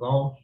Hello?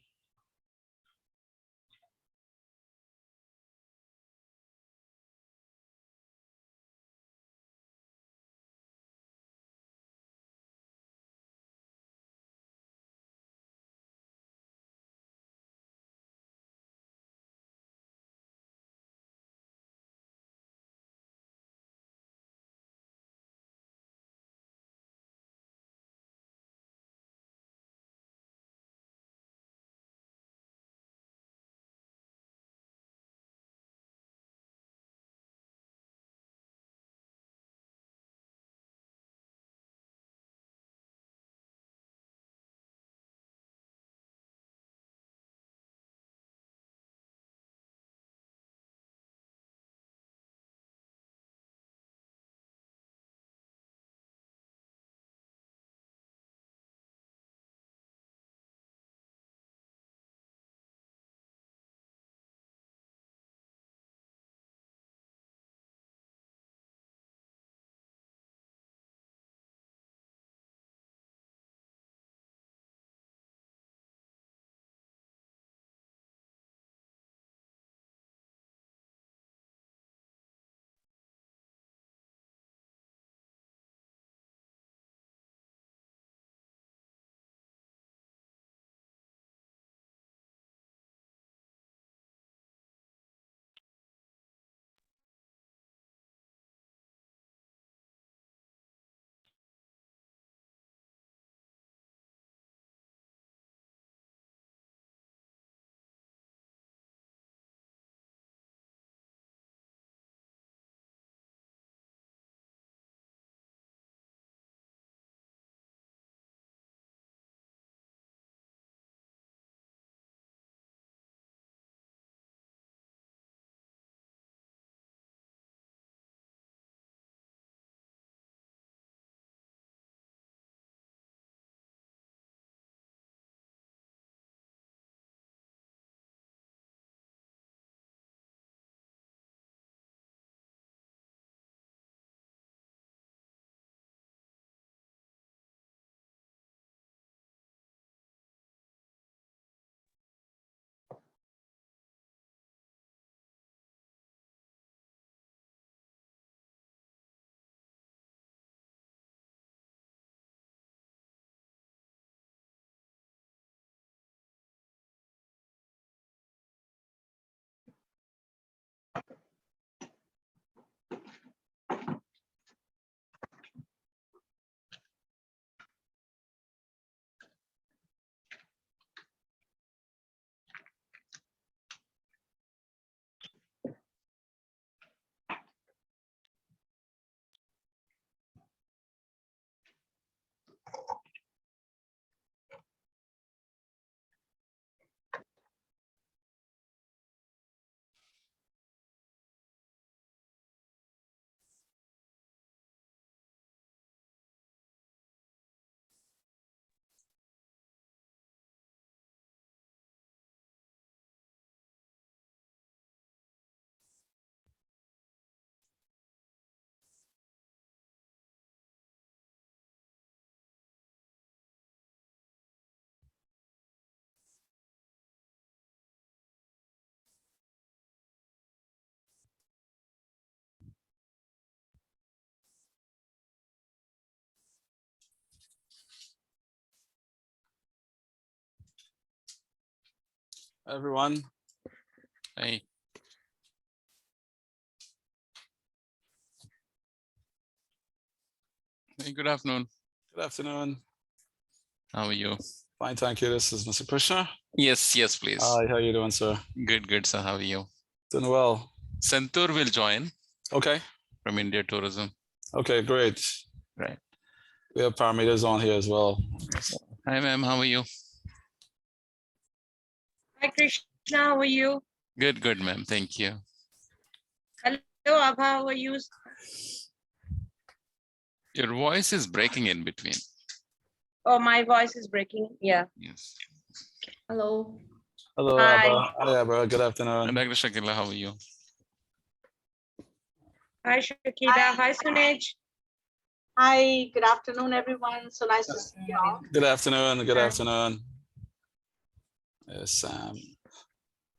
Everyone. Hey. Hey, good afternoon. Good afternoon. How are you? Fine, thank you. This is Mr. Krishna. Yes, yes, please. Hi, how are you doing, sir? Good, good, sir. How are you? Doing well. Santur will join. Okay. From India Tourism. Okay, great. Right. We have parameters on here as well. Hi, ma'am. How are you? Hi, Krishna. How are you? Good, good, ma'am. Thank you. Hello, Abha. How are you? Your voice is breaking in between. Oh, my voice is breaking. Yeah. Yes. Hello. Hello, Hi. Abba. Hi, Abba. Good afternoon. And Dr. Shakila, how are you? Hi, Shakira. Hi, Sunej. Hi, good afternoon, everyone. So nice to see you all. Good afternoon. Good afternoon. Sam.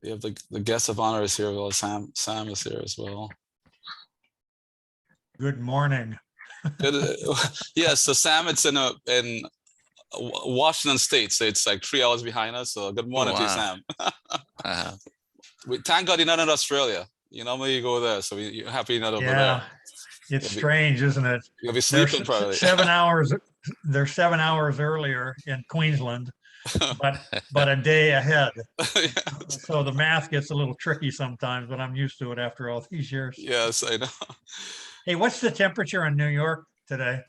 We have the guest of honor is here. Well, Sam is here as well. Good morning. Good. Yeah, so Sam, it's in Washington State, so it's like 3 hours behind us. So good morning to you, wow. Sam. Uh, Thank God you're not in Australia. You normally you go there, so you're happy you're not over Yeah, it's You'll be- strange, isn't it? there. You'll be They're sleeping probably. 7 hours. They're 7 hours earlier in Queensland, but a day ahead. Yeah. So the math gets a little tricky sometimes, but I'm used to it after all these years. Yes, I know. Hey, what's the temperature in New York today?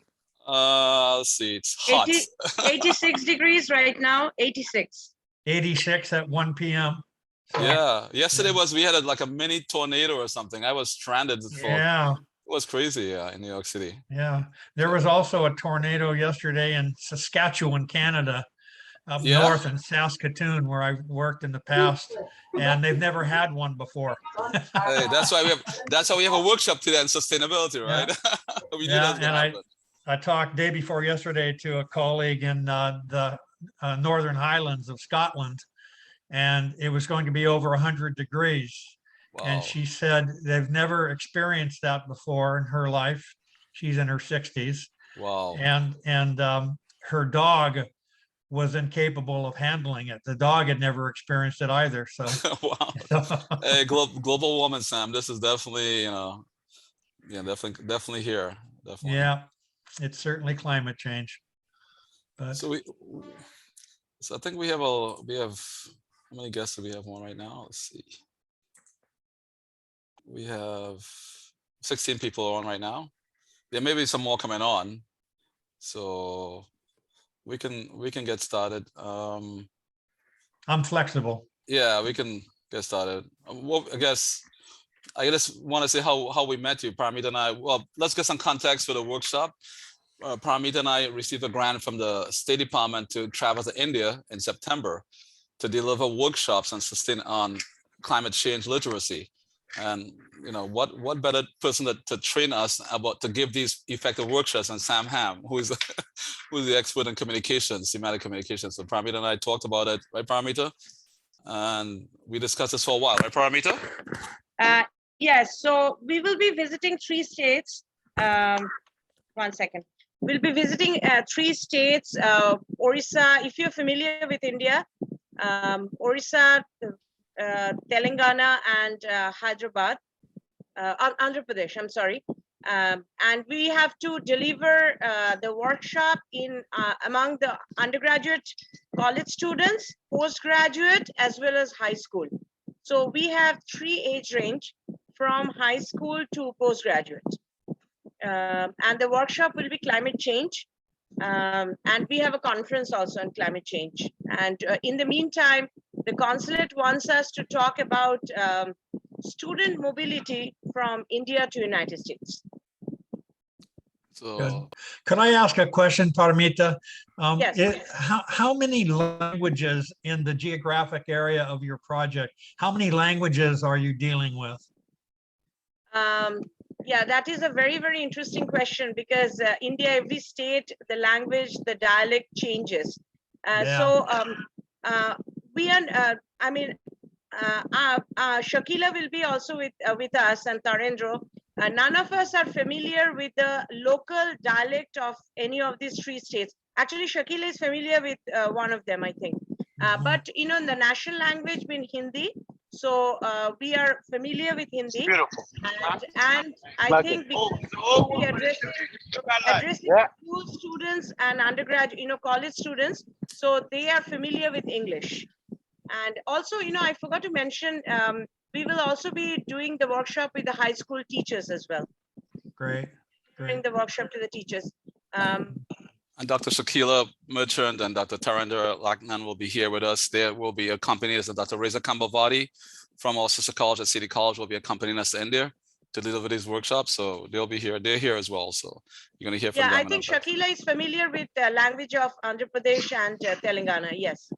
Let's see, it's hot. 86 degrees right now, 86. 86 at 1 p.m. So, Yeah, yesterday yeah. we had like a mini tornado or something. I was stranded for Yeah, it was crazy, yeah, in New York City. yeah. There was also a tornado yesterday in Saskatchewan, Canada, up Yeah? north in Saskatoon, where I worked in the past, and they've never had one before. Hey, that's why we have a workshop today on sustainability, right? We knew that was gonna happen. I talked day before yesterday to a colleague in the Northern Highlands of Scotland, and it was going to be over 100 degrees. Wow. And she said they've never experienced that before in her life. She's in her 60s, Wow. and her dog was incapable of handling it. The dog had never experienced it either. So, Wow. Hey, global warming, Sam. This is definitely, yeah, definitely here. Definitely. yeah, it's certainly climate change. But So I think we have how many guests do we have on right now? Let's see. We have 16 people on right now. There may be some more coming on. So we can get started. I'm flexible. Yeah, we can get started. Well, I just want to say how we met you, Paramita and I. Well, let's get some context for the workshop. Paramita and I received a grant from the State Department to travel to India in September to deliver workshops on climate change literacy. And what better person to train us to give these effective workshops than Sam Ham, who's the expert in communications, thematic communication. So Paramita and I talked about it, right, Paramita? And we discussed this for a while, right, Paramita? Yes, so we will be visiting 3 states. 1 second. We'll be visiting 3 states, Orissa, if you're familiar with India, Orissa, Telangana, and Hyderabad, Andhra Pradesh, I'm sorry. And we have to deliver the workshop among the undergraduate college students, postgraduate, as well as high school. So we have 3 age range from high school to postgraduate. And the workshop will be climate change. And we have a conference also on climate change. And in the meantime, the consulate wants us to talk about student mobility from India to United States. So Could I ask a question, Paramita? Yes. How many languages in the geographic area of your project, how many languages are you dealing with? Yeah, that is a very, very interesting question because India, every state, the language, the dialect changes. So we are, Shakila will be also with us, and Tarendra. None of us are familiar with the local dialect of any of these 3 states. Actually, Shakila is familiar with one of them, I think. But the national language being Hindi, so we are familiar with Hindi. Beautiful. And I think we addressing school students and undergraduate, college students, so they are familiar with English. And also, I forgot to mention, we will also be doing the workshop with the high school teachers as well. Great. Bring the workshop to the teachers. and Dr. Shakila Merchant and Dr. Tarendra Laknan will be here with us. There will be accompanying us, and Dr. Reza Kambavadi from our sister college at City College will be accompanying us to India to deliver these workshops. So they'll be here. They're here as well. So you're going to hear from them. Yeah, I think Shakila is familiar with the language of Andhra Pradesh and Telangana. Yes.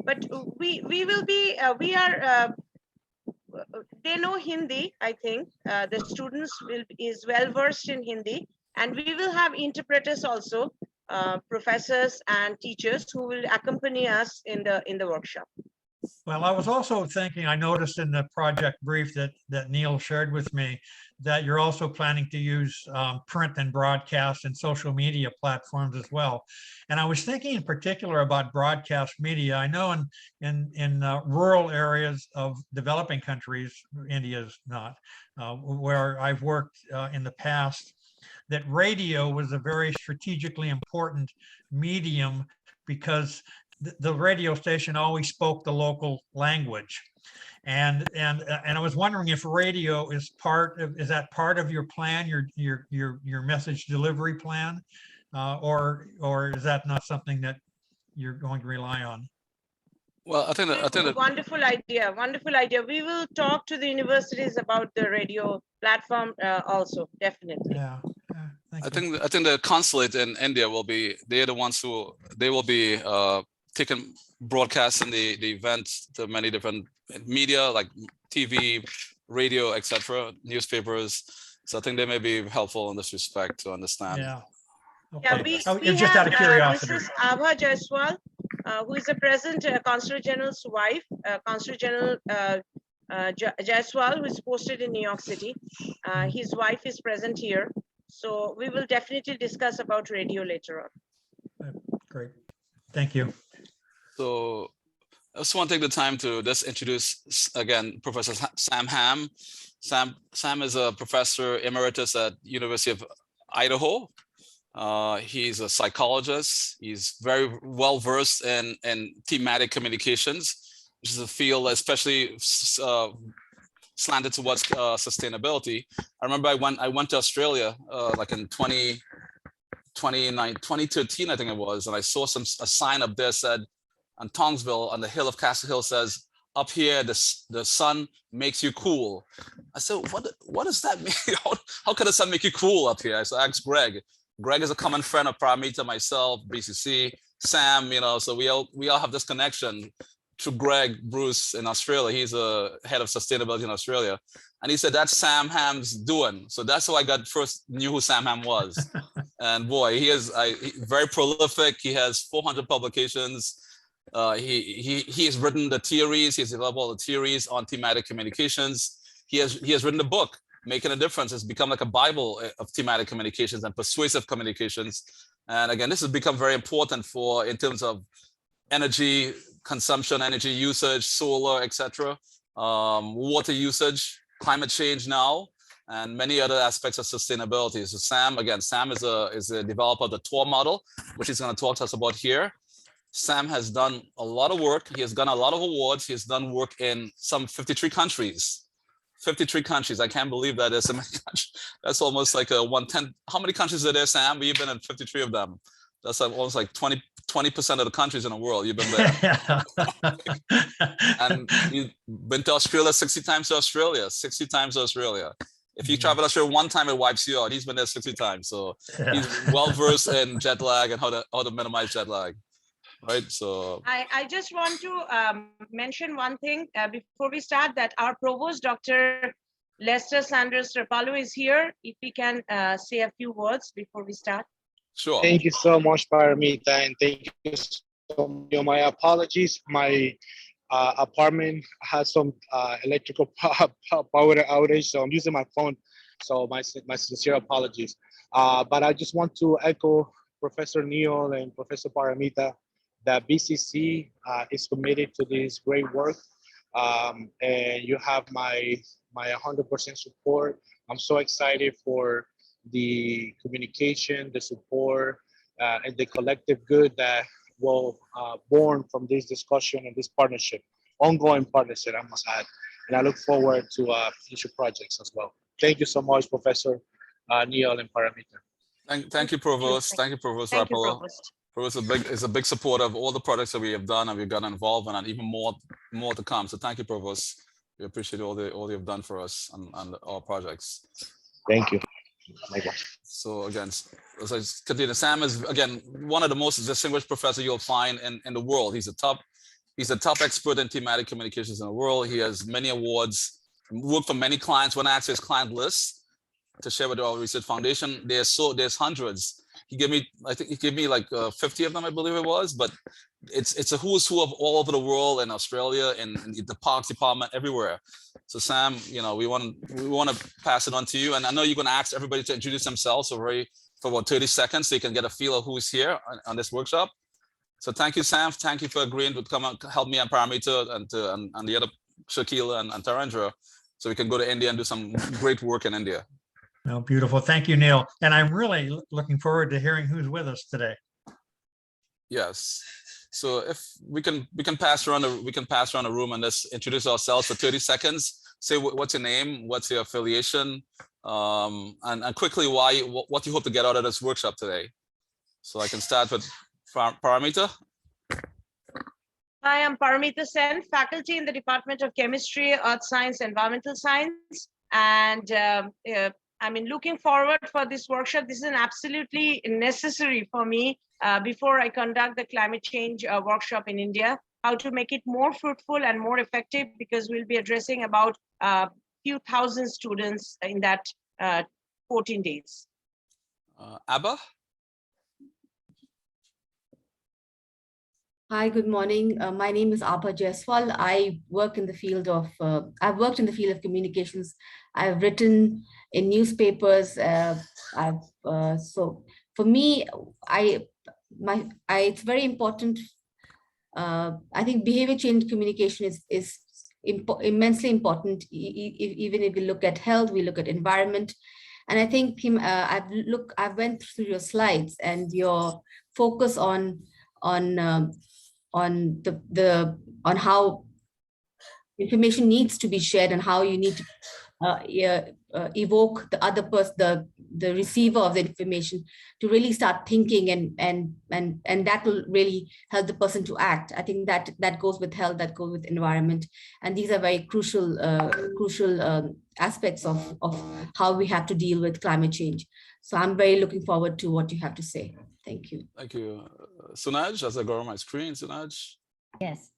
But we will be, they know Hindi, I think. The students is well versed in Hindi, and we will have interpreters also. professors and teachers who will accompany us in the workshop. Well, I was also thinking, I noticed in the project brief that Neil shared with me, that you're also planning to use print and broadcast and social media platforms as well. And I was thinking in particular about broadcast media. I know in rural areas of developing countries, India is not, where I've worked in the past, that radio was a very strategically important medium because the radio station always spoke the local language. And I was wondering if radio is that part of your plan, your message delivery plan, or is that not something that you're going to rely on? Well, I think that Wonderful idea, wonderful idea. We will talk to the universities about the radio platform also, definitely. Yeah. Thank you. I think the consulate in India they're the ones who they will be taking broadcasting the events to many different media like TV, radio, etc., newspapers. So I think they may be helpful in this respect to understand. Yeah. Yeah, Okay. we Just out of have curiosity. Mrs. Abha Jaiswal, who is the present Consul General's wife, Consul General Jaiswal, who is posted in New York City. His wife is present here. So we will definitely discuss about radio later on. Great. Thank you. So I just want to take the time to just introduce again Professor Sam Ham. Sam is a professor emeritus at University of Idaho. He's a psychologist. He's very well versed in thematic communications, which is a field especially slanted towards sustainability. I remember I went to Australia like in 2013, I think it was, and I saw a sign up there said, on Tongsville, on the hill of Castle Hill, says, "Up here, the sun makes you cool." I said, what does that mean? How can the sun make you cool up here? So I asked Greg. Greg is a common friend of Paramita, myself, BCC, Sam, so we all have this connection to Greg Bruce in Australia. He's a head of sustainability in Australia. And he said, that's Sam Ham's doing. So that's how I first knew who Sam Ham was. And boy, he is very prolific. He has 400 publications. He has written the theories. He's developed all the theories on thematic communications. He has written a book, Making a Difference. It's become like a Bible of thematic communications and persuasive communications. And again, this has become very important in terms of energy consumption, energy usage, solar, etc., water usage, climate change now, and many other aspects of sustainability. So Sam is a developer of the Torah Model, which he's going to talk to us about here. Sam has done a lot of work. He has done a lot of awards. He has done work in some 53 countries. 53 countries. I can't believe that. That's almost like a 1/10. How many countries are there, Sam? We've been in 53 of them. That's almost like 20% of the countries in the world. You've been there. And you've been to Australia 60 times to Australia, 60 times to Australia. If you travel to Australia one time, it wipes you out. He's been there 60 times. So he's well-versed in jet lag and how to minimize jet lag. Right, so I just want to mention one thing before we start, that our provost, Dr. Lester Sanders Rapallo, is here. If we can say a few words before we start. Sure. Thank you so much, Paramita, and thank you so much. My apologies. My apartment has some electrical power outage, so I'm using my phone. So my sincere apologies. But I just want to echo Professor Neil and Professor Paramita that BCC is committed to this great work, and you have my 100% support. I'm so excited for the communication, the support, and the collective good that will born from this discussion and this partnership, ongoing partnership, I must add. And I look forward to future projects as well. Thank you so much, Professor Neil and Paramita. Thank you, Provost. Thank you, Provost Rapallo. Provost is a big supporter of all the projects that we have done and we've gotten involved in, and even more to come. So thank you, Provost. We appreciate all you've done for us on our projects. Thank you. So again, as I continue, Sam is again one of the most distinguished professors you'll find in the world. He's a top expert in thematic communications in the world. He has many awards, worked for many clients. When I asked his client list to share with our research foundation, there's hundreds. he gave me, I think he gave me like 50 of them, I believe it was, but it's a who's who of all over the world, in Australia, and the parks department, everywhere. So Sam, you know, we want to pass it on to you, and I know you're going to ask everybody to introduce themselves for about 30 seconds so you can get a feel of who's here on this workshop. So thank you, Sam. Thank you for agreeing to come and help me and Paramita and the other Shakila and Tarendra, so we can go to India and do some great work in India. No, beautiful. Thank you, Neil. And I'm really looking forward to hearing who's with us today. Yes. So if we can pass around the room and just introduce ourselves for 30 seconds. Say what's your name, what's your affiliation, and quickly what you hope to get out of this workshop today. So I can start with Paramita. Hi, I'm Paramita Sen, faculty in the Department of Chemistry, Earth Science, Environmental Science. And I mean, looking forward for this workshop. This is an absolutely necessary for me before I conduct the climate change workshop in India, how to make it more fruitful and more effective, because we'll be addressing about a few thousand students in that 14 days. Abba. Hi, good morning. My name is Abha Jaiswal. I work in the field of, I've worked in the field of communications. I've written in newspapers. So for me, it's very important. I think behavior change communication is immensely important. Even if we look at health, we look at environment. And I think I went through your slides and your focus on how information needs to be shared and how you need to evoke the other person, the receiver of the information, to really start thinking, and that will really help the person to act. I think that goes with health, that goes with environment, and these are very crucial aspects of how we have to deal with climate change. So I'm very looking forward to what you have to say. Thank you. Thank you. Sunaj, as I go on my screen, Sunaj. Yes.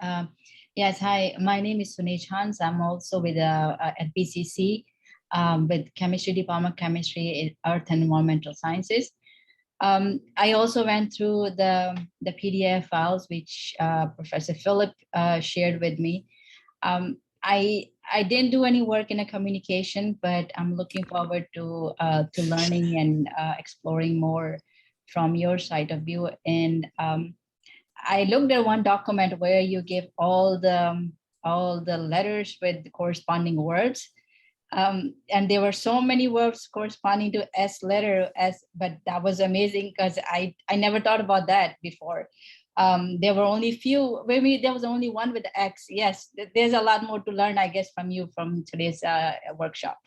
Yes. Hi, my name is Sunaj Hans. I'm also with at BCC with Chemistry Department, Chemistry, Earth and Environmental Sciences. I also went through the PDF files which Professor Philip shared with me. I didn't do any work in a communication, but I'm looking forward to learning and exploring more from your side of view. And I looked at one document where you give all the letters with the corresponding words. And there were so many words corresponding to S letter, but that was amazing because I never thought about that before. There were only few, maybe there was only one with X. Yes, there's a lot more to learn, I guess, from you from today's workshop.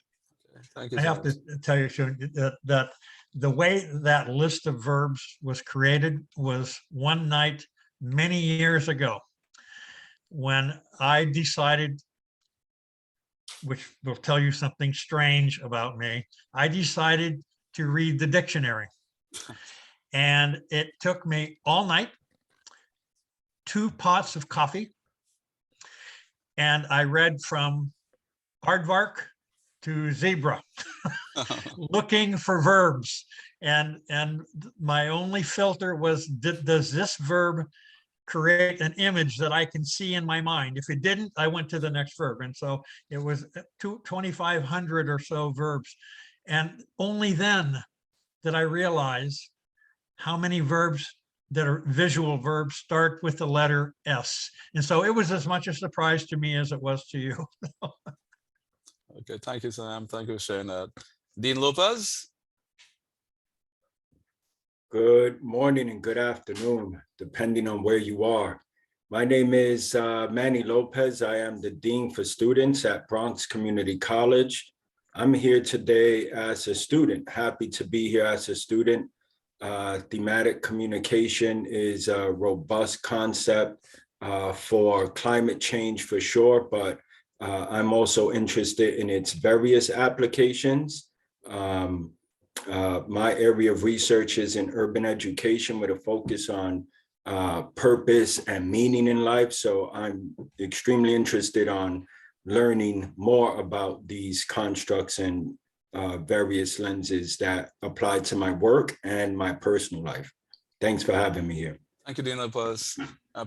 Thank you. I have to tell you, Shun, that the way that list of verbs was created was one night many years ago when I decided, which will tell you something strange about me, I decided to read the dictionary. And it took me all night, 2 pots of coffee, and I read from aardvark to zebra, looking for verbs. And my only filter was, does this verb create an image that I can see in my mind? If it didn't, I went to the next verb. And so it was 2,500 or so verbs. And only then did I realize how many verbs that are visual verbs start with the letter S. And so it was as much a surprise to me as it was to you. Okay, thank you, Sam. Thank you for sharing that. Dean Lopez. Good morning and good afternoon, depending on where you are. My name is Manny Lopez. I am the Dean for Students at Bronx Community College. I'm here today as a student, happy to be here as a student. Thematic communication is a robust concept for climate change for sure, but I'm also interested in its various applications. My area of research is in urban education with a focus on purpose and meaning in life. So I'm extremely interested on learning more about these constructs and various lenses that apply to my work and my personal life. Thanks for having me here. Thank you, Dean Lopez.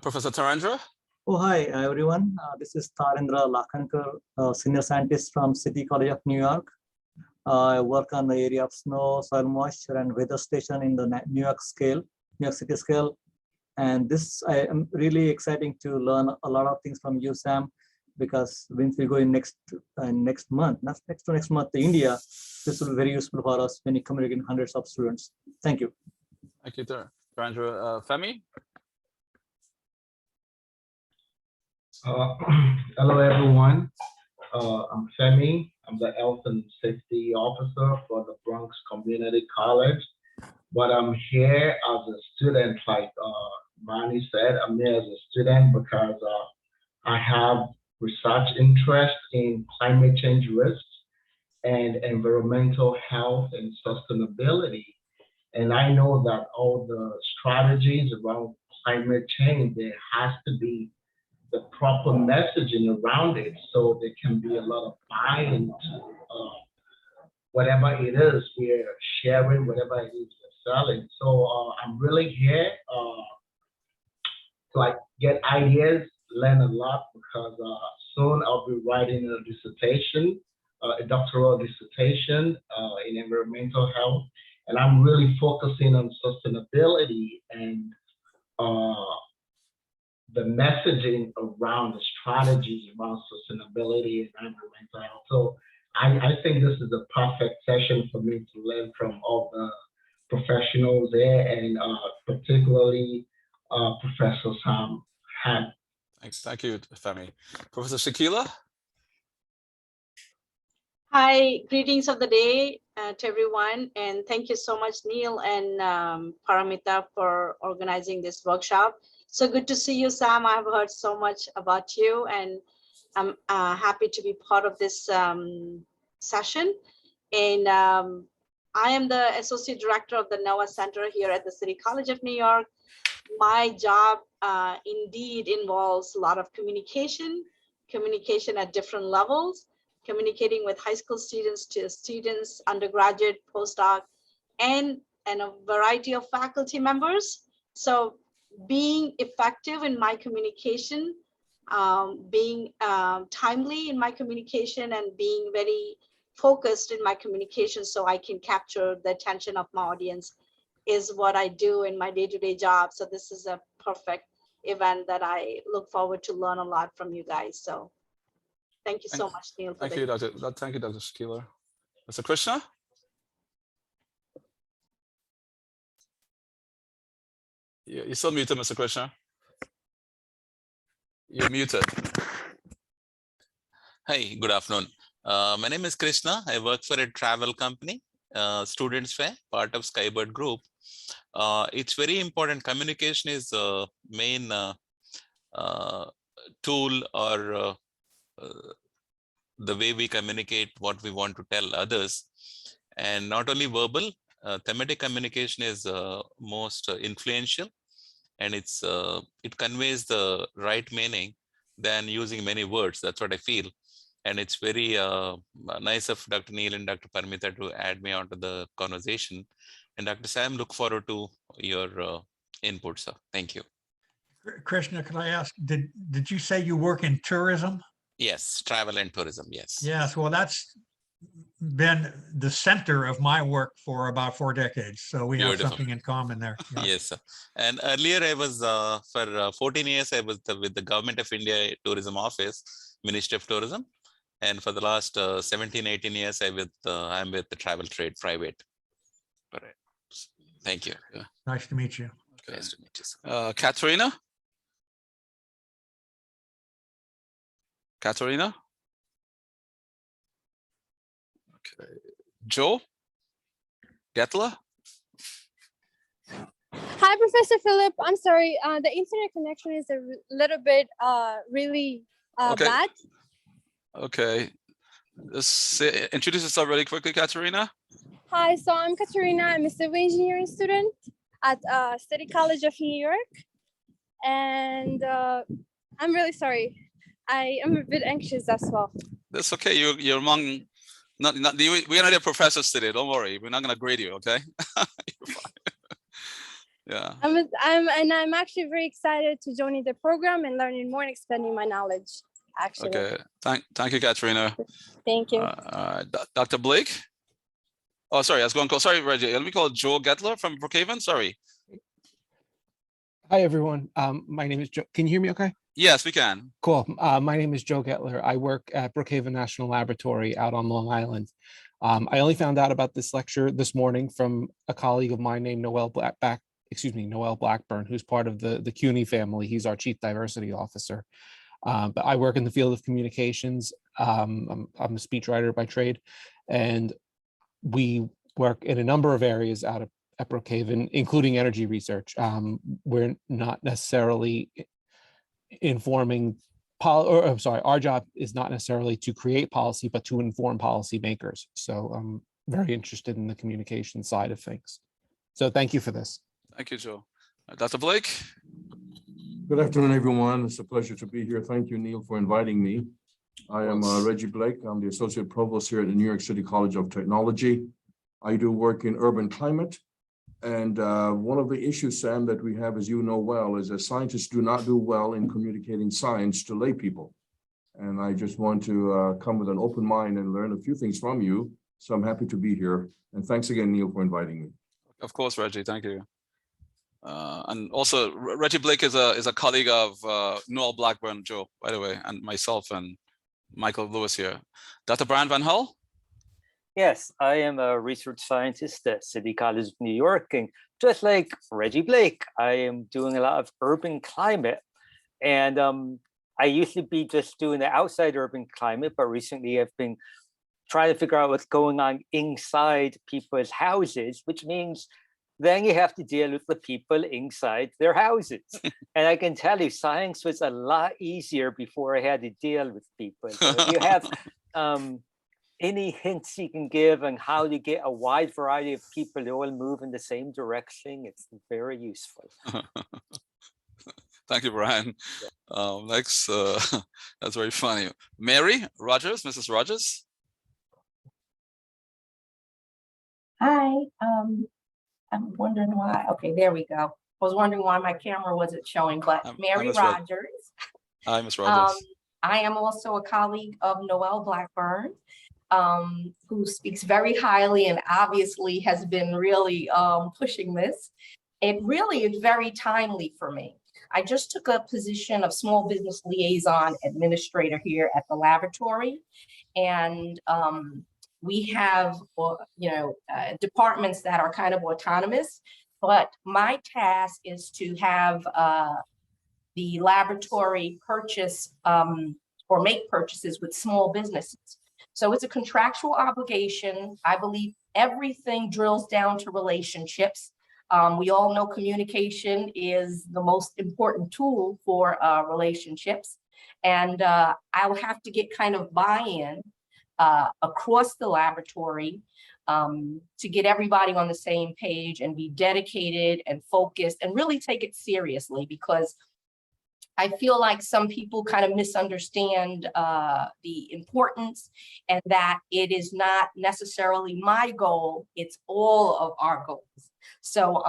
Professor Tarendra? Oh, hi, everyone. This is Tarendra Lakhankar, senior scientist from City College of New York. I work on the area of snow, soil moisture, and weather station in the New York City scale. And this I am really exciting to learn a lot of things from you, Sam, because once we go in next month to India, this will be very useful for us when we communicate hundreds of students. Thank you. Thank you, Tarendra. Femi? Hello, everyone. I'm Femi. I'm the Health and Safety Officer for the Bronx Community College. But I'm here as a student, like Manny said. I'm here as a student because I have research interest in climate change risks and environmental health and sustainability. And I know that all the strategies around climate change, there has to be the proper messaging around it, so there can be a lot of buy-in to whatever it is we're sharing, whatever it is we're selling. So I'm really here to get ideas, learn a lot, because soon I'll be writing a dissertation, a doctoral dissertation in environmental health, and I'm really focusing on sustainability and the messaging around the strategies around sustainability and environmental health. So I think this is a perfect session for me to learn from all the professionals there, and particularly Professor Sam Han. Thanks. Thank you, Femi. Professor Shakila? Hi, greetings of the day to everyone. And thank you so much, Neil and Paramita, for organizing this workshop. So good to see you, Sam. I've heard so much about you, and I'm happy to be part of this session. And I am the Associate Director of the NOAA Center here at the City College of New York. My job indeed involves a lot of communication at different levels, communicating with high school students to students, undergraduate, postdoc, and a variety of faculty members. So being effective in my communication, being timely in my communication, and being very focused in my communication so I can capture the attention of my audience is what I do in my day-to-day job. So this is a perfect event that I look forward to learn a lot from you guys. So thank you so much, Neil. Thank you, Dr. Shakila. Mr. Krishna? You're still muted, Mr. Krishna. You're muted. Hi, good afternoon. My name is Krishna. I work for a travel company, Students Fair, part of Skybird Group. It's very important. Communication is the main tool or the way we communicate what we want to tell others. And not only verbal, thematic communication is most influential, and it conveys the right meaning than using many words. That's what I feel. And it's very nice of Dr. Neil and Dr. Paramita to add me onto the conversation. And Dr. Sam, look forward to your input, sir. Thank you. Krishna, can I ask, did you say you work in tourism? Yes, travel and tourism, yes. Yes, well, that's been the center of my work for about 4 decades. So we have something in common there. Yeah. Yes, sir. And earlier I was, for 14 years, I was with the Government of India Tourism Office, Ministry of Tourism. And for the last 17, 18 years, I'm with the Travel Trade Private. All right. Thank you. Nice to meet you. Okay. Nice to meet you, sir. Katerina? Katerina? Okay. Joe? Getler? Hi, Professor Philip. I'm sorry. The internet connection is a little bit really bad. Okay. Just introduce yourself really quickly, Katerina. Hi, so I'm Katerina. I'm a civil engineering student at City College of New York. And I'm really sorry. I am a bit anxious as well. That's okay. You're among We're not your professors today. Don't worry. We're not going to grade you. Okay. Yeah. I'm actually very excited to join the program and learning more and expanding my knowledge. Actually. Okay. Thank you, Katrina. Thank you. Dr. Blake. Oh, sorry. I was going to call. Sorry, Reggie. Let me call Joe Getler from Brookhaven. Sorry. Hi, everyone. My name is Joe. Can you hear me okay? Yes, we can. Cool. My name is Joe Getler. I work at Brookhaven National Laboratory out on Long Island. I only found out about this lecture this morning from a colleague of mine named Noel Blackburn, who's part of the CUNY family. He's our Chief Diversity Officer. But I work in the field of communications. I'm a speechwriter by trade, and we work in a number of areas out of at Brookhaven, including energy research. We're not necessarily informing our job is not necessarily to create policy, but to inform policymakers. So I'm very interested in the communication side of things. So thank you for this. Thank you, Joe. Dr. Blake. Good afternoon, everyone. It's a pleasure to be here. Thank you, Neil, for inviting me. I am Reggie Blake. I'm the Associate Provost here at the New York City College of Technology. I do work in urban climate. And one of the issues, Sam, that we have, as you know well, is that scientists do not do well in communicating science to lay people. And I just want to come with an open mind and learn a few things from you. So I'm happy to be here. And thanks again, Neil, for inviting me. Of course, Reggie. Thank you. And also, Reggie Blake is a colleague of Noel Blackburn, Joe, by the way, and myself and Michael Lewis here. Dr. Brian Van Hull? Yes, I am a research scientist at City College of New York, and just like Reggie Blake, I am doing a lot of urban climate. And I used to be just doing the outside urban climate, but recently I've been trying to figure out what's going on inside people's houses, which means then you have to deal with the people inside their houses. And I can tell you, science was a lot easier before I had to deal with people. So if you have any hints you can give on how to get a wide variety of people to all move in the same direction, it's very useful. Thank you, Brian. Next, that's very funny. Mary Rogers, Mrs. Rogers. Hi, I'm wondering why. Okay, there we go. I was wondering why my camera wasn't showing, but Mary Rogers. Hi, Ms. Rogers. I am also a colleague of Noel Blackburn, who speaks very highly and obviously has been really pushing this. It really is very timely for me. I just took a position of small business liaison administrator here at the laboratory, and we have, departments that are kind of autonomous, but my task is to have the laboratory purchase or make purchases with small businesses. So it's a contractual obligation. I believe everything drills down to relationships. We all know communication is the most important tool for relationships. And I'll have to get kind of buy-in across the laboratory to get everybody on the same page and be dedicated and focused and really take it seriously, because I feel like some people kind of misunderstand the importance, and that it is not necessarily my goal, it's all of our goals. So,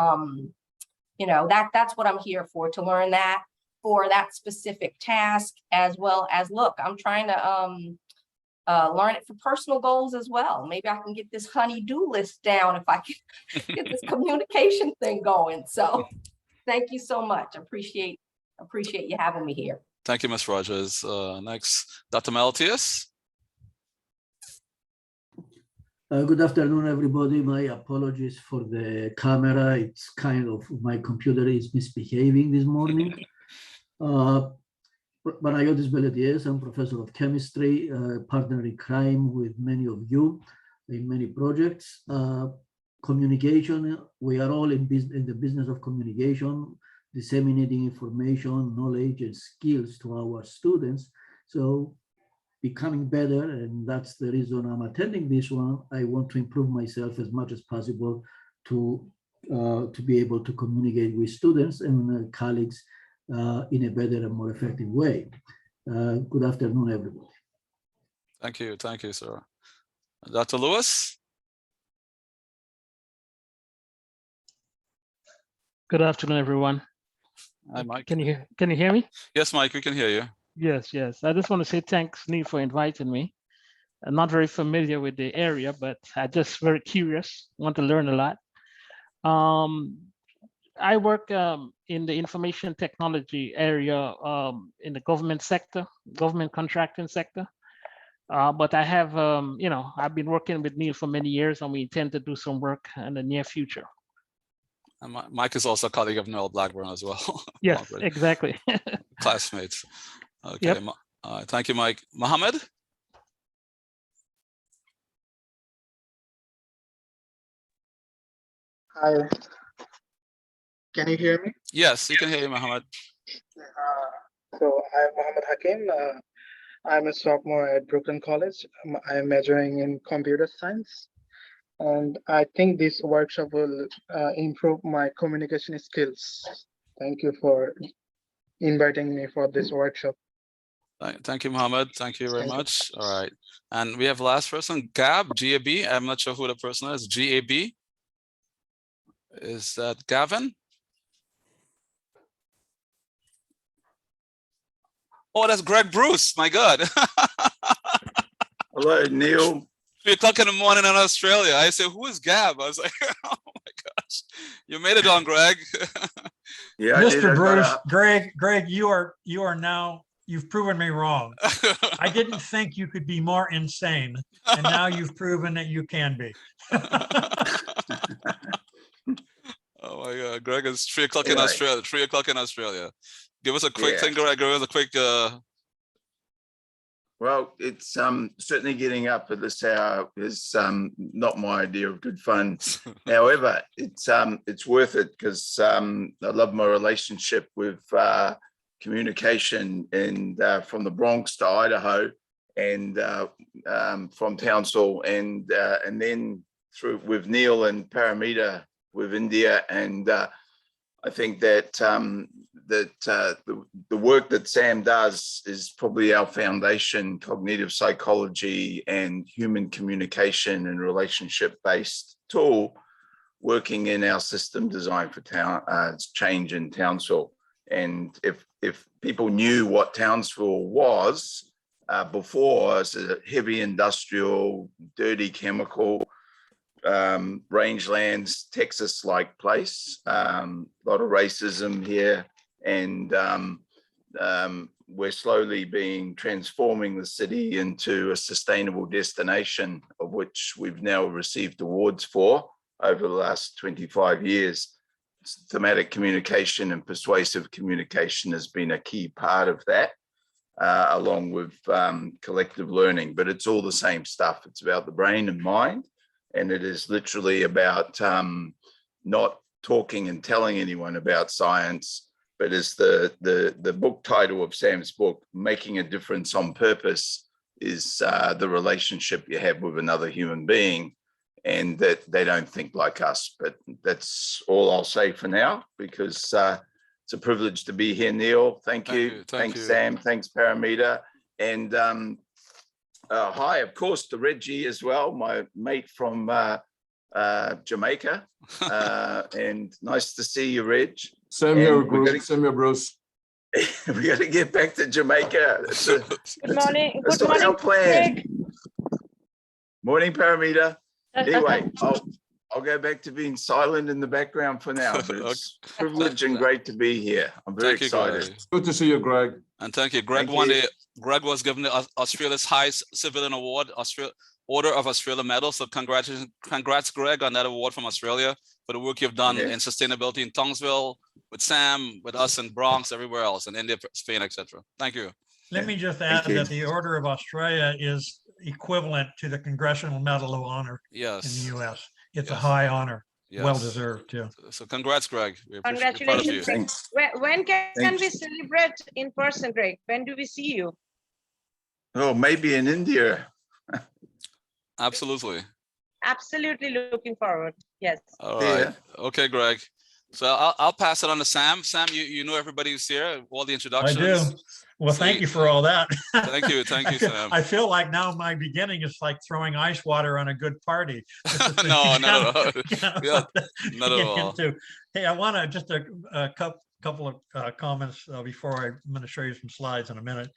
that's what I'm here for, to learn that for that specific task, as well as, look, I'm trying to learn it for personal goals as well. Maybe I can get this honey-do list down if I can get this communication thing going. So thank you so much. Appreciate you having me here. Thank you, Ms. Rogers. Next, Dr. Maltius. Good afternoon, everybody. My apologies for the camera. It's kind of, my computer is misbehaving this morning. But I got this Beledier. I'm professor of chemistry, partner in crime with many of you in many projects. Communication, we are all in the business of communication, disseminating information, knowledge, and skills to our students. So becoming better, and that's the reason I'm attending this one. I want to improve myself as much as possible to be able to communicate with students and colleagues in a better and more effective way. Good afternoon, everybody. Thank you, sir. Dr. Lewis? Good afternoon, everyone. Hi, Mike. Can you hear me? Yes, Mike, we can hear you. Yes. I just want to say thanks, Neil, for inviting me. I'm not very familiar with the area, but I'm just very curious, want to learn a lot. I work in the information technology area in the government sector, government contracting sector. But I have, I've been working with Neil for many years, and we intend to do some work in the near future. And Mike is also a colleague of Noel Blackburn as well. Yes, exactly. Classmates. Okay. Yep. Thank you, Mike. Mohammed? Hi. Can you hear me? Yes, you can hear you, Mohammed. So I'm Mohammed Hakim. I'm a sophomore at Brooklyn College. I'm majoring in computer science. And I think this workshop will improve my communication skills. Thank you for inviting me for this workshop. Thank you, Mohammed. Thank you very much. All right. And we have the last person, Gab, G-A-B. I'm not sure who the person is. G-A-B. Is that Gavin? Oh, that's Greg Bruce. My God. Hello, Neil. 3 o'clock in the morning in Australia. I said, who is Gab? I was like, oh my gosh. You made it on, Greg. Yeah, Mr. Bruce, Greg, you are now, you've proven me wrong. I didn't think you could be more insane, and now you've proven that you can be. Oh my God, Greg, it's 3 o'clock in Australia. 3 o'clock in Australia. Give us a quick thing, Greg. Give us a quick. Well, it's certainly getting up at this hour is not my idea of good fun. However, it's worth it because I love my relationship with communication, and from the Bronx to Idaho, and from Townsville, and then through with Neil and Paramita with India, and I think that the work that Sam does is probably our foundation: cognitive psychology and human communication and relationship-based tool, working in our system designed for change in Townsville. And if people knew what Townsville was before, as a heavy industrial, dirty chemical, rangelands, Texas-like place, a lot of racism here, and we're slowly transforming the city into a sustainable destination, of which we've now received awards for over the last 25 years. Thematic communication and persuasive communication has been a key part of that, along with collective learning, but it's all the same stuff. It's about the brain and mind. And it is literally about not talking and telling anyone about science, but as the book title of Sam's book, Making a Difference on Purpose, is the relationship you have with another human being, and that they don't think like us. But that's all I'll say for now, because it's a privilege to be here, Neil. Thank you. Thanks, Sam. Thanks, Paramita. And hi, of course, to Reggie as well, my mate from Jamaica. And nice to see you, Reg. Same here, Bruce. We got to get back to Jamaica. Good morning. That's Good not our morning, plan. Greg. Morning, Paramita. Anyway, I'll go back to being silent in the background for now, but it's a privilege and great to be here. I'm very excited. Good to see you, Greg. And thank you. Greg Greg was given the Australia's highest civilian award, Order of Australia Medal. So congrats, Greg, on that award from Australia for the work you've done in sustainability in Townsville, with Sam, with us in Bronx, everywhere else, in India, Spain, etc. Thank you. Let me just add that the Order of Australia is equivalent to the Congressional Medal of Honor in the U.S. It's a high honor, well deserved too. So congrats, Greg. Congratulations. When can we celebrate in person, Greg? When do we see you? Oh, maybe in India. Absolutely. Absolutely looking forward. Yes. All right. Okay, Greg. So I'll pass it on to Sam. Sam, you know everybody who's here, all the introductions. I do. Well, thank you for all that. Thank you, Sam. I feel like now my beginning is like throwing ice water on a good party. No, not at all. Yeah, not at all. Hey, I want to just a couple of comments before I'm going to show you some slides in a minute.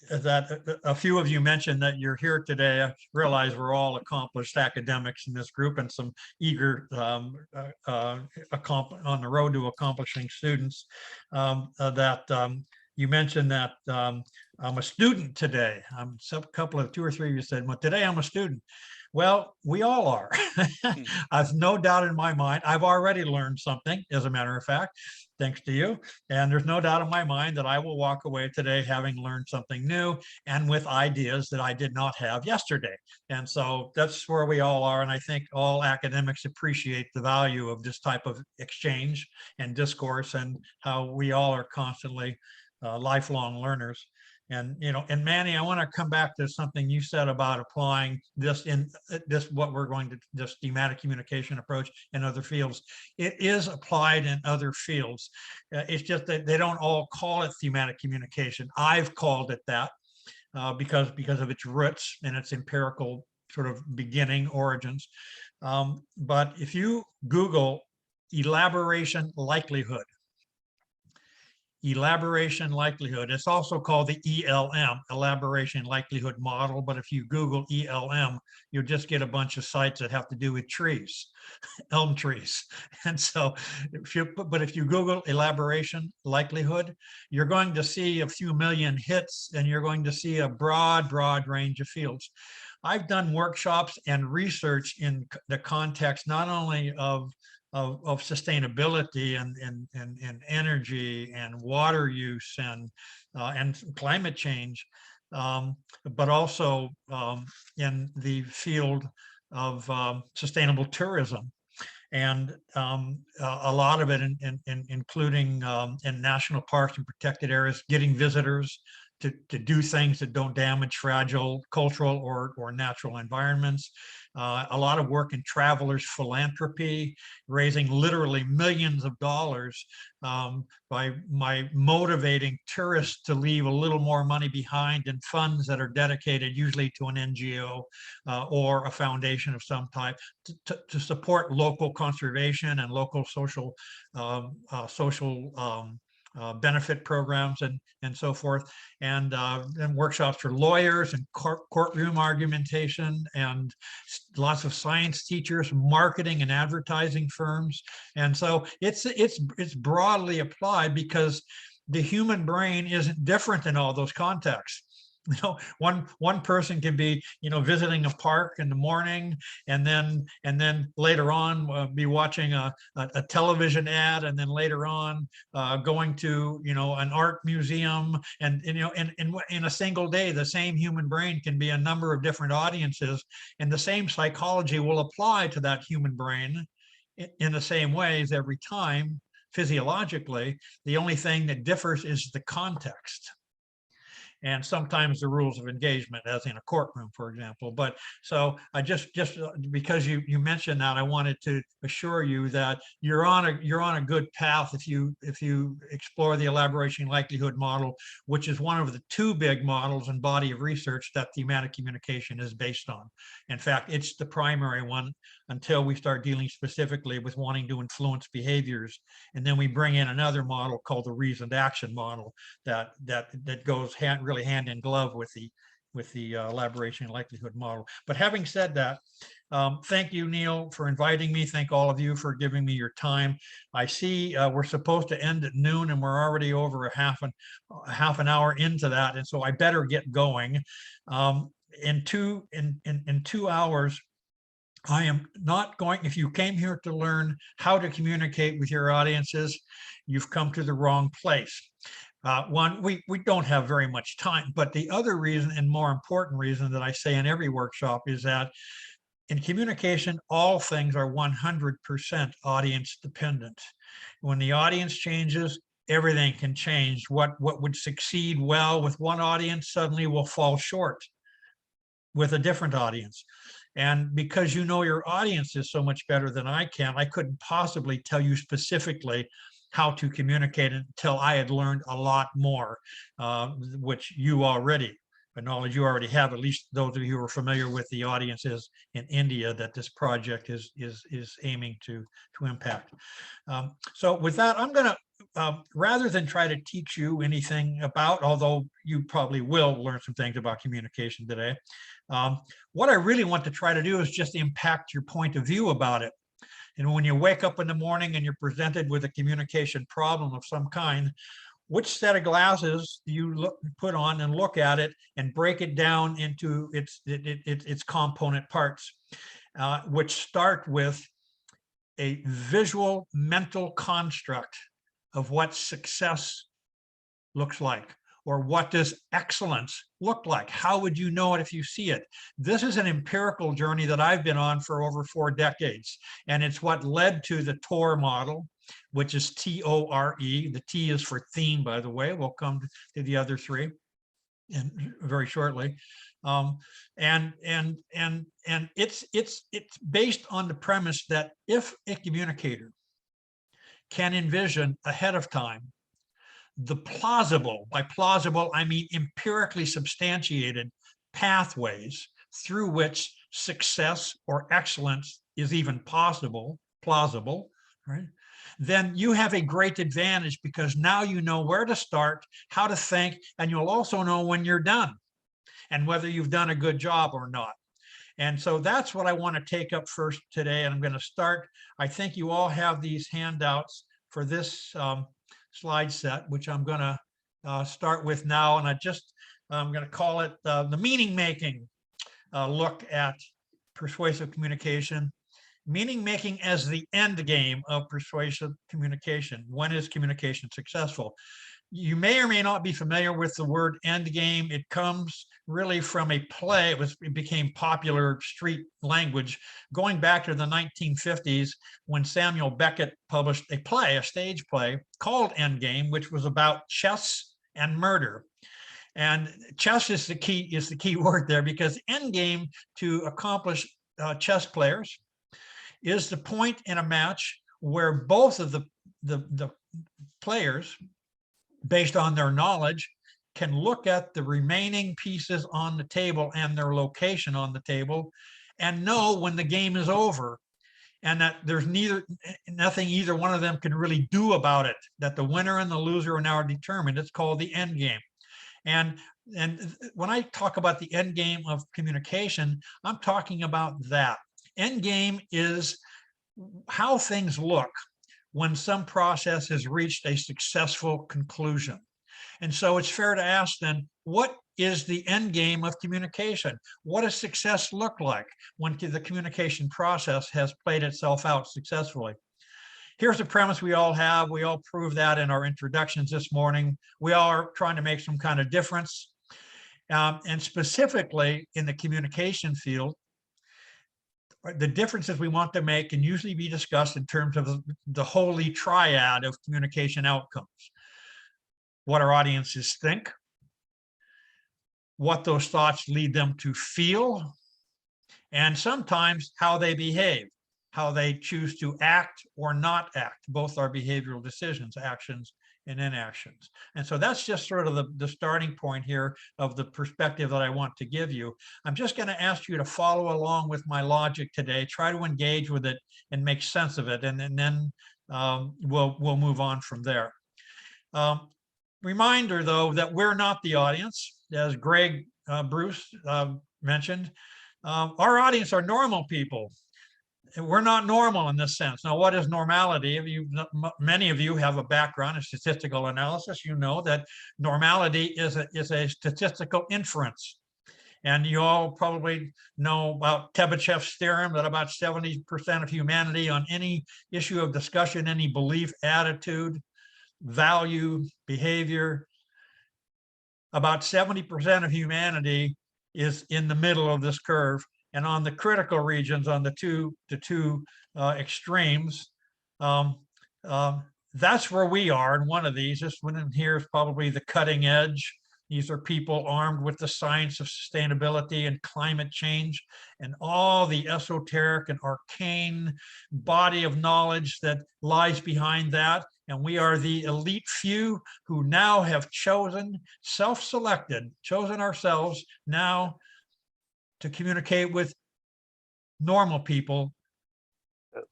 That a few of you mentioned that you're here today. I realize we're all accomplished academics in this group and some eager on the road to accomplishing students. You mentioned that I'm a student today. Two or three of you said, well, today I'm a student. Well, we all are. I've no doubt in my mind, I've already learned something, as a matter of fact, thanks to you. And there's no doubt in my mind that I will walk away today having learned something new and with ideas that I did not have yesterday. And so that's where we all are. And I think all academics appreciate the value of this type of exchange and discourse and how we all are constantly lifelong learners. And, you know, and Manny, I want to come back to something you said about applying this what we're going to, this thematic communication approach in other fields. It is applied in other fields. It's just that they don't all call it thematic communication. I've called it that because of its roots and its empirical sort of beginning origins. But if you Google elaboration likelihood, it's also called the ELM, elaboration likelihood model. But if you Google ELM, you'll just get a bunch of sites that have to do with trees, elm trees. And so if you Google elaboration likelihood, you're going to see a few million hits and you're going to see a broad range of fields. I've done workshops and research in the context not only of sustainability and energy and water use and climate change, but also in the field of sustainable tourism. And a lot of it including in national parks and protected areas, getting visitors to do things that don't damage fragile cultural or natural environments. A lot of work in travelers philanthropy, raising literally millions of dollars by motivating tourists to leave a little more money behind in funds that are dedicated usually to an NGO or a foundation of some type to support local conservation and local social benefit programs and so forth, and workshops for lawyers and courtroom argumentation, and lots of science teachers, marketing and advertising firms. And so it's broadly applied because the human brain isn't different in all those contexts. You know, one person can be, you know, visiting a park in the morning and then later on be watching a television ad, and then later on going to, you know, an art museum, and you know, in a single day, the same human brain can be a number of different audiences, and the same psychology will apply to that human brain in the same ways every time physiologically. The only thing that differs is the context. And sometimes the rules of engagement, as in a courtroom, for example. But so I just because you mentioned that, I wanted to assure you that you're on a good path if you explore the elaboration likelihood model, which is one of the two big models and body of research that thematic communication is based on. In fact, it's the primary one until we start dealing specifically with wanting to influence behaviors, and then we bring in another model called the reasoned action model that goes really hand in glove with the elaboration likelihood model. But having said that, thank you, Neil, for inviting me. Thank all of you for giving me your time. I see we're supposed to end at noon, and we're already over a half an hour into that, and so I better get going. In 2 hours, I am not going, if you came here to learn how to communicate with your audiences, you've come to the wrong place. One, we don't have very much time, but the other reason, and more important reason, that I say in every workshop is that in communication, all things are 100% audience dependent. When the audience changes, everything can change. What would succeed well with one audience suddenly will fall short with a different audience. And because you know your audience is so much better than I can, I couldn't possibly tell you specifically how to communicate until I had learned a lot more, which you already, the knowledge you already have, at least those of you who are familiar with the audiences in India that this project is aiming to impact. So with that, I'm going to, rather than try to teach you anything about, although you probably will learn some things about communication today, what I really want to try to do is just impact your point of view about it. And when you wake up in the morning and you're presented with a communication problem of some kind, which set of glasses do you put on and look at it and break it down into its component parts, which start with a visual mental construct of what success looks like, or what does excellence look like? How would you know it if you see it? This is an empirical journey that I've been on for over 4 decades, and it's what led to the Torah Model, which is T-O-R-E. The T is for theme, by the way. We'll come to the other 3 very shortly. And it's based on the premise that if a communicator can envision ahead of time the plausible, by plausible, I mean empirically substantiated pathways through which success or excellence is even plausible, right? Then you have a great advantage, because now you know where to start, how to think, and you'll also know when you're done and whether you've done a good job or not. And so that's what I want to take up first today. And I'm going to start, I think you all have these handouts for this slide set, which I'm going to start with now. And I'm going to call it the meaning making look at persuasive communication. Meaning making as the end game of persuasive communication. When is communication successful? You may or may not be familiar with the word end game. It comes really from a play. It became popular street language going back to the 1950s, when Samuel Beckett published a play, a stage play called Endgame, which was about chess and murder. And chess is the key word there, because endgame, to accomplish chess players, is the point in a match where both of the players, based on their knowledge, can look at the remaining pieces on the table and their location on the table and know when the game is over, and that there's nothing either one of them can really do about it, that the winner and the loser are now determined. It's called the end game. And when I talk about the end game of communication, I'm talking about that. End game is how things look when some process has reached a successful conclusion. And so it's fair to ask then, what is the end game of communication? What does success look like when the communication process has played itself out successfully? Here's the premise we all have. We all proved that in our introductions this morning. We all are trying to make some kind of difference. And specifically in the communication field, the differences we want to make can usually be discussed in terms of the Holy Triad of communication outcomes. What our audiences think, what those thoughts lead them to feel, and sometimes how they behave, how they choose to act or not act. Both are behavioral decisions, actions and inactions. And so that's just sort of the starting point here of the perspective that I want to give you. I'm just going to ask you to follow along with my logic today, try to engage with it and make sense of it, and then we'll move on from there. Reminder, though, that we're not the audience. As Greg Bruce mentioned, our audience are normal people. We're not normal in this sense. Now, what is normality? Many of you have a background in statistical analysis. You know that normality is a statistical inference. And you all probably know about Tebachev's theorem, that about 70% of humanity on any issue of discussion, any belief, attitude, value, behavior, about 70% of humanity is in the middle of this curve. And on the critical regions, on the two extremes, that's where we are in one of these. This one in here is probably the cutting edge These are people armed with the science of sustainability and climate change and all the esoteric and arcane body of knowledge that lies behind that. And we are the elite few who now have chosen, self-selected, chosen ourselves now to communicate with normal people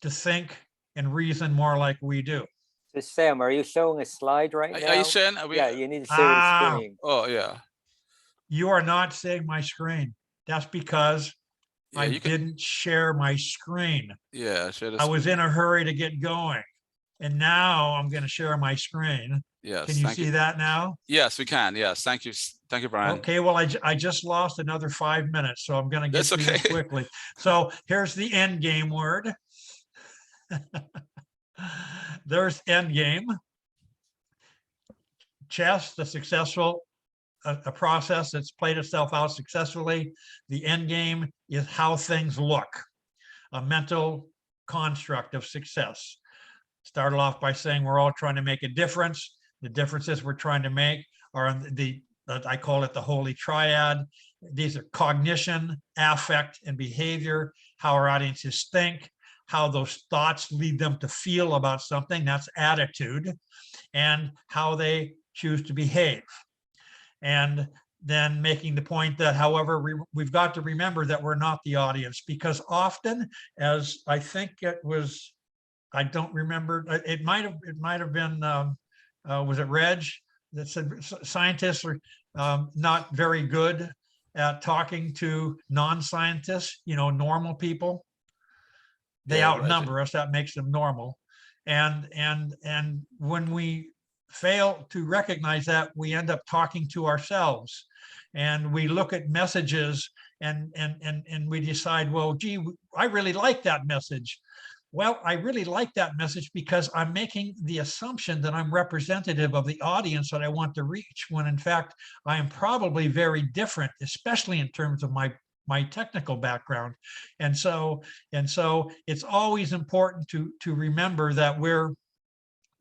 to think and reason more like we do. So Sam, are you showing a slide right now? Are you sharing? Yeah, you need to share the screen. Oh, yeah. You are not seeing my screen. That's because Yeah, I you can- didn't share my screen. Yeah, share the I was screen. in a hurry to get going. And now I'm going to share my screen. Yes, Can you thank see that now? Yes, we can. Yes, thank you. Thank you, Brian. Okay, well, I just lost another 5 minutes, so I'm going to get That's through this okay. quickly. So here's the end game word. There's end game. Chess, the successful, a process that's played itself out successfully. The end game is how things look, a mental construct of success. Started off by saying we're all trying to make a difference. The differences we're trying to make are I call it the Holy Triad. These are cognition, affect, and behavior, how our audiences think, how those thoughts lead them to feel about something, that's attitude, and how they choose to behave. And then making the point that, however, we've got to remember that we're not the audience, because often, as I think it was, I don't remember, it might have been, was it Reg that said scientists are not very good at talking to non-scientists, normal people. They outnumber us, that makes them normal. And when we fail to recognize that, we end up talking to ourselves, and we look at messages and we decide, well, gee, I really like that message. Well, I really like that message because I'm making the assumption that I'm representative of the audience that I want to reach, when in fact, I am probably very different, especially in terms of my technical background. And so it's always important to remember that we're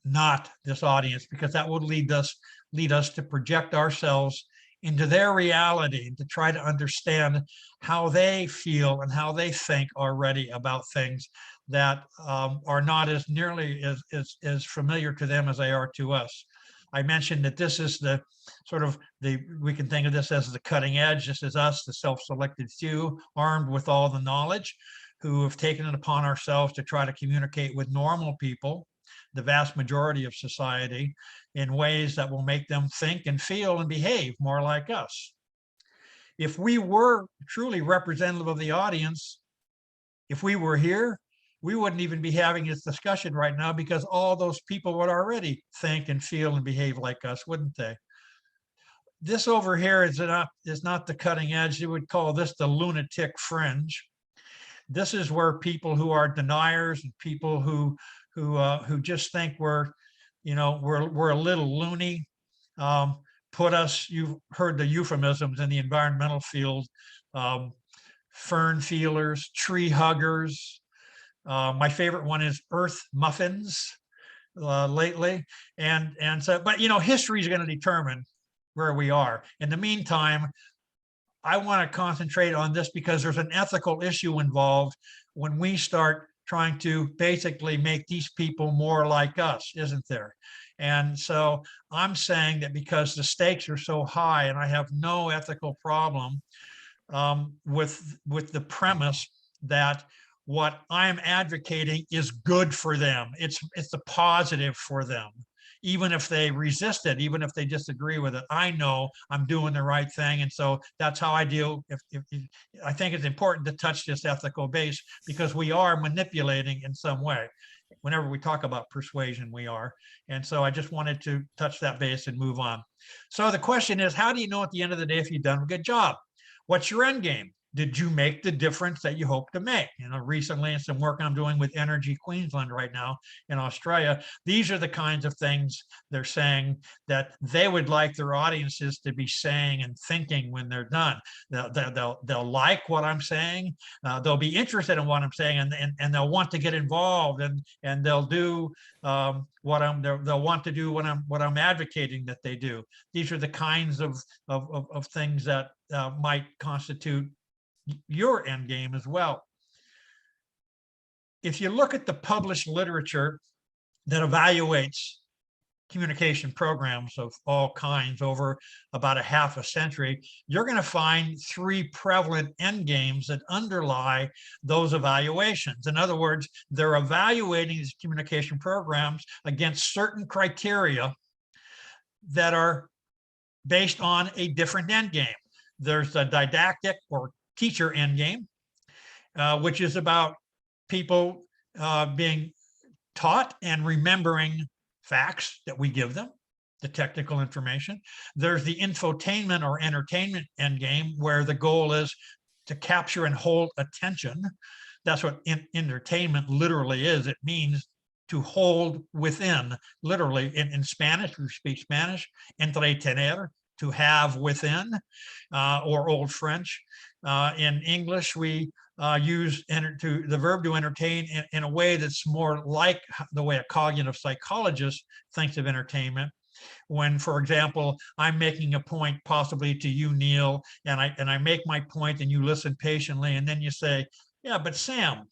not this audience, because that would lead us to project ourselves into their reality and to try to understand how they feel and how they think already about things that are not as nearly as familiar to them as they are to us. I mentioned that this is the sort of we can think of this as the cutting edge. This is us, the self-selected few, armed with all the knowledge, who have taken it upon ourselves to try to communicate with normal people, the vast majority of society, in ways that will make them think and feel and behave more like us. If we were truly representative of the audience, if we were here, we wouldn't even be having this discussion right now, because all those people would already think and feel and behave like us, wouldn't they? This over here is not the cutting edge. You would call this the lunatic fringe. This is where people who are deniers and people who just think we're a little loony, put us, you've heard the euphemisms in the environmental field, fern feelers, tree huggers. My favorite one is earth muffins lately. And so, but history is going to determine where we are. In the meantime, I want to concentrate on this because there's an ethical issue involved when we start trying to basically make these people more like us, isn't there? And so I'm saying that because the stakes are so high, and I have no ethical problem with the premise that what I'm advocating is good for them. It's a positive for them. Even if they resist it, even if they disagree with it, I know I'm doing the right thing. And so that's how I deal. I think it's important to touch this ethical base, because we are manipulating in some way. Whenever we talk about persuasion, we are. And so I just wanted to touch that base and move on. So the question is, how do you know at the end of the day if you've done a good job? What's your end game? Did you make the difference that you hope to make? You know, recently in some work I'm doing with Energy Queensland right now in Australia, these are the kinds of things they're saying that they would like their audiences to be saying and thinking when they're done. They'll like what I'm saying. They'll be interested in what I'm saying, and they'll want to get involved, and they'll do they'll want to do what I'm advocating that they do. These are the kinds of things that might constitute your end game as well. If you look at the published literature that evaluates communication programs of all kinds over about a half a century, you're going to find 3 prevalent end games that underlie those evaluations. In other words, they're evaluating these communication programs against certain criteria that are based on a different end game. There's a didactic or teacher end game, which is about people being taught and remembering facts that we give them, the technical information. There's the infotainment or entertainment end game, where the goal is to capture and hold attention. That's what entertainment literally is. It means to hold within, literally. In Spanish, we speak Spanish, entretener, to have within, or Old French. In English, we use the verb to entertain in a way that's more like the way a cognitive psychologist thinks of entertainment. When, for example, I'm making a point possibly to you, Neil, and I make my point and you listen patiently, and then you say, yeah, but Sam,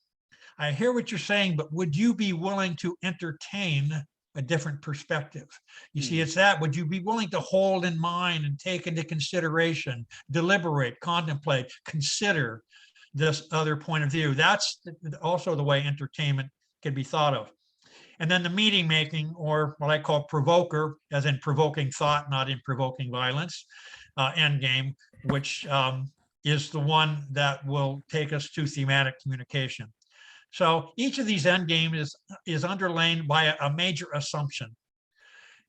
I hear what you're saying, but would you be willing to entertain a different perspective? You see, it's that, would you be willing to hold in mind and take into consideration, deliberate, contemplate, consider this other point of view? That's also the way entertainment can be thought of. And then the meaning making, or what I call provoker, as in provoking thought, not in provoking violence, end game, which is the one that will take us to thematic communication. So each of these end games is underlain by a major assumption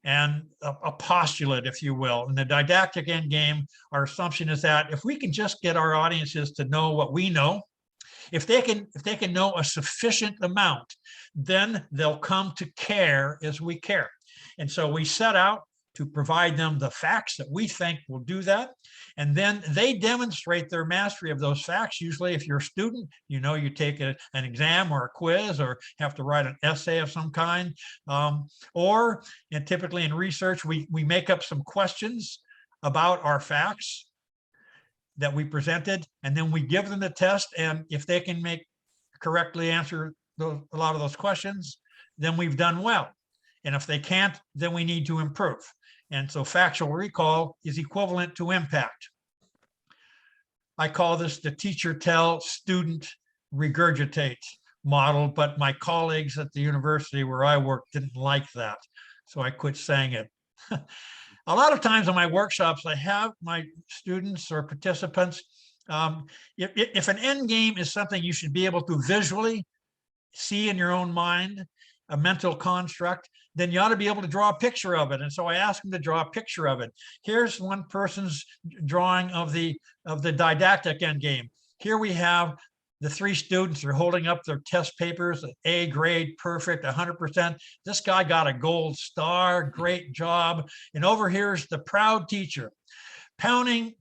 and a postulate, if you will. In the didactic end game, our assumption is that if we can just get our audiences to know what we know, if they can know a sufficient amount, then they'll come to care as we care. And so we set out to provide them the facts that we think will do that. And then they demonstrate their mastery of those facts. Usually, if you're a student, you know, you take an exam or a quiz or have to write an essay of some kind. And typically in research, we make up some questions about our facts that we presented, and then we give them the test. And if they can correctly answer a lot of those questions, then we've done well. And if they can't, then we need to improve. And so factual recall is equivalent to impact. I call this the teacher tell, student regurgitate model, but my colleagues at the university where I work didn't like that, so I quit saying it. A lot of times in my workshops, I have my students or participants, if an end game is something you should be able to visually see in your own mind, a mental construct, then you ought to be able to draw a picture of it. And so I asked them to draw a picture of it. Here's one person's drawing of the didactic end game. Here we have the 3 students are holding up their test papers, A grade, perfect, 100%. This guy got a gold star, great job. And over here is the proud teacher, patting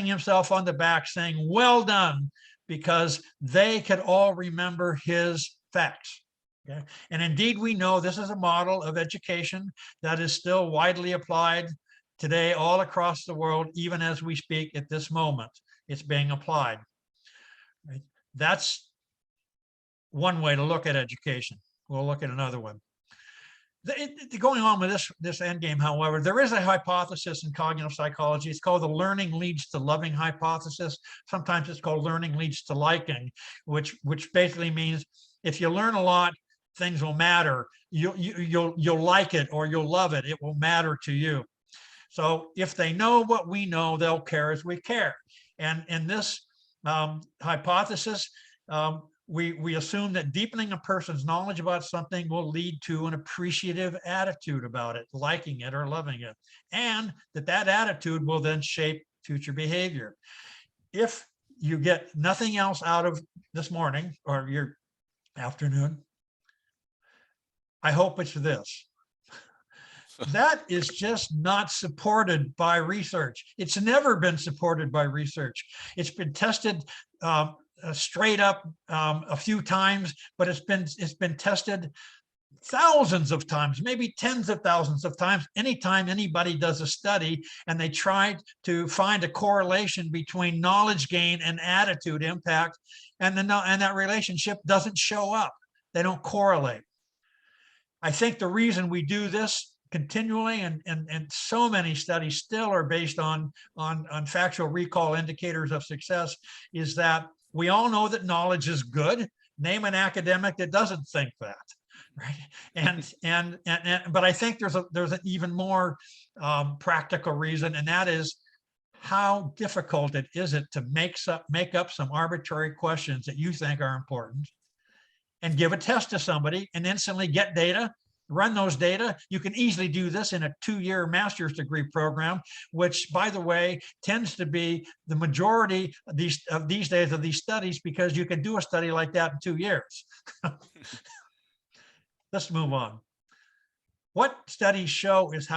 himself on the back, saying, well done, because they could all remember his facts. Okay. And indeed, we know this is a model of education that is still widely applied today all across the world, even as we speak at this moment. It's being applied. Right? That's one way to look at education. We'll look at another one. Going on with this end game, however, there is a hypothesis in cognitive psychology. It's called the learning leads to loving hypothesis. Sometimes it's called learning leads to liking, which basically means if you learn a lot, things will matter. You'll like it or you'll love it. It will matter to you. So if they know what we know, they'll care as we care. And in this hypothesis, we assume that deepening a person's knowledge about something will lead to an appreciative attitude about it, liking it or loving it, and that attitude will then shape future behavior. If you get nothing else out of this morning or your afternoon, I hope it's this. That is just not supported by research. It's never been supported by research. It's been tested straight up a few times, but it's been tested thousands of times, maybe tens of thousands of times. Anytime anybody does a study and they try to find a correlation between knowledge gain and attitude impact, and that relationship doesn't show up. They don't correlate. I think the reason we do this continually, and so many studies still are based on factual recall indicators of success, is that we all know that knowledge is good. Name an academic that doesn't think that, right? But I think there's an even more practical reason, and that is how difficult it is to make up some arbitrary questions that you think are important, and give a test to somebody and instantly get data, run those data. You can easily do this in a 2-year master's degree program, which, by the way, tends to be the majority of these days of these studies, because you can do a study like that in 2 years. Let's move on. What studies show is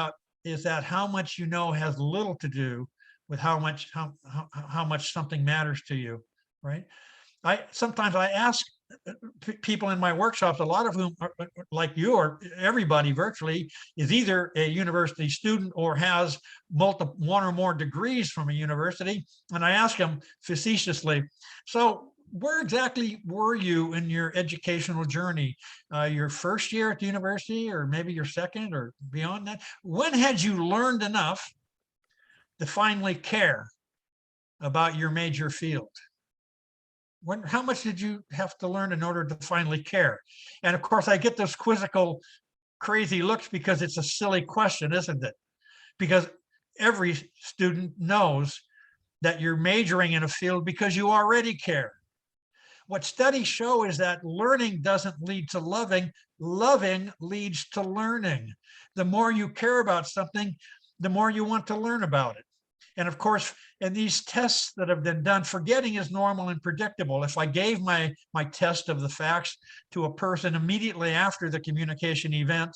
that how much you know has little to do with how much something matters to you, right? Sometimes I ask people in my workshops, a lot of whom, like you or everybody virtually, is either a university student or has one or more degrees from a university. And I ask them facetiously, so where exactly were you in your educational journey? Your first year at the university, or maybe your second or beyond that? When had you learned enough to finally care about your major field? How much did you have to learn in order to finally care? And of course, I get those quizzical, crazy looks because it's a silly question, isn't it? Because every student knows that you're majoring in a field because you already care. What studies show is that learning doesn't lead to loving. Loving leads to learning. The more you care about something, the more you want to learn about it. And of course, in these tests that have been done, forgetting is normal and predictable. If I gave my test of the facts to a person immediately after the communication event,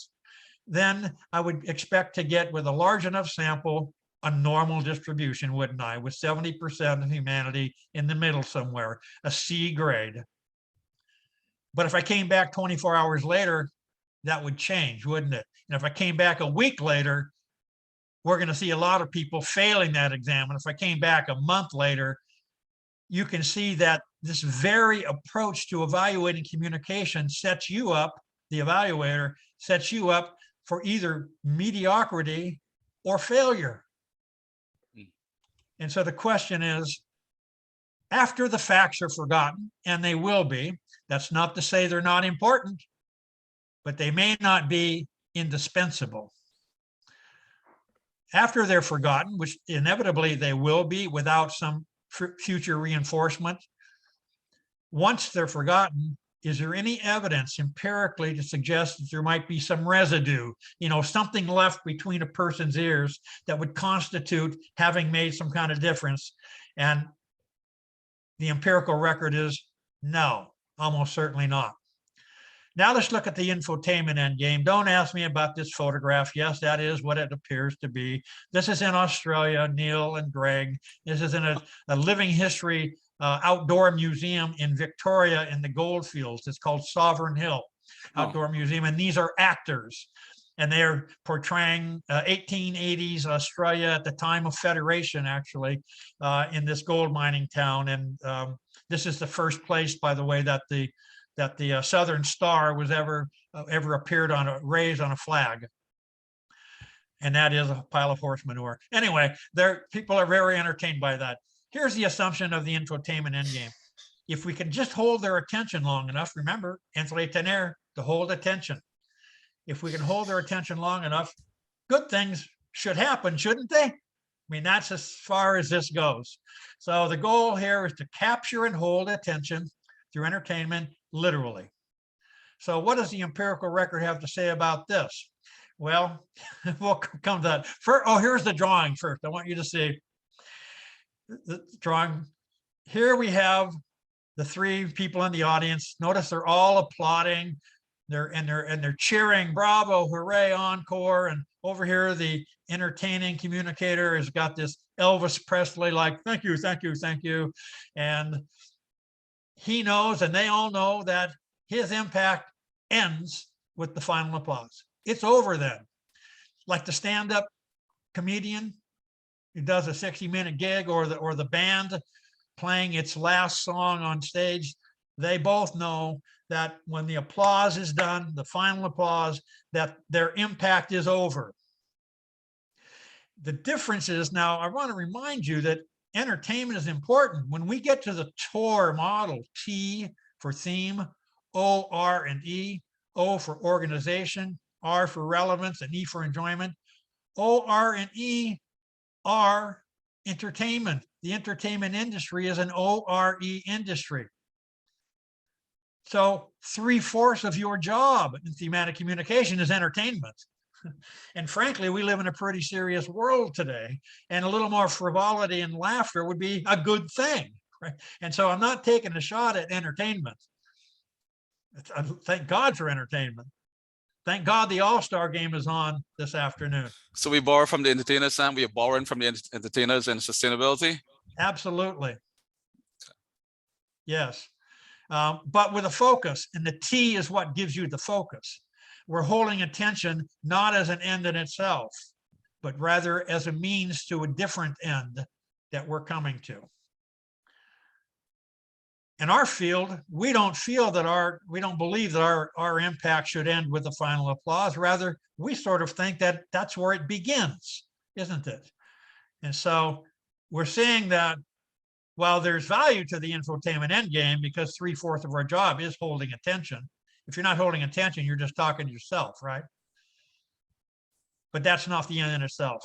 then I would expect to get, with a large enough sample, a normal distribution, wouldn't I? With 70% of humanity in the middle somewhere, a C grade. But if I came back 24 hours later, that would change, wouldn't it? And if I came back a week later, we're going to see a lot of people failing that exam. And if I came back a month later, you can see that this very approach to evaluating communication sets you up, the evaluator sets you up for either mediocrity or failure. And so the question is, after the facts are forgotten, and they will be, that's not to say they're not important, but they may not be indispensable. After they're forgotten, which inevitably they will be without some future reinforcement, once they're forgotten, is there any evidence empirically to suggest that there might be some residue, something left between a person's ears that would constitute having made some kind of difference? And the empirical record is no, almost certainly not. Now let's look at the infotainment endgame. Don't ask me about this photograph. Yes, that is what it appears to be. This is in Australia, Neil and Greg. This is in a living history outdoor museum in Victoria in the Goldfields. It's called Sovereign Hill Outdoor Museum. And these are actors. And they're portraying 1880s Australia at the time of Federation, actually, in this gold mining town. And this is the first place, by the way, that the Southern Star was ever appeared raised on a flag. And that is a pile of horse manure. Anyway, people are very entertained by that. Here's the assumption of the infotainment endgame. If we can just hold their attention long enough, remember, entretener, to hold attention. If we can hold their attention long enough, good things should happen, shouldn't they? I mean, that's as far as this goes. So the goal here is to capture and hold attention through entertainment, literally. So what does the empirical record have to say about this? Well, we'll come to that. Here's the drawing first. I want you to see the drawing. here we have the three people in the audience. Notice they're all applauding. They're cheering, bravo, hooray, encore. And over here, the entertaining communicator has got this Elvis Presley like, thank you, thank you, thank you. And he knows, and they all know, that his impact ends with the final applause. It's over then. Like the stand-up comedian who does a 60-minute gig, or the band playing its last song on stage, they both know that when the applause is done, the final applause, that their impact is over. The difference is, now I want to remind you that entertainment is important. When we get to the Torah model, T for theme, O, R, and E, O for organization, R for relevance, and E for enjoyment. O, R, and E are entertainment. The entertainment industry is an ORE industry. So 3/4 of your job in thematic communication is entertainment. And frankly, we live in a pretty serious world today, and a little more frivolity and laughter would be a good thing, right? And so I'm not taking a shot at entertainment. Thank God for entertainment. Thank God the All-Star game is on this afternoon. So we borrow from the entertainers, and we are borrowing from the entertainers and sustainability. Absolutely. Yes. But with a focus, and the T is what gives you the focus. We're holding attention not as an end in itself, but rather as a means to a different end that we're coming to. In our field, we don't feel that we don't believe that our impact should end with the final applause. Rather, we sort of think that that's where it begins, isn't it? And so we're seeing that while there's value to the infotainment endgame, because 3/4 of our job is holding attention. If you're not holding attention, you're just talking to yourself, right? But that's not the end in itself.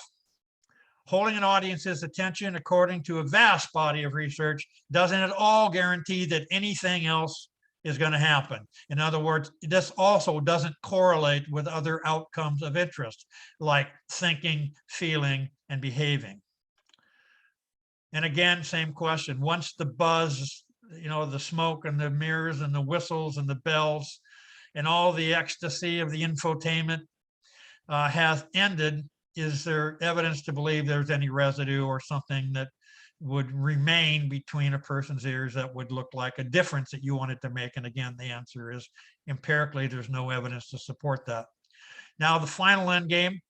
Holding an audience's attention, according to a vast body of research, doesn't at all guarantee that anything else is going to happen. In other words, this also doesn't correlate with other outcomes of interest, like thinking, feeling, and behaving. And again, same question. Once the buzz, the smoke and the mirrors and the whistles and the bells and all the ecstasy of the infotainment has ended, is there evidence to believe there's any residue or something that would remain between a person's ears that would look like a difference that you wanted to make? And again, the answer is empirically, there's no evidence to support that. Now, the final end game,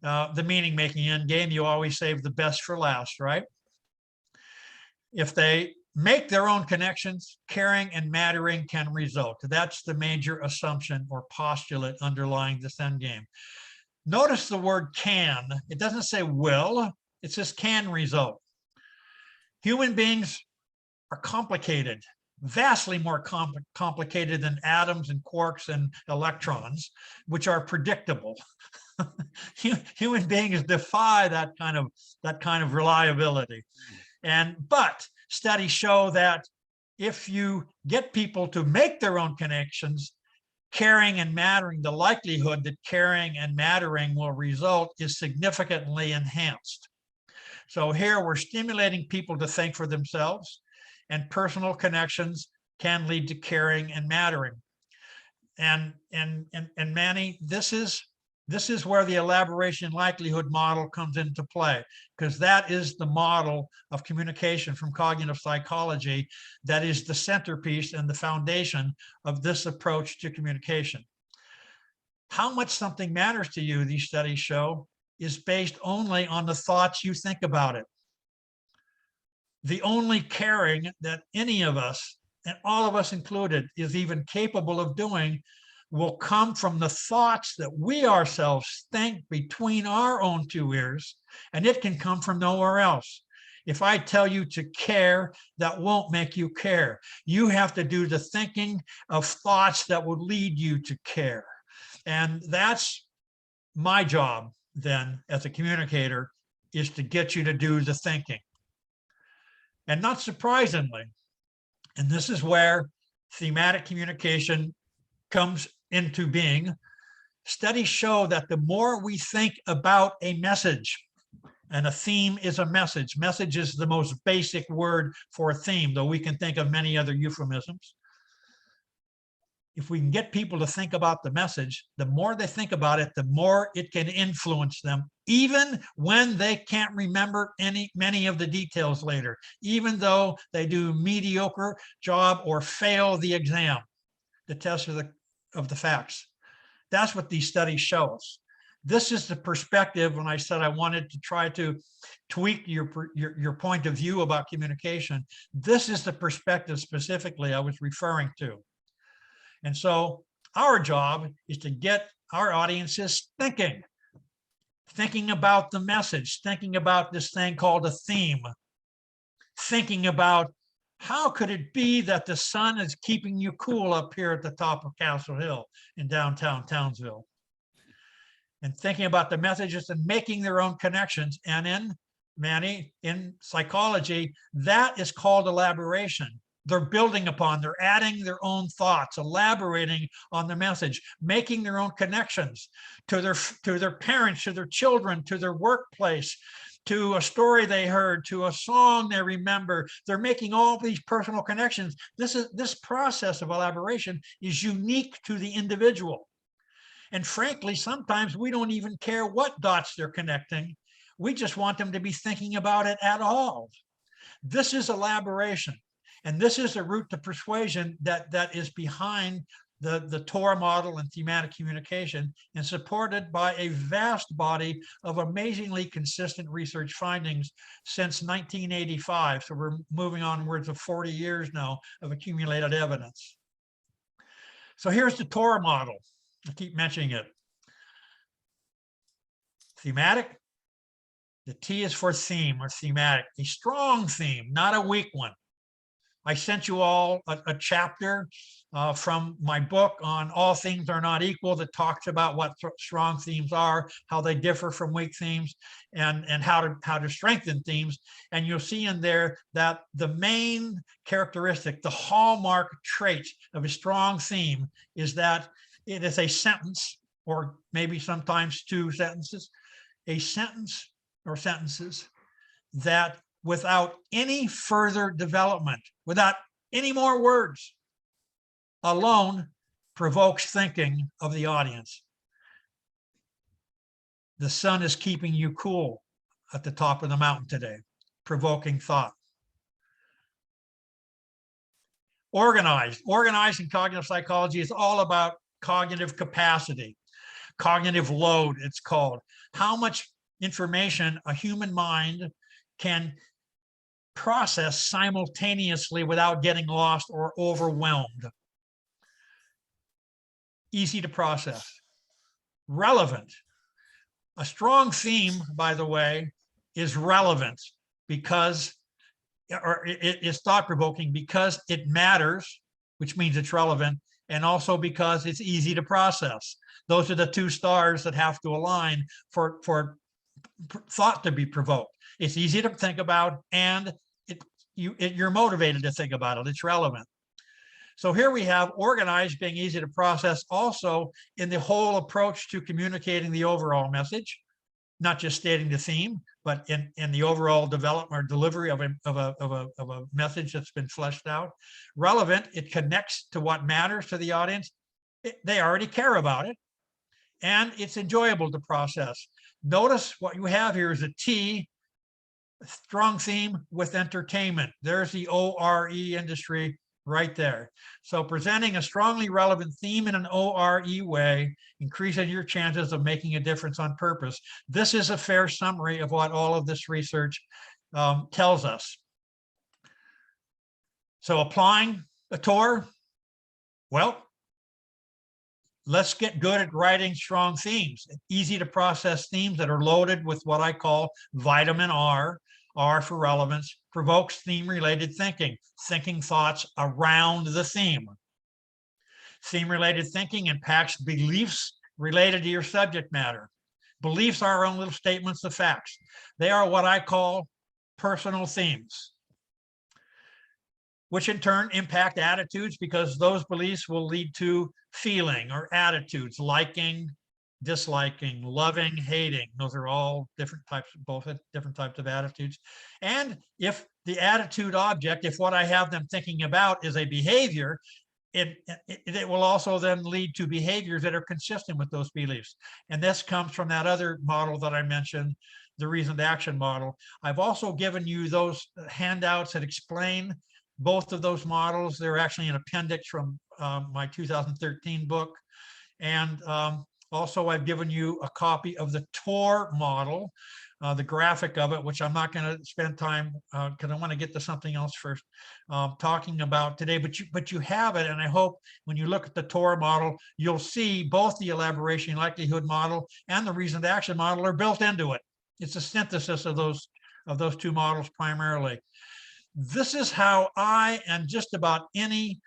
the meaning-making end game, you always save the best for last, right? If they make their own connections, caring and mattering can result. That's the major assumption or postulate underlying this end game. Notice the word can. It doesn't say will, it says can result. Human beings are complicated, vastly more complicated than atoms and quarks and electrons, which are predictable. Human beings defy that kind of reliability. But studies show that if you get people to make their own connections, caring and mattering, the likelihood that caring and mattering will result is significantly enhanced. So here we're stimulating people to think for themselves, and personal connections can lead to caring and mattering. And Manny, this is where the elaboration likelihood model comes into play, because that is the model of communication from cognitive psychology that is the centerpiece and the foundation of this approach to communication. How much something matters to you, these studies show, is based only on the thoughts you think about it. The only caring that any of us, and all of us included, is even capable of doing will come from the thoughts that we ourselves think between our own two ears, and it can come from nowhere else. If I tell you to care, that won't make you care. You have to do the thinking of thoughts that will lead you to care. And that's my job then as a communicator, is to get you to do the thinking. And not surprisingly, and this is where thematic communication comes into being, studies show that the more we think about a message, And a theme is a message. Message is the most basic word for a theme, though we can think of many other euphemisms. If we can get people to think about the message, the more they think about it, the more it can influence them, even when they can't remember many of the details later, even though they do mediocre job or fail the exam, the test of the facts. That's what these studies show us. This is the perspective when I said I wanted to try to tweak your point of view about communication. This is the perspective specifically I was referring to. And so our job is to get our audiences thinking about the message, thinking about this thing called a theme, thinking about how could it be that the sun is keeping you cool up here at the top of Castle Hill in downtown Townsville, and thinking about the messages and making their own connections. And in psychology, that is called elaboration. They're building upon, they're adding their own thoughts, elaborating on the message, making their own connections to their parents, to their children, to their workplace, to a story they heard, to a song they remember. They're making all these personal connections. This process of elaboration is unique to the individual. And frankly, sometimes we don't even care what dots they're connecting. We just want them to be thinking about it at all. This is elaboration. And this is the route to persuasion that is behind the Torah model and thematic communication, and supported by a vast body of amazingly consistent research findings since 1985. So we're moving onwards of 40 years now of accumulated evidence. So here's the Torah model. I keep mentioning it. Thematic. The T is for theme or thematic, a strong theme, not a weak one. I sent you all a chapter from my book on All Themes Are Not Equal that talks about what strong themes are, how they differ from weak themes, and how to strengthen themes. And you'll see in there that the main characteristic, the hallmark trait of a strong theme is that it is a sentence, or maybe sometimes two sentences, a sentence or sentences that without any further development, without any more words, alone provokes thinking of the audience. The sun is keeping you cool at the top of the mountain today, provoking thought. Organized in cognitive psychology is all about cognitive capacity, cognitive load, it's called. How much information a human mind can process simultaneously without getting lost or overwhelmed. Easy to process. Relevant. A strong theme, by the way, is relevant because, or it is thought-provoking because it matters, which means it's relevant, and also because it's easy to process. Those are the two stars that have to align for thought to be provoked. It's easy to think about, and you're motivated to think about it. It's relevant. So here we have organized being easy to process also in the whole approach to communicating the overall message, not just stating the theme, but in the overall development or delivery of a message that's been fleshed out. Relevant, it connects to what matters to the audience. They already care about it, and it's enjoyable to process. Notice what you have here is a T, strong theme with entertainment. There's the ORE industry right there. So presenting a strongly relevant theme in an ORE way increases your chances of making a difference on purpose. This is a fair summary of what all of this research tells us. So applying a TOR, well, let's get good at writing strong themes, easy to process themes that are loaded with what I call vitamin R. R for relevance, provokes theme-related thinking, thinking thoughts around the theme. Theme-related thinking impacts beliefs related to your subject matter. Beliefs are our own little statements of facts. They are what I call personal themes, which in turn impact attitudes because those beliefs will lead to feeling or attitudes, liking, disliking, loving, hating. Those are all different types, both different types of attitudes. And if the attitude object, if what I have them thinking about is a behavior, it will also then lead to behaviors that are consistent with those beliefs. And this comes from that other model that I mentioned, the reasoned action model. I've also given you those handouts that explain both of those models. They're actually an appendix from my 2013 book. And also I've given you a copy of the Torah model, the graphic of it, which I'm not going to spend time because I want to get to something else first talking about today, but you have it. And I hope when you look at the Torah model, you'll see both the elaboration likelihood model and the reasoned action model are built into it. It's a synthesis of those two models primarily. This is how I and just about any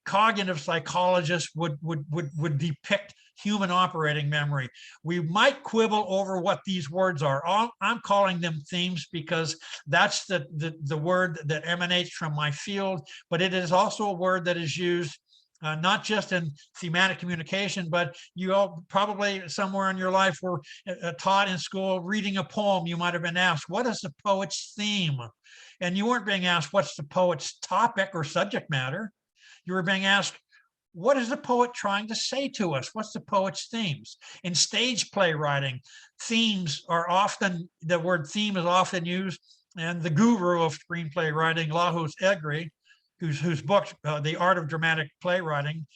cognitive psychologist would depict human operating memory. We might quibble over what these words are. I'm calling them themes because that's the word that emanates from my field, but it is also a word that is used not just in thematic communication, but you all probably somewhere in your life were taught in school reading a poem. You might have been asked, what is the poet's theme? And you weren't being asked, what's the poet's topic or subject matter? You were being asked, what is the poet trying to say to us? What's the poet's themes? In stage playwriting, themes are often, the word theme is often used, and the guru of screenplay writing, Lahus Egri, whose book, The Art of Dramatic Playwriting,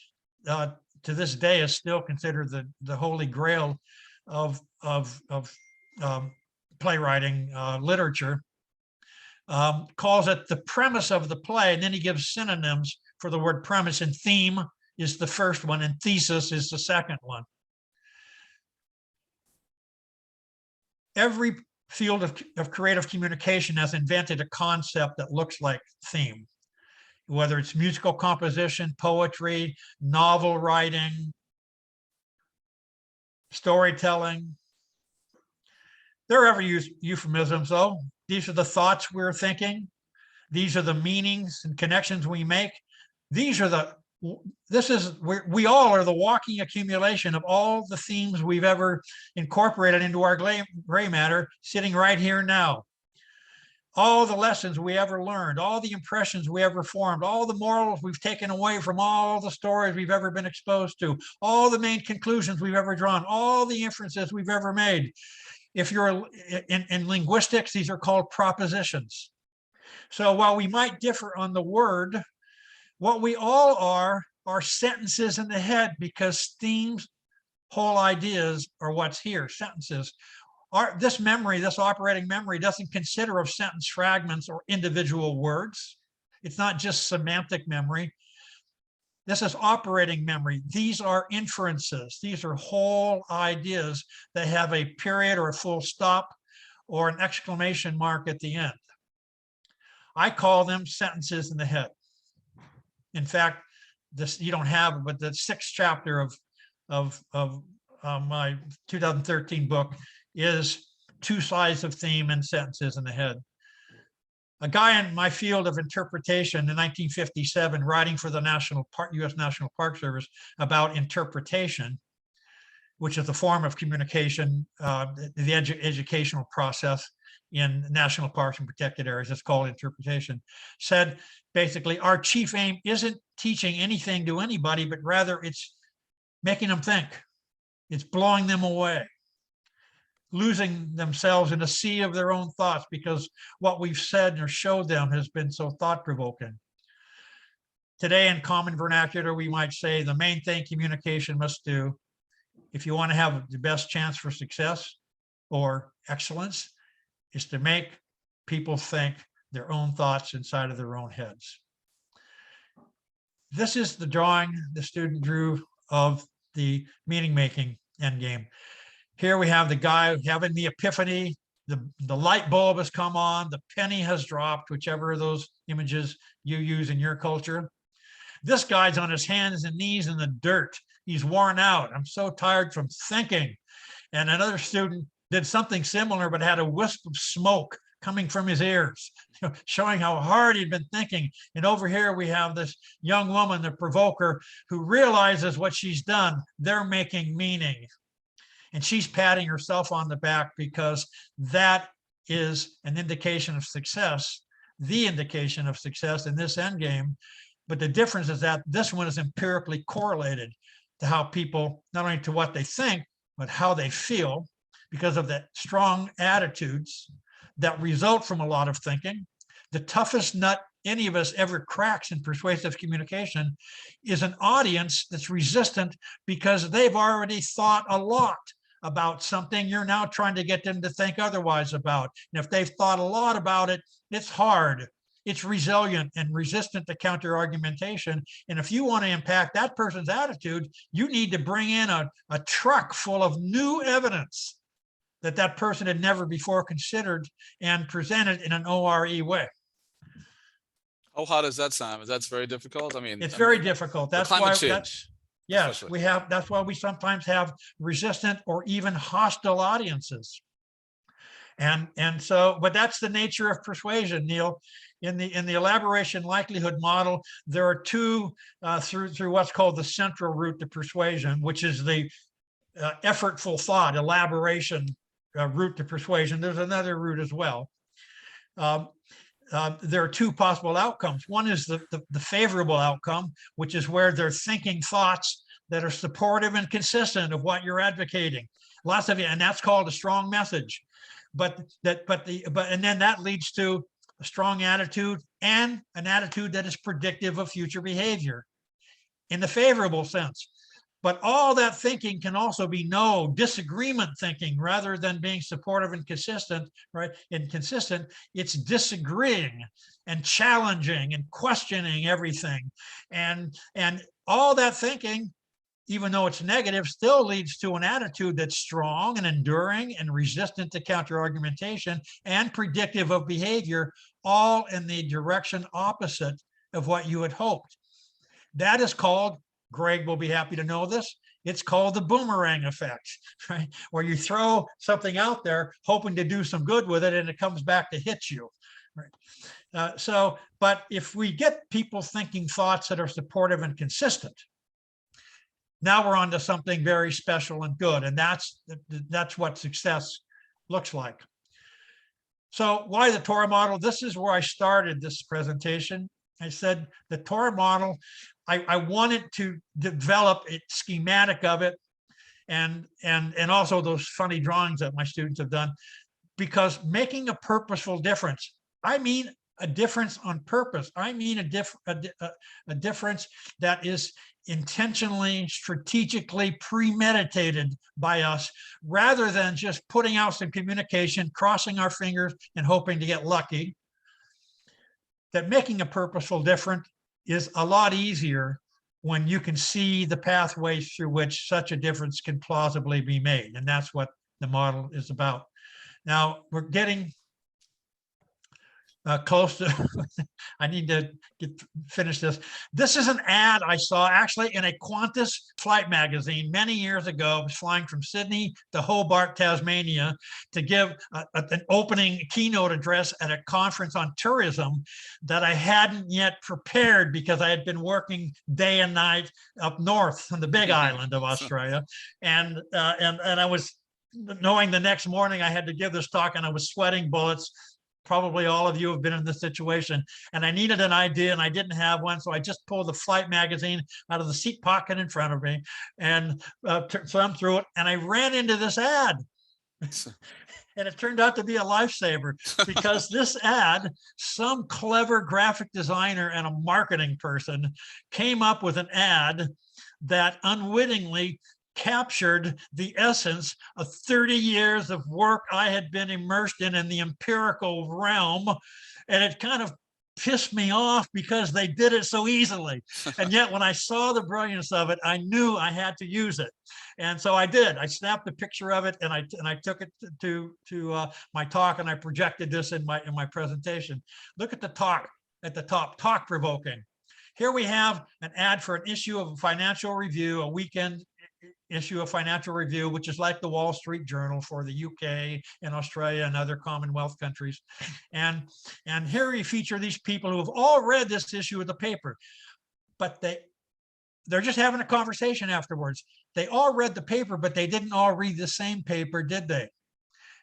to this day is still considered the holy grail of playwriting literature, calls it the premise of the play, and then he gives synonyms for the word premise, and theme is the first one, and thesis is the second one. Every field of creative communication has invented a concept that looks like theme, whether it's musical composition, poetry, novel writing, storytelling. There are ever euphemisms, though. These are the thoughts we're thinking. These are the meanings and connections we make. These are we all are the walking accumulation of all the themes we've ever incorporated into our gray matter sitting right here now. All the lessons we ever learned, all the impressions we ever formed, all the morals we've taken away from all the stories we've ever been exposed to, all the main conclusions we've ever drawn, all the inferences we've ever made. If you're in linguistics, these are called propositions. So while we might differ on the word, what we all are sentences in the head, because themes, whole ideas are what's here, sentences. This memory, this operating memory, doesn't consider of sentence fragments or individual words. It's not just semantic memory. This is operating memory. These are inferences. These are whole ideas that have a period or a full stop or an exclamation mark at the end. I call them sentences in the head. In fact, this you don't have, but the 6th chapter of my 2013 book is 2 sides of theme and sentences in the head. A guy in my field of interpretation in 1957, writing for the U.S. National Park Service about interpretation, which is a form of communication, the educational process in national parks and protected areas, it's called interpretation, said basically our chief aim isn't teaching anything to anybody, but rather it's making them think. It's blowing them away, losing themselves in a sea of their own thoughts because what we've said or showed them has been so thought-provoking. Today in common vernacular, we might say the main thing communication must do, if you want to have the best chance for success or excellence, is to make people think their own thoughts inside of their own heads. This is the drawing the student drew of the meaning-making endgame. Here we have the guy having the epiphany, the light bulb has come on, the penny has dropped, whichever of those images you use in your culture. This guy's on his hands and knees in the dirt. He's worn out. I'm so tired from thinking. And another student did something similar, but had a wisp of smoke coming from his ears, showing how hard he'd been thinking. And over here we have this young woman, the provoker, who realizes what she's done. They're making meaning. And she's patting herself on the back because that is an indication of success, the indication of success in this end game. But the difference is that this one is empirically correlated to how people, not only to what they think, but how they feel, because of the strong attitudes that result from a lot of thinking. The toughest nut any of us ever cracks in persuasive communication is an audience that's resistant because they've already thought a lot about something you're now trying to get them to think otherwise about. And if they've thought a lot about it, it's hard. It's resilient and resistant to counter argumentation. And if you want to impact that person's attitude, you need to bring in a truck full of new evidence that that person had never before considered and presented in an ORE way. How hard does that sound? That's very difficult. I mean, it's very difficult. That's why yes, that's why we sometimes have resistant or even hostile audiences. And so, but that's the nature of persuasion, Neil. In the elaboration likelihood model, there are two through what's called the central route to persuasion, which is the effortful thought, elaboration route to persuasion. There's another route as well. There are two possible outcomes. One is the favorable outcome, which is where they're thinking thoughts that are supportive and consistent of what you're advocating. Lots of it, and that's called a strong message. But then that leads to a strong attitude and an attitude that is predictive of future behavior in the favorable sense. But all that thinking can also be no disagreement thinking rather than being supportive and consistent, right? Inconsistent, it's disagreeing and challenging and questioning everything. And all that thinking, even though it's negative, still leads to an attitude that's strong and enduring and resistant to counter-argumentation and predictive of behavior, all in the direction opposite of what you had hoped. That is called, Greg will be happy to know this, it's called the boomerang effect, right? Where you throw something out there hoping to do some good with it and it comes back to hit you, right? But if we get people thinking thoughts that are supportive and consistent, now we're on to something very special and good. And that's what success looks like. So why the Torah model? This is where I started this presentation. I said the Torah model, I wanted to develop a schematic of it and also those funny drawings that my students have done, because making a purposeful difference, I mean a difference on purpose. I mean a difference that is intentionally, strategically premeditated by us, rather than just putting out some communication, crossing our fingers and hoping to get lucky. That making a purposeful difference is a lot easier when you can see the pathways through which such a difference can plausibly be made. And that's what the model is about. Now we're getting close to, I need to finish this. This is an ad I saw actually in a Qantas flight magazine many years ago. I was flying from Sydney to Hobart, Tasmania, to give an opening keynote address at a conference on tourism that I hadn't yet prepared because I had been working day and night up north on the Big Island of Australia. And I was knowing the next morning I had to give this talk and I was sweating bullets. Probably all of you have been in this situation, and I needed an idea and I didn't have one. So I just pulled the flight magazine out of the seat pocket in front of me and thumbed through it. And I ran into this ad and it turned out to be a lifesaver, because this ad, some clever graphic designer and a marketing person came up with an ad that unwittingly captured the essence of 30 years of work I had been immersed in the empirical realm. And it kind of pissed me off because they did it so easily. And yet when I saw the brilliance of it, I knew I had to use it. And so I did. I snapped a picture of it and I took it to my talk, and I projected this in my presentation. Look at the talk at the top, talk provoking. Here we have an ad for an issue of a financial review, a weekend issue a financial review, which is like the Wall Street Journal for the UK and Australia and other Commonwealth countries. And here we feature these people who have all read this issue of the paper, but they're just having a conversation afterwards. They all read the paper, but they didn't all read the same paper, did they?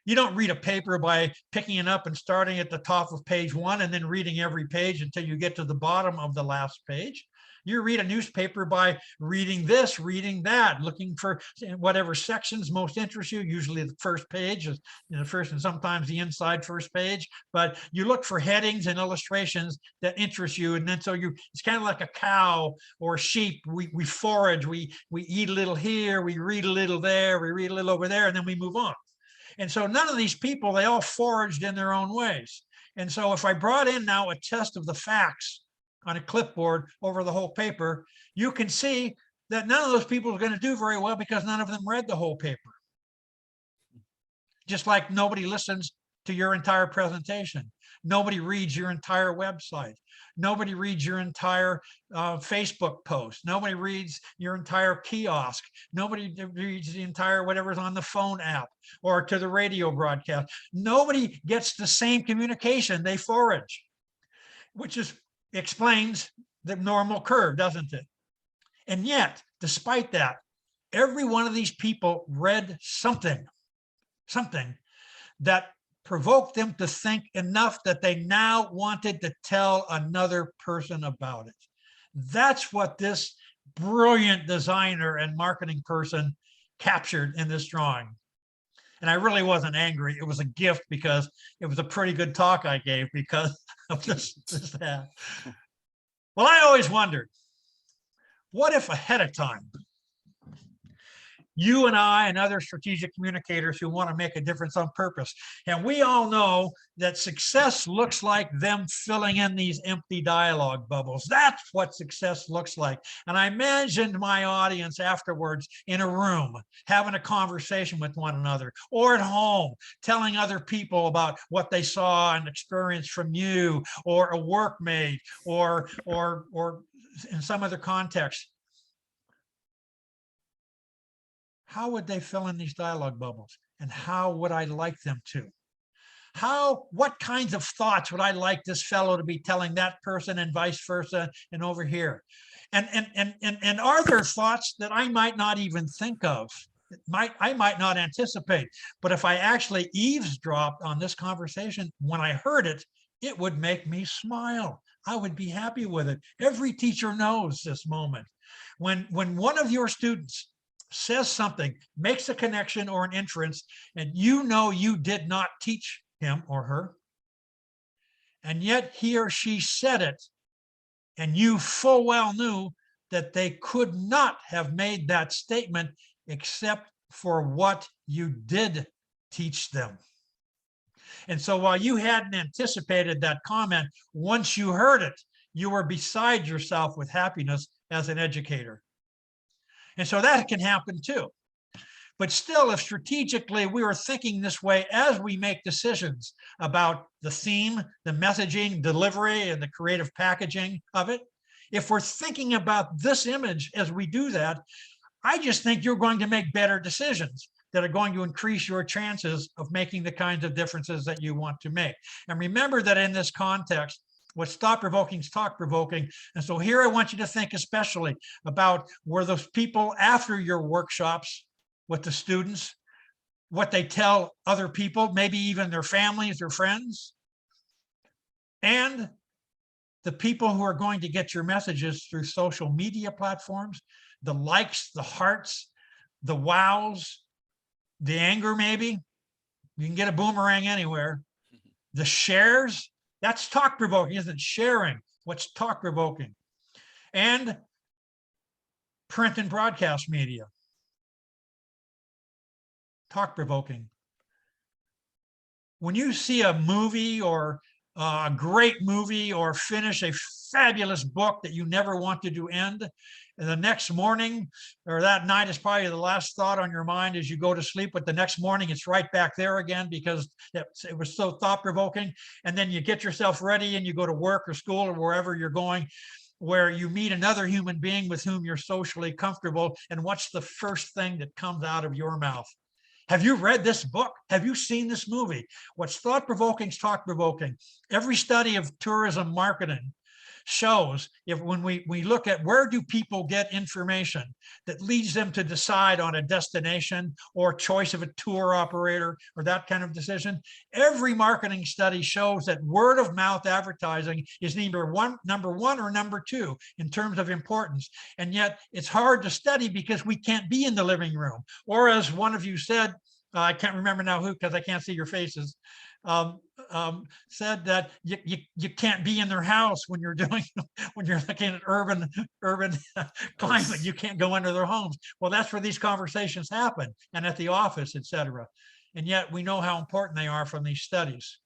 You don't read a paper by picking it up and starting at the top of page 1 and then reading every page until you get to the bottom of the last page. You read a newspaper by reading this, reading that, looking for whatever sections most interest you. Usually the first page is the first and sometimes the inside first page, but you look for headings and illustrations that interest you. And then so it's kind of like a cow or sheep. We forage, we eat a little here, we read a little there, we read a little over there, and then we move on. And so none of these people, they all foraged in their own ways. And so if I brought in now a test of the facts on a clipboard over the whole paper, you can see that none of those people are going to do very well because none of them read the whole paper. Just like nobody listens to your entire presentation. Nobody reads your entire website. Nobody reads your entire Facebook post. Nobody reads your entire kiosk. Nobody reads the entire whatever's on the phone app or to the radio broadcast. Nobody gets the same communication. They forage, which explains the normal curve, doesn't it? And yet, despite that, every one of these people read something that provoked them to think enough that they now wanted to tell another person about it. That's what this brilliant designer and marketing person captured in this drawing. And I really wasn't angry. It was a gift because it was a pretty good talk I gave because of this that. Well, I always wondered, what if ahead of time, you and I and other strategic communicators who want to make a difference on purpose, and we all know that success looks like them filling in these empty dialogue bubbles. That's what success looks like. And I imagined my audience afterwards in a room, having a conversation with one another, or at home, telling other people about what they saw and experienced from you, or a workmate, or in some other context. How would they fill in these dialogue bubbles? And how would I like them to? What kinds of thoughts would I like this fellow to be telling that person and vice versa and over here? And are there thoughts that I might not even think of? I might not anticipate, but if I actually eavesdropped on this conversation, when I heard it, it would make me smile. I would be happy with it. Every teacher knows this moment. When one of your students says something, makes a connection or an inference, and you know you did not teach him or her, and yet he or she said it, and you full well knew that they could not have made that statement except for what you did teach them. And so while you hadn't anticipated that comment, once you heard it, you were beside yourself with happiness as an educator. And so that can happen too. But still, if strategically we are thinking this way as we make decisions about the theme, the messaging, delivery, and the creative packaging of it, if we're thinking about this image as we do that, I just think you're going to make better decisions that are going to increase your chances of making the kinds of differences that you want to make. And remember that in this context, what's thought-provoking is talk-provoking. And so here I want you to think especially about were those people after your workshops with the students, what they tell other people, maybe even their families or friends, and the people who are going to get your messages through social media platforms, the likes, the hearts, the wows, the anger maybe. You can get a boomerang anywhere. The shares, that's talk-provoking, isn't it? Sharing what's talk-provoking. And print and broadcast media. Talk-provoking. When you see a movie or a great movie or finish a fabulous book that you never wanted to end, and the next morning or that night is probably the last thought on your mind as you go to sleep, but the next morning it's right back there again because it was so thought-provoking. And then you get yourself ready and you go to work or school or wherever you're going. where you meet another human being with whom you're socially comfortable, and what's the first thing that comes out of your mouth? Have you read this book? Have you seen this movie? What's thought-provoking is talk-provoking. Every study of tourism marketing shows, if when we look at where do people get information that leads them to decide on a destination or choice of a tour operator or that kind of decision, every marketing study shows that word of mouth advertising is number one or number two in terms of importance. And yet it's hard to study because we can't be in the living room. Or as one of you said, I can't remember now who, because I can't see your faces, said that you can't be in their house when you're doing, when you're looking at urban climate, you can't go into their homes. Well, that's where these conversations happen, and at the office, etc. And yet we know how important they are from these studies.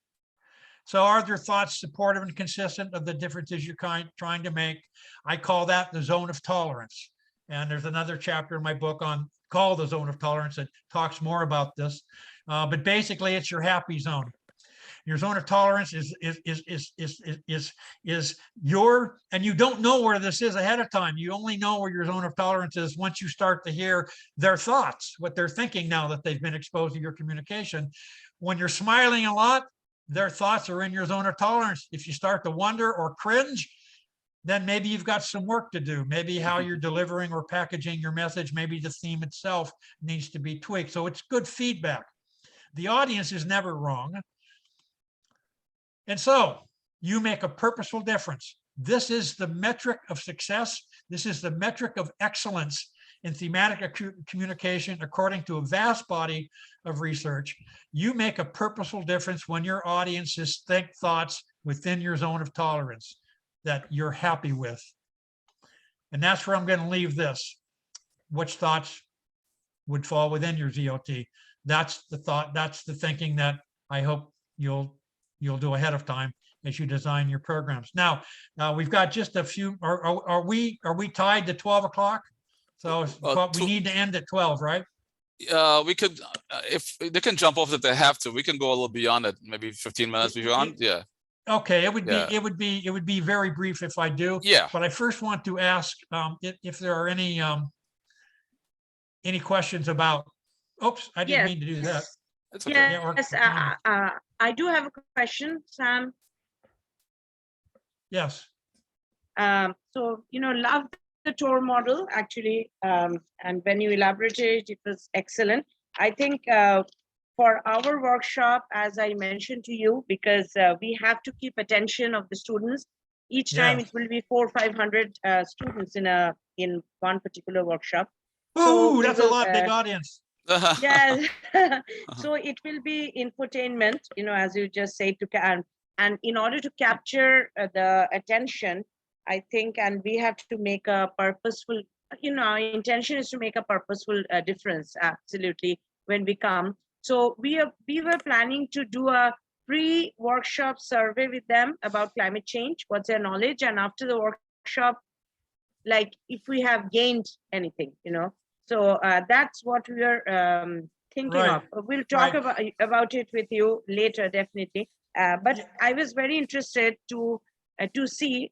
So are your thoughts supportive and consistent of the differences you're trying to make? I call that the zone of tolerance. And there's another chapter in my book called The Zone of Tolerance that talks more about this. But basically it's your happy zone. Your zone of tolerance is your, and you don't know where this is ahead of time. You only know where your zone of tolerance is once you start to hear their thoughts, what they're thinking now that they've been exposed to your communication. When you're smiling a lot, their thoughts are in your zone of tolerance. If you start to wonder or cringe, then maybe you've got some work to do. Maybe how you're delivering or packaging your message, maybe the theme itself needs to be tweaked. So it's good feedback. The audience is never wrong. And so you make a purposeful difference. This is the metric of success. This is the metric of excellence in thematic communication, according to a vast body of research. You make a purposeful difference when your audiences think thoughts within your zone of tolerance that you're happy with. And that's where I'm going to leave this. Which thoughts would fall within your ZOT? That's the thought, that's the thinking that I hope you'll do ahead of time as you design your programs. Now, we've got just a few, are we tied to 12 o'clock? So we need to end at 12, right? We could, if they can jump off if they have to, we can go a little beyond it, maybe 15 minutes beyond. Yeah. Okay, it would be very brief if I do. Yeah. But I first want to ask if there are any questions about. Oops, I didn't mean to do that. It's okay. Yes, I do have a question, Sam. Yes. So love the Torah model actually, and when you elaborated, it was excellent. I think for our workshop, as I mentioned to you, because we have to keep attention of the students. Each time it will be 400 or 500 students in one particular workshop. Ooh, that's a lot, big audience. Yes. So it will be infotainment, as you just say, and in order to capture the attention, I think, and we have to make a purposeful, our intention is to make a purposeful difference, absolutely, when we come. So we were planning to do a pre-workshop survey with them about climate change, what's their knowledge, and after the workshop, like if we have gained anything, So that's what we are thinking of. We'll talk about it with you later, definitely. But I was very interested to see,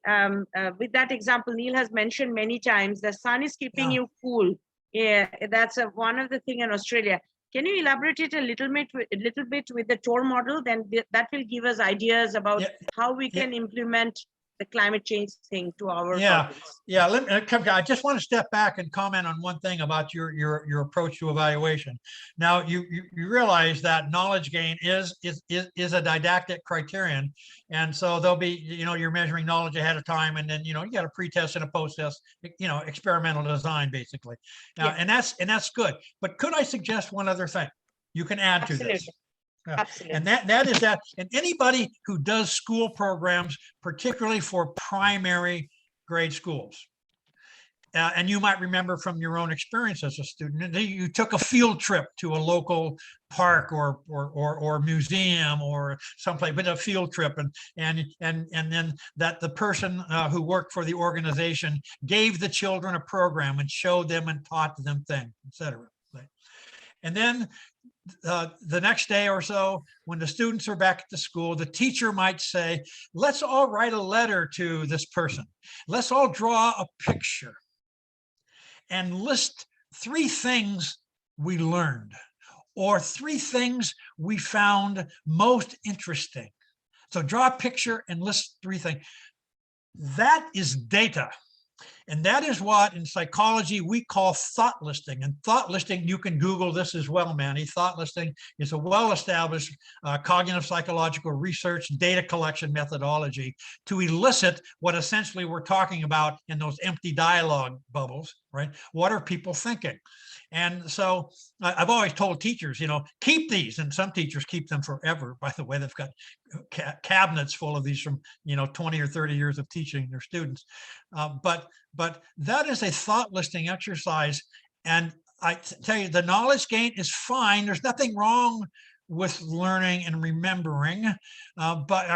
with that example, Neil has mentioned many times, the sun is keeping you cool. Yeah, that's one of the things in Australia. Can you elaborate it a little bit with the Torah model? Then that will give us ideas about how we can implement the climate change thing to our audience. I just want to step back and comment on one thing about your approach to evaluation. Now you realize that knowledge gain is a didactic criterion, and so there'll be you're measuring knowledge ahead of time, and then you got a pre-test and a post-test, experimental design basically. And that's good. But could I suggest one other thing you can add to this? Absolutely. And that is that, and anybody who does school programs, particularly for primary grade schools, and you might remember from your own experience as a student, you took a field trip to a local park or museum or someplace, but a field trip, and then that the person who worked for the organization gave the children a program and showed them and taught them things, etc. And then the next day or so, when the students are back at the school, the teacher might say, let's all write a letter to this person. Let's all draw a picture and list 3 things we learned or 3 things we found most interesting. So draw a picture and list 3 things. That is data. And that is what in psychology we call thought listing. And thought listing, you can Google this as well, Manny. Thought listing is a well-established cognitive psychological research data collection methodology to elicit what essentially we're talking about in those empty dialogue bubbles, right? What are people thinking? And so I've always told teachers, keep these, and some teachers keep them forever. By the way, they've got cabinets full of these from, 20 or 30 years of teaching their students. But that is a thought listing exercise. And I tell you, the knowledge gain is fine. There's nothing wrong with learning and remembering, but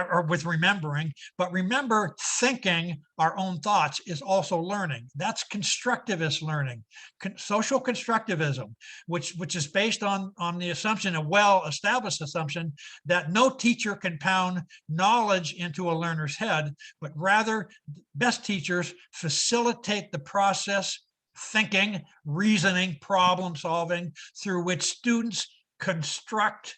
remember, thinking our own thoughts is also learning. That's constructivist learning, social constructivism, which is based on the assumption, a well-established assumption, that no teacher can pound knowledge into a learner's head, but rather best teachers facilitate the process, thinking, reasoning, problem solving, through which students construct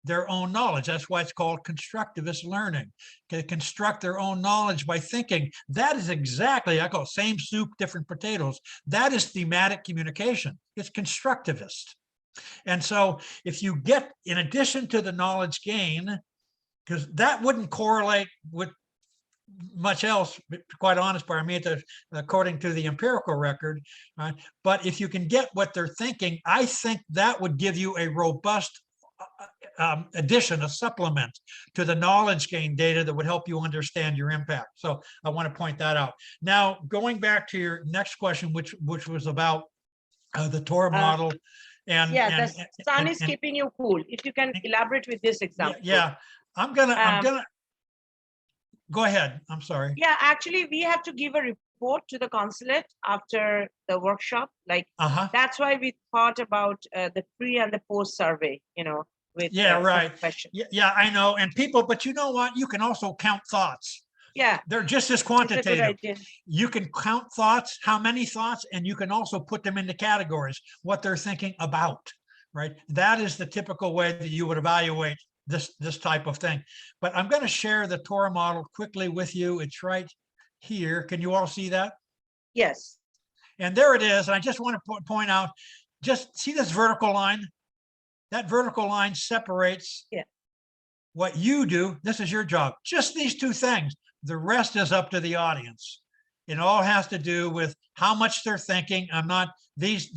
their own knowledge. That's why it's called constructivist learning. They construct their own knowledge by thinking. That is exactly, I call it same soup, different potatoes. That is thematic communication. It's constructivist. And so if you get, in addition to the knowledge gain, because that wouldn't correlate with much else, to be quite honest, Paramita, according to the empirical record, right? But if you can get what they're thinking, I think that would give you a robust addition, a supplement to the knowledge gain data that would help you understand your impact. So I want to point that out. Now, going back to your next question, which was about the Torah model. And the sun is keeping you cool. If you can elaborate with this example. Yeah, I'm gonna go ahead. I'm sorry. Yeah, actually, we have to give a report to the consulate after the workshop. Like that's why we thought about the pre and the post survey. With right. Questions. Yeah, I know. And people, but you know what? You can also count thoughts. Yeah, they're just as quantitative. You can count thoughts, how many thoughts, and you can also put them into categories, what they're thinking about, right? That is the typical way that you would evaluate this type of thing. But I'm going to share the Torah model quickly with you. It's right here. Can you all see that? Yes. And there it is. And I just want to point out, just see this vertical line? That vertical line separates what you do. This is your job. Just these 2 things. The rest is up to the audience. It all has to do with how much they're thinking. I'm not, these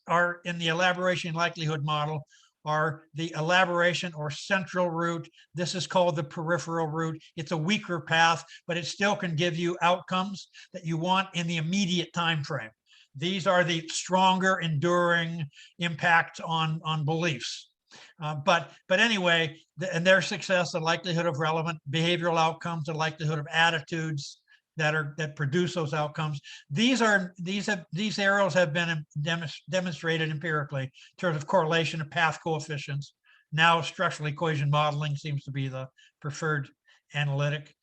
are in the elaboration likelihood model, are the elaboration or central route. This is called the peripheral route. It's a weaker path, but it still can give you outcomes that you want in the immediate time frame. These are the stronger, enduring impact on beliefs. But anyway, and their success, the likelihood of relevant behavioral outcomes, the likelihood of attitudes that produce those outcomes. These arrows have been demonstrated empirically in terms of correlation of path coefficients. Now structural equation modeling seems to be the preferred analytic.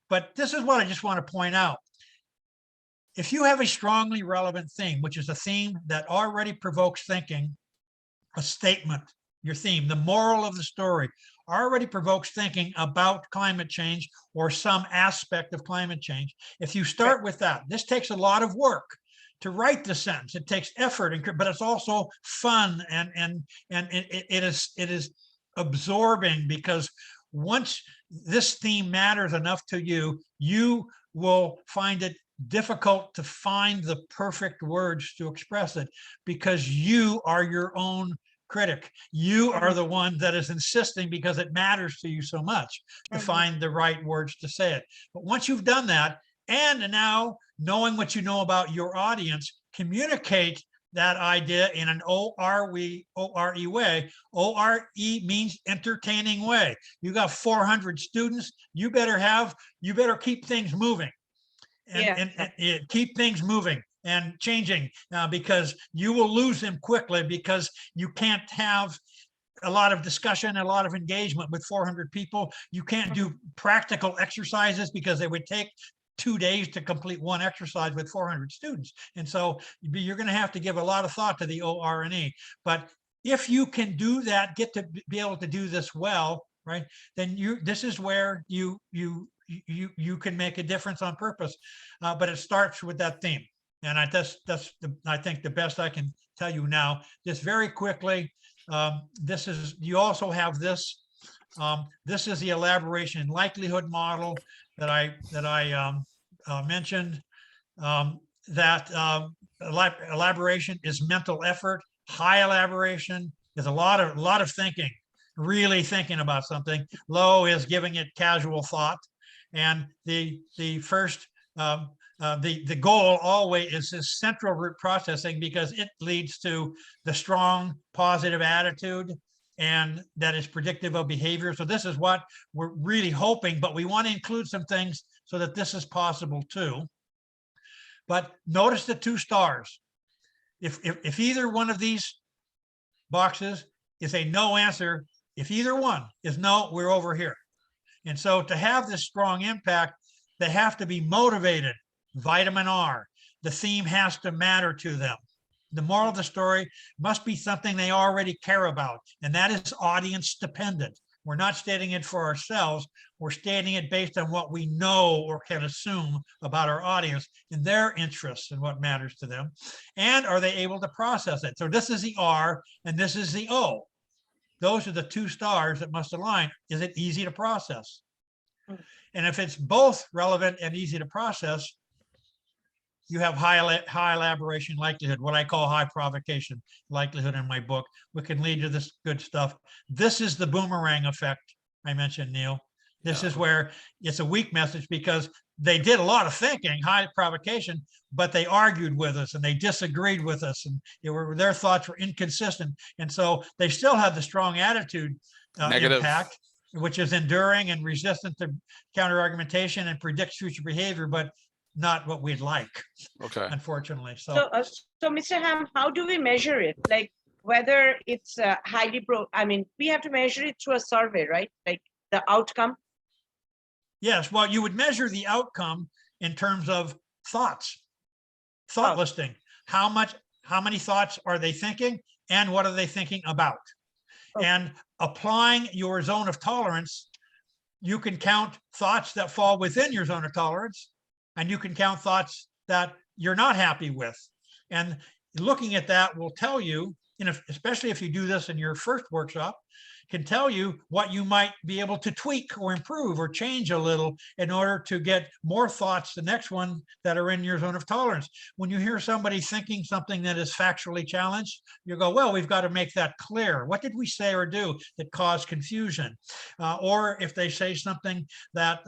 But this is what I just want to point out. If you have a strongly relevant theme, which is a theme that already provokes thinking, a statement, your theme, the moral of the story already provokes thinking about climate change or some aspect of climate change. If you start with that, this takes a lot of work to write the sentence. It takes effort, but it's also fun and it is absorbing, because once this theme matters enough to you, you will find it difficult to find the perfect words to express it, because you are your own critic. You are the one that is insisting, because it matters to you so much, to find the right words to say it. But once you've done that, and now knowing what you know about your audience, communicate that idea in an O-R-E way. O-R-E means entertaining way. You got 400 students, you better keep things moving. And keep things moving. and changing because you will lose them quickly because you can't have a lot of discussion, a lot of engagement with 400 people. You can't do practical exercises because they would take 2 days to complete one exercise with 400 students. And so you're going to have to give a lot of thought to the OR&E. But if you can do that, get to be able to do this well, right, then this is where you can make a difference on purpose. But it starts with that theme. And I think the best I can tell you now, just very quickly, you also have this. This is the elaboration likelihood model that I mentioned. Elaboration is mental effort. High elaboration is a lot of thinking, really thinking about something. Low is giving it casual thought. And the goal always is this central root processing because it leads to the strong positive attitude and that is predictive of behavior. So this is what we're really hoping, but we want to include some things so that this is possible too. But notice the 2 stars. If either one of these boxes is a no answer, if either one is no, we're over here. And so to have this strong impact, they have to be motivated. Vitamin R. The theme has to matter to them. The moral of the story must be something they already care about, and that is audience dependent. We're not stating it for ourselves. We're stating it based on what we know or can assume about our audience and their interests and what matters to them. And are they able to process it? So this is the R and this is the O. Those are the 2 stars that must align. Is it easy to process? And if it's both relevant and easy to process, you have high elaboration likelihood, what I call high provocation likelihood in my book, which can lead to this good stuff. This is the boomerang effect I mentioned, Neil. This is where it's a weak message because they did a lot of thinking, high provocation, but they argued with us and they disagreed with us and their thoughts were inconsistent. And so they still have the strong attitude impact, which is enduring and resistant to counter argumentation and predicts future behavior, but not what we'd like, unfortunately. So Mr. Ham, how do we measure it? Like whether it's we have to measure it through a survey, right? Like the outcome? Yes, well, you would measure the outcome in terms of thought listing. How many thoughts are they thinking and what are they thinking about? And applying your zone of tolerance, you can count thoughts that fall within your zone of tolerance, and you can count thoughts that you're not happy with. And looking at that will tell you, especially if you do this in your first workshop, can tell you what you might be able to tweak or improve or change a little in order to get more thoughts, the next one, that are in your zone of tolerance. When you hear somebody thinking something that is factually challenged, you go, well, we've got to make that clear. What did we say or do that caused confusion? Or if they say something that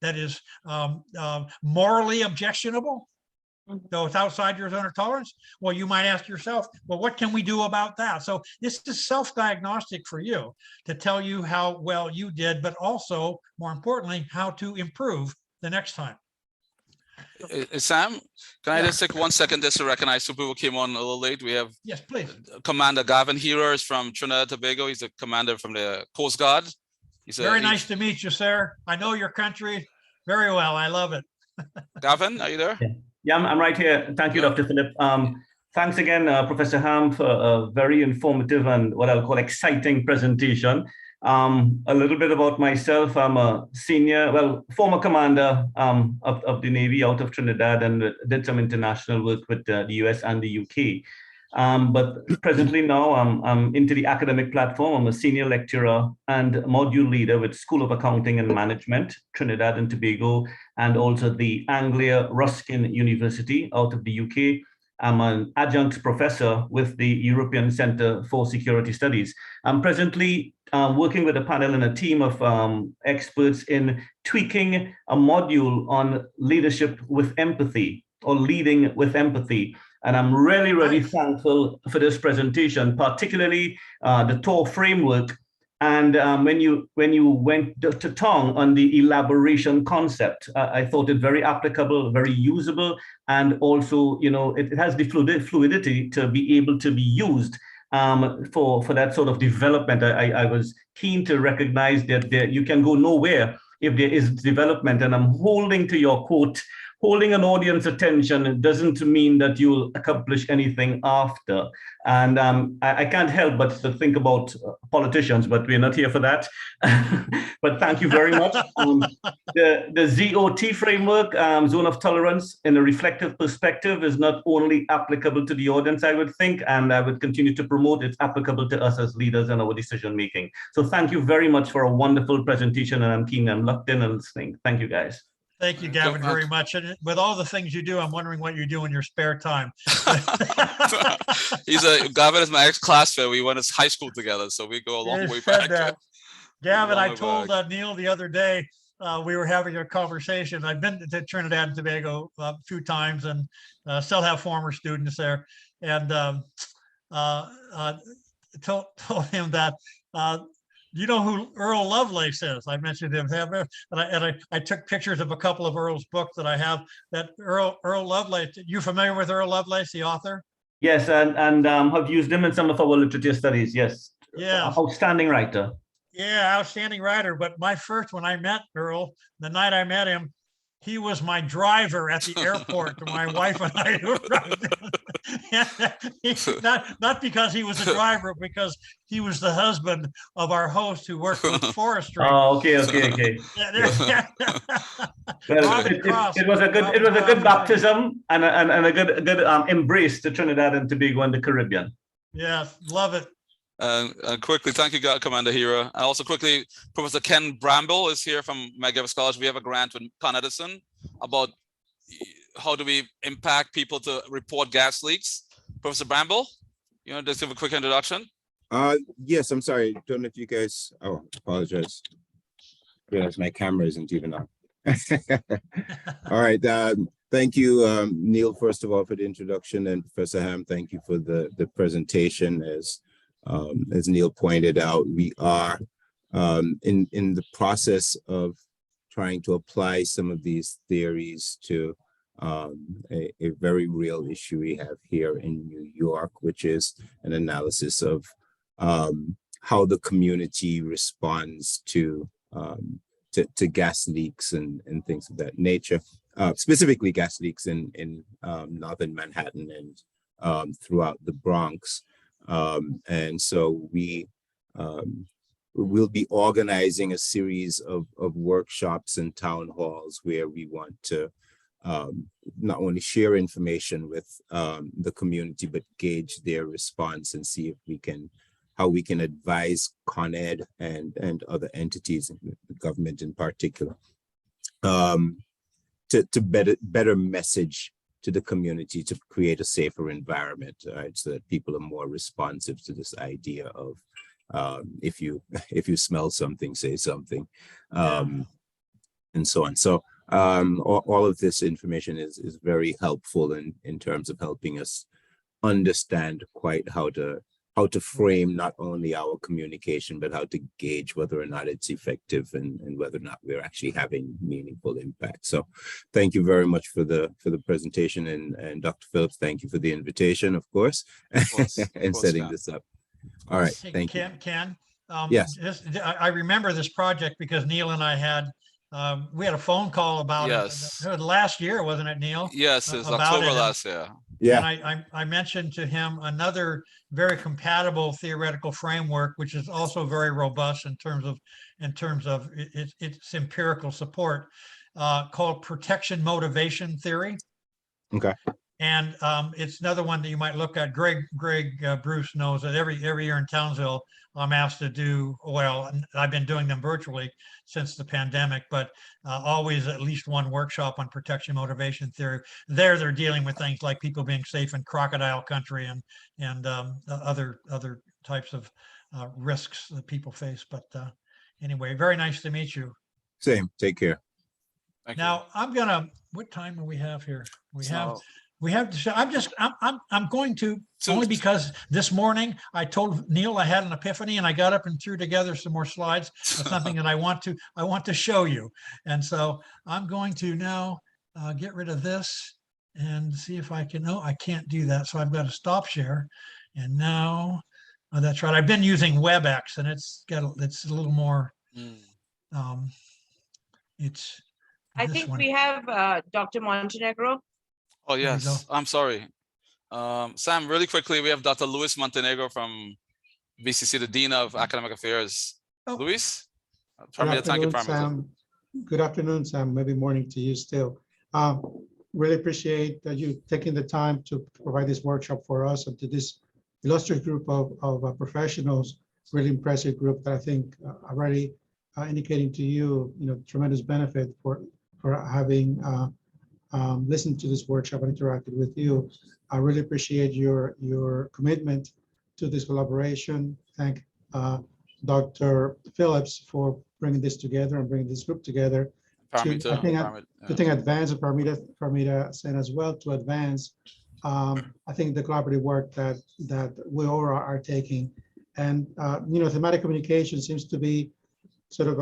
is morally objectionable, so it's outside your zone of tolerance, well, you might ask yourself, well, what can we do about that? So this is self-diagnostic for you to tell you how well you did, but also, more importantly, how to improve the next time. Sam, can I just take 1 second just to recognize two people who came on a little late? We have yes, please. Commander Gavin Hearer is from Trinidad and Tobago. He's a commander from the Coast Guard. Very nice to meet you, sir. I know your country very well. I love it. Gavin, are you there? Yeah, I'm right here. Thank you, Dr. Philip. Thanks again, Professor Ham, for a very informative and what I'll call exciting presentation. A little bit about myself. I'm a former commander of the Navy out of Trinidad and did some international work with the US and the UK. But presently now I'm into the academic platform. I'm a senior lecturer and module leader with School of Accounting and Management, Trinidad and Tobago, and also the Anglia Ruskin University out of the UK. I'm an adjunct professor with the European Center for Security Studies. I'm presently working with a panel and a team of experts in tweaking a module on leadership with empathy, or leading with empathy. And I'm really, really thankful for this presentation, particularly the TOR framework And when you went to tongue on the elaboration concept, I thought it very applicable, very usable, and also, it has the fluidity to be able to be used for that sort of development. I was keen to recognize that you can go nowhere if there is development. And I'm holding to your quote, holding an audience attention doesn't mean that you'll accomplish anything after. And I can't help but to think about politicians, but we're not here for that. But thank you very much. The ZOT framework, zone of tolerance in a reflective perspective, is not only applicable to the audience, I would think, and I would continue to promote it's applicable to us as leaders and our decision making. So thank you very much for a wonderful presentation, and I'm keen and locked in and listening. Thank you, guys. Thank you, Gavin, very much. And with all the things you do, I'm wondering what you do in your spare time. Gavin is my ex-classmate. We went to high school together, so we go a long way back. Gavin, I told Neil the other day, we were having a conversation. I've been to Trinidad and Tobago a few times and still have former students there. And told him that, you know who Earl Lovelace is? I mentioned him, and I took pictures of a couple of Earl's books that I have. That Earl Lovelace. You familiar with Earl Lovelace, the author? Yes, and have used him in some of our literature studies. Yes. Yeah. Outstanding writer. Yeah, outstanding writer. But when I met Earl, the night I met him, he was my driver at the airport. My wife and I not because he was a driver, because he was the husband of our host who worked with forestry. Oh, okay. It was a good baptism and a good embrace to Trinidad and Tobago and the Caribbean. Yes, love it. Quickly, thank you, Commander Hero. And also quickly, Professor Ken Bramble is here from McGill College. We have a grant with Con Edison about how do we impact people to report gas leaks. Professor Bramble, you want to just give a quick introduction? Yes, I'm sorry. Don't know if you guys, apologize. Realize my camera isn't even on. All right. Thank you, Neil, first of all, for the introduction, and Professor Ham, thank you for the presentation. As Neil pointed out, we are in the process of trying to apply some of these theories to a very real issue we have here in New York, which is an analysis of how the community responds to gas leaks and things of that nature, specifically gas leaks in northern Manhattan and throughout the Bronx. And so we'll be organizing a series of workshops and town halls where we want to not only share information with the community, but gauge their response and see if how we can advise Con Ed and other entities, the government in particular, to better message to the community to create a safer environment, right? So that people are more responsive to this idea of if you smell something, say something, and so on. So all of this information is very helpful in terms of helping us understand quite how to frame not only our communication, but how to gauge whether or not it's effective and whether or not we're actually having meaningful impact. So thank you very much for the presentation, and Dr. Phillips, thank you for the invitation, of course, and setting this up. All right, thank you. Ken, yes. I remember this project because Neil and I had we had a phone call about it last year, wasn't it, Neil? Yes, it's October last year. Yeah. And I mentioned to him another very compatible theoretical framework, which is also very robust in terms of its empirical support, called protection motivation theory. Okay. And it's another one that you might look at. Greg Bruce knows that every year in Townsville, I'm asked to do, well, I've been doing them virtually since the pandemic, but always at least one workshop on protection motivation theory. They're dealing with things like people being safe in crocodile country and other types of risks that people face. But anyway, very nice to meet you. Same. Take care. Now I'm gonna. What time do we have here? We have We have to show, I'm going to, only because this morning I told Neil I had an epiphany and I got up and threw together some more slides of something that I want to show you. And so I'm going to now get rid of this and see if I can, no, I can't do that. So I've got to stop share. And now, oh, that's right. I've been using WebEx and it's a little more, it's I this think one. we have Dr. Montenegro. Oh, yes. I'm sorry. Sam, really quickly, we have Dr. Luis Montenegro from BCC, the Dean of Academic Affairs. Luis? Thank you, afternoon, Paramita. Sam. Good afternoon, Sam. Maybe morning to you still. Really appreciate you taking the time to provide this workshop for us and to this illustrious group of professionals, really impressive group that I think already indicating to you, tremendous benefit for having listened to this workshop and interacted with you. I really appreciate your commitment to this collaboration. Thank Dr. Phillips for bringing this together and bringing this group together. To advance, and Paramita said as well, to advance, I think the collaborative work that we all are taking. And, thematic communication seems to be sort of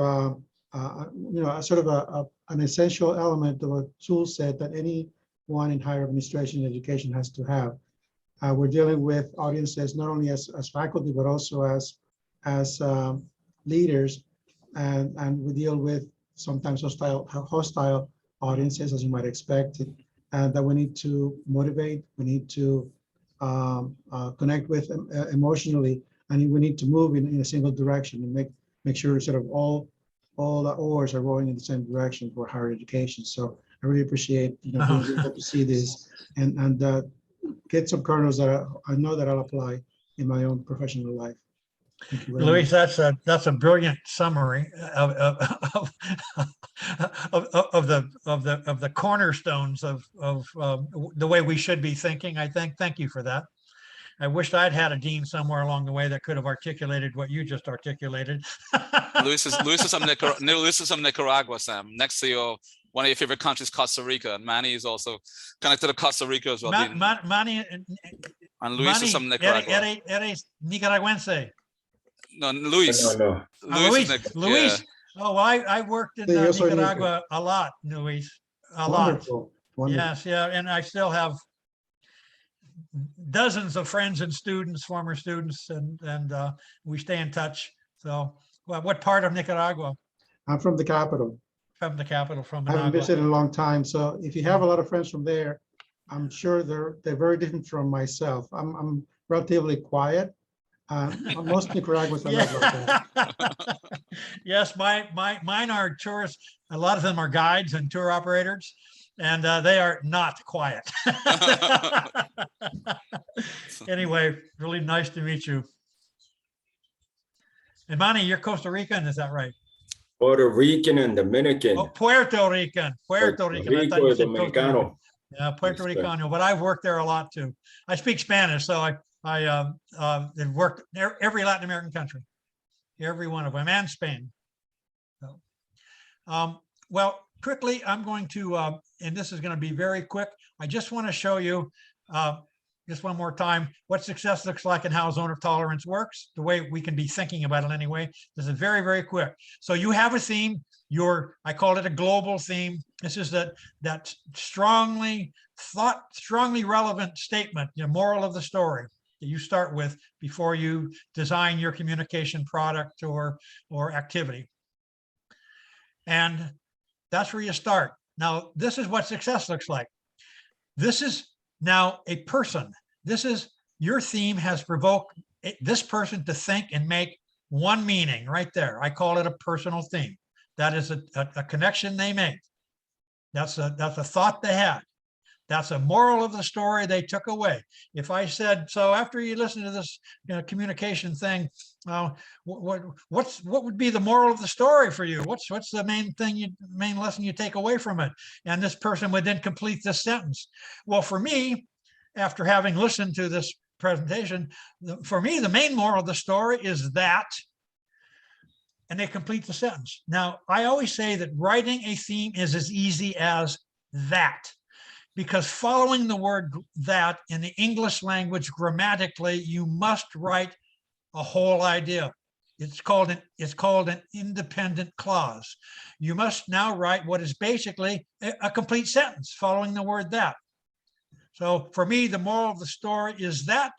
an essential element of a tool set that anyone in higher administration and education has to have. We're dealing with audiences not only as faculty, but also as leaders, and we deal with sometimes hostile audiences, as you might expect, and that we need to motivate, we need to connect with emotionally, and we need to move in a single direction and make sure sort of all the oars are rowing in the same direction for higher education. So I really appreciate being able to see this and get some kernels that I know that I'll apply in my own professional life. Thank you very Luis, much. that's a brilliant summary of the cornerstones of the way we should be thinking. I think. Thank you for that. I wished I'd had a dean somewhere along the way that could have articulated what you just articulated. Luis is from Nicaragua, Sam. Next to one of your favorite countries, Costa Rica. And Manny is also connected to Costa Rica as well. Manny and Luis is from Nicaragua. Eres Nicaragüense. No, Luis. No. Luis. Yeah. Oh, I worked in Nicaragua a lot, Luis. A Wonderful. lot. Yes, yeah, and I still have dozens of friends and students, former students, and we stay in touch. So, well, what part of Nicaragua? I'm from the capital. From the capital, from I haven't Managua. visited in a long time. So if you have a lot of friends from there, I'm sure they're very different from myself. I'm relatively quiet. Most Nicaraguans are not like that. Yes, mine are tourists. A lot of them are guides and tour operators, and they are not quiet. Anyway, really nice to meet you. And Manny, you're Costa Rican, is that right? Puerto Rican and Dominican. Oh, Puerto Rican. Puerto Rican. I thought you said Costa Rican. Dominicano. Yeah, Puerto Ricano, but I've worked there a lot too. I speak Spanish, so I have worked every Latin American country, every one of them, and Spain. So, well, quickly, I'm going to, and this is going to be very quick. I just want to show you just one more time what success looks like and how zone of tolerance works, the way we can be thinking about it anyway. This is very, very quick. So you have a theme. I call it a global theme. This is that strongly relevant statement, moral of the story that you start with before you design your communication product or activity. And that's where you start. Now, this is what success looks like. This is now a person. This is your theme has provoked this person to think and make one meaning right there. I call it a personal theme. That is a connection they made. That's a thought they had. That's a moral of the story they took away. If I said, so after you listen to this communication thing, what would be the moral of the story for you? What's the main lesson you take away from it? And this person would then complete this sentence. Well, for me, after having listened to this presentation, for me, the main moral of the story is that, and they complete the sentence. Now, I always say that writing a theme is as easy as that, because following the word that in the English language grammatically, you must write a whole idea. It's called an independent clause. You must now write what is basically a complete sentence following the word that. So for me, the moral of the story is that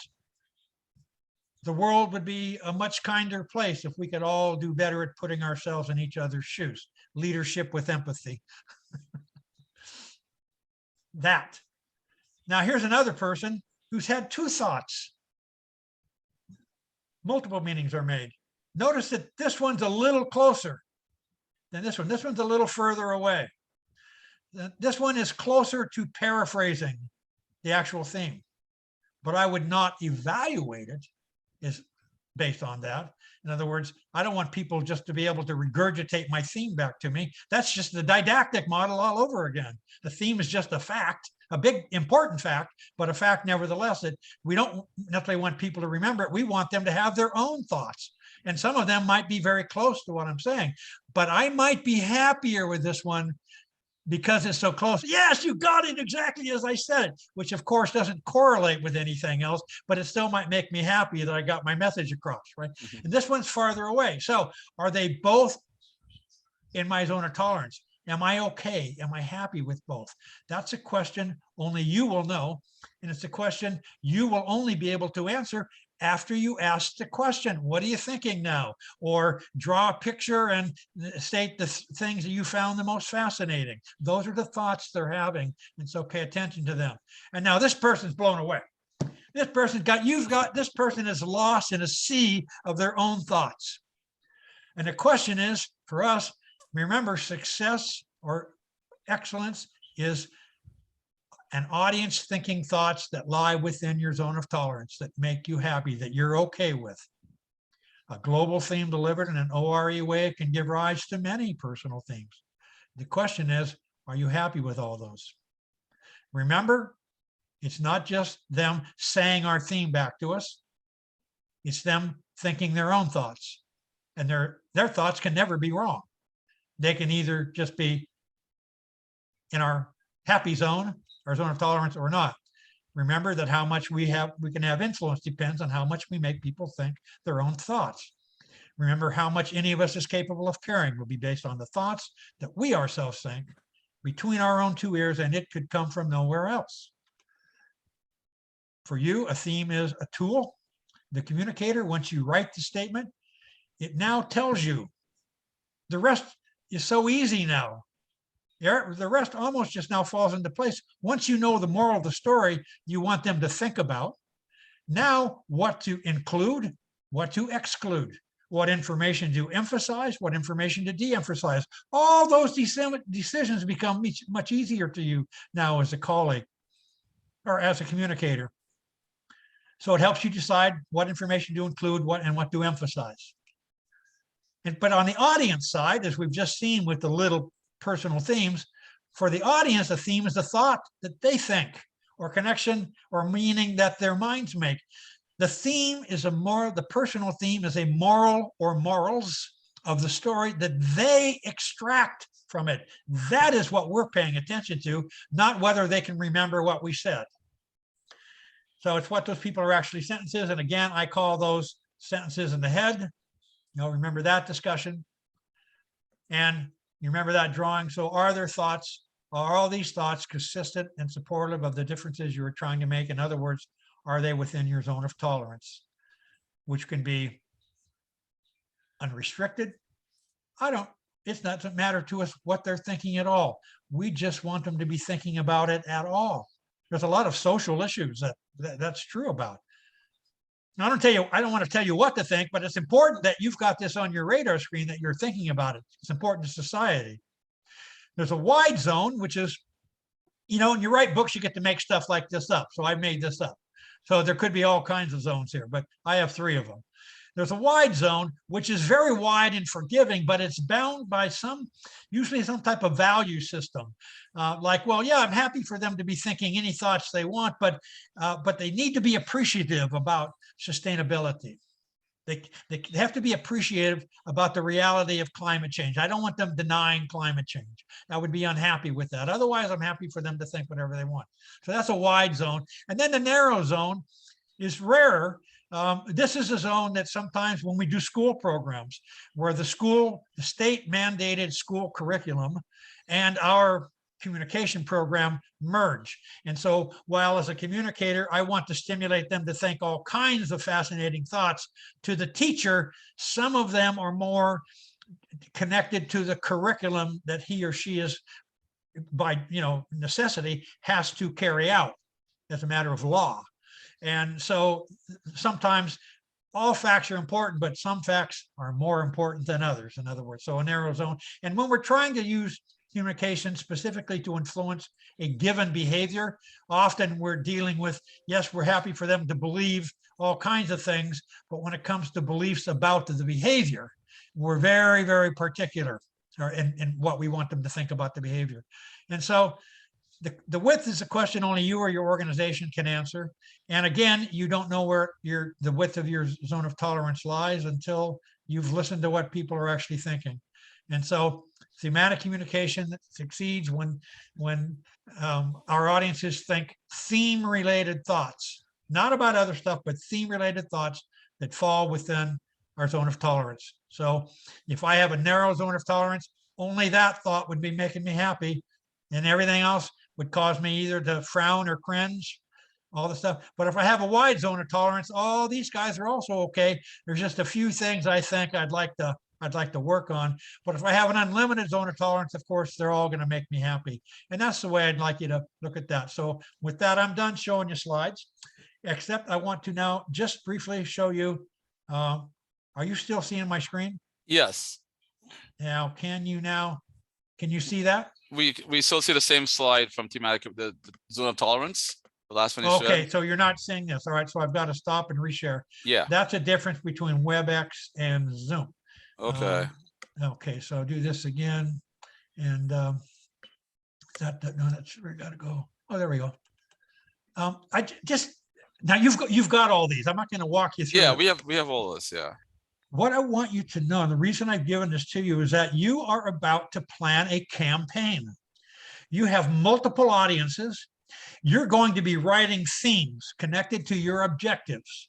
the world would be a much kinder place if we could all do better at putting ourselves in each other's shoes. Leadership with empathy. That. Now here's another person who's had two thoughts. Multiple meanings are made. Notice that this one's a little closer than this one. This one's a little further away. This one is closer to paraphrasing the actual theme, but I would not evaluate it as based on that. In other words, I don't want people just to be able to regurgitate my theme back to me. That's just the didactic model all over again. The theme is just a fact, a big important fact, but a fact nevertheless that we don't necessarily want people to remember it. We want them to have their own thoughts. And some of them might be very close to what I'm saying, but I might be happier with this one because it's so close. Yes, you got it exactly as I said it, which of course doesn't correlate with anything else, but it still might make me happy that I got my message across, right? And this one's farther away. So are they both in my zone of tolerance? Am I okay? Am I happy with both? That's a question only you will know. And it's a question you will only be able to answer after you ask the question. What are you thinking now? Or draw a picture and state the things that you found the most fascinating. Those are the thoughts they're having. And so pay attention to them. And now this person's blown away. This person's this person is lost in a sea of their own thoughts. And the question is for us, remember, success or excellence is an audience thinking thoughts that lie within your zone of tolerance, that make you happy, that you're okay with. A global theme delivered in an ORE way can give rise to many personal themes. The question is, are you happy with all those? Remember, it's not just them saying our theme back to us. It's them thinking their own thoughts. And their thoughts can never be wrong. They can either just be in our happy zone, our zone of tolerance, or not. Remember that how much we can have influence depends on how much we make people think their own thoughts. Remember, how much any of us is capable of caring will be based on the thoughts that we ourselves think between our own two ears, and it could come from nowhere else. For you, a theme is a tool. The communicator, once you write the statement, it now tells you. The rest is so easy now. The rest almost just now falls into place. Once you know the moral of the story you want them to think about, now what to include, what to exclude, what information to emphasize, what information to de-emphasize. All those decisions become much easier to you now as a colleague or as a communicator. So it helps you decide what information to include, what to emphasize. But on the audience side, as we've just seen with the little personal themes, for the audience, a theme is a thought that they think, or connection or meaning that their minds make. The theme is the personal theme is a moral or morals of the story that they extract from it. That is what we're paying attention to, not whether they can remember what we said. So it's what those people are actually sentences. And again, I call those sentences in the head. Remember that discussion. And you remember that drawing. So are all these thoughts consistent and supportive of the differences you were trying to make? In other words, are they within your zone of tolerance, which can be unrestricted? It doesn't matter to us what they're thinking at all. We just want them to be thinking about it at all. There's a lot of social issues that's true about. Now, I don't want to tell you what to think, but it's important that you've got this on your radar screen, that you're thinking about it. It's important to society. There's a wide zone, which is, when you write books, you get to make stuff like this up. So I made this up. So there could be all kinds of zones here, but I have 3 of them. There's a wide zone, which is very wide and forgiving, but it's bound by usually some type of value system. Like, well, yeah, I'm happy for them to be thinking any thoughts they want, but they need to be appreciative about sustainability. They have to be appreciative about the reality of climate change. I don't want them denying climate change. I would be unhappy with that. Otherwise, I'm happy for them to think whatever they want. So that's a wide zone. And then the narrow zone is rarer. This is a zone that sometimes when we do school programs where the state mandated school curriculum and our communication program merge. And so while as a communicator, I want to stimulate them to think all kinds of fascinating thoughts, to the teacher, some of them are more connected to the curriculum that he or she is by necessity has to carry out as a matter of law. And so sometimes all facts are important, but some facts are more important than others, in other words, so a narrow zone. And when we're trying to use communication specifically to influence a given behavior, often we're dealing with, yes, we're happy for them to believe all kinds of things, but when it comes to beliefs about the behavior, we're very, very particular in what we want them to think about the behavior. And so the width is a question only you or your organization can answer. And again, you don't know where the width of your zone of tolerance lies until you've listened to what people are actually thinking. And so thematic communication succeeds when our audiences think theme-related thoughts, not about other stuff, but theme-related thoughts that fall within our zone of tolerance. So if I have a narrow zone of tolerance, only that thought would be making me happy, and everything else would cause me either to frown or cringe, all the stuff. But if I have a wide zone of tolerance, all these guys are also okay. There's just a few things I think I'd like to work on. But if I have an unlimited zone of tolerance, of course, they're all going to make me happy. And that's the way I'd like you to look at that. So with that, I'm done showing you slides, except I want to now just briefly show you, are you still seeing my screen? Yes. Now, can you see that? We still see the same slide from thematic, the zone of tolerance. The last one you showed. Okay, so you're not seeing this. All right, so I've got to stop and reshare. Yeah. That's a difference between WebEx and Zoom. Okay. Okay, so I'll do this again. And no, that's where I gotta go. Oh, there we go. I just, now you've got all these. I'm not gonna walk you through. Yeah, it. we have all this, yeah. What I want you to know, and the reason I've given this to you is that you are about to plan a campaign. You have multiple audiences. You're going to be writing themes connected to your objectives.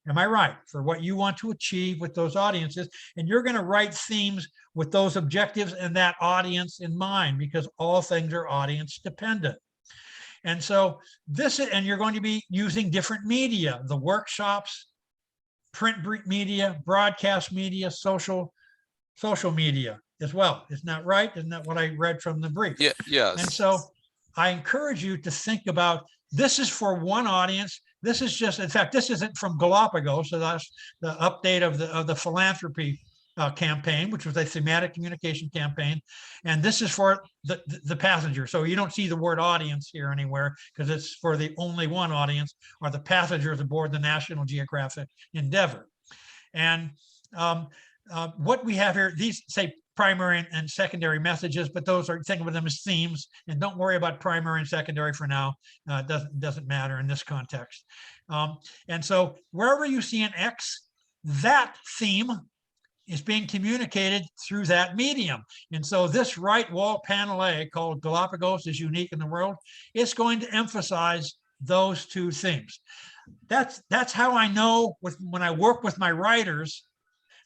Am I right? For what you want to achieve with those audiences. And you're going to write themes with those objectives and that audience in mind, because all things are audience dependent. And so and you're going to be using different media, the workshops, print media, broadcast media, social media as well. Isn't that right? Isn't that what I read from the brief? Yeah, yes. And so I encourage you to think about, this is for one audience. This is just, in fact, this isn't from Galapagos. So that's the update of the philanthropy campaign, which was a thematic communication campaign. And this is for the passenger. So you don't see the word audience here anywhere, because it's for the only one audience, are the passengers aboard the National Geographic Endeavour. And what we have here, these say primary and secondary messages, but those are, think of them as themes, and don't worry about primary and secondary for now. It doesn't matter in this context. And so wherever you see an X, that theme is being communicated through that medium. And so this right wall panel A, called Galapagos is Unique in the World, it's going to emphasize those two themes. That's how I know when I work with my writers,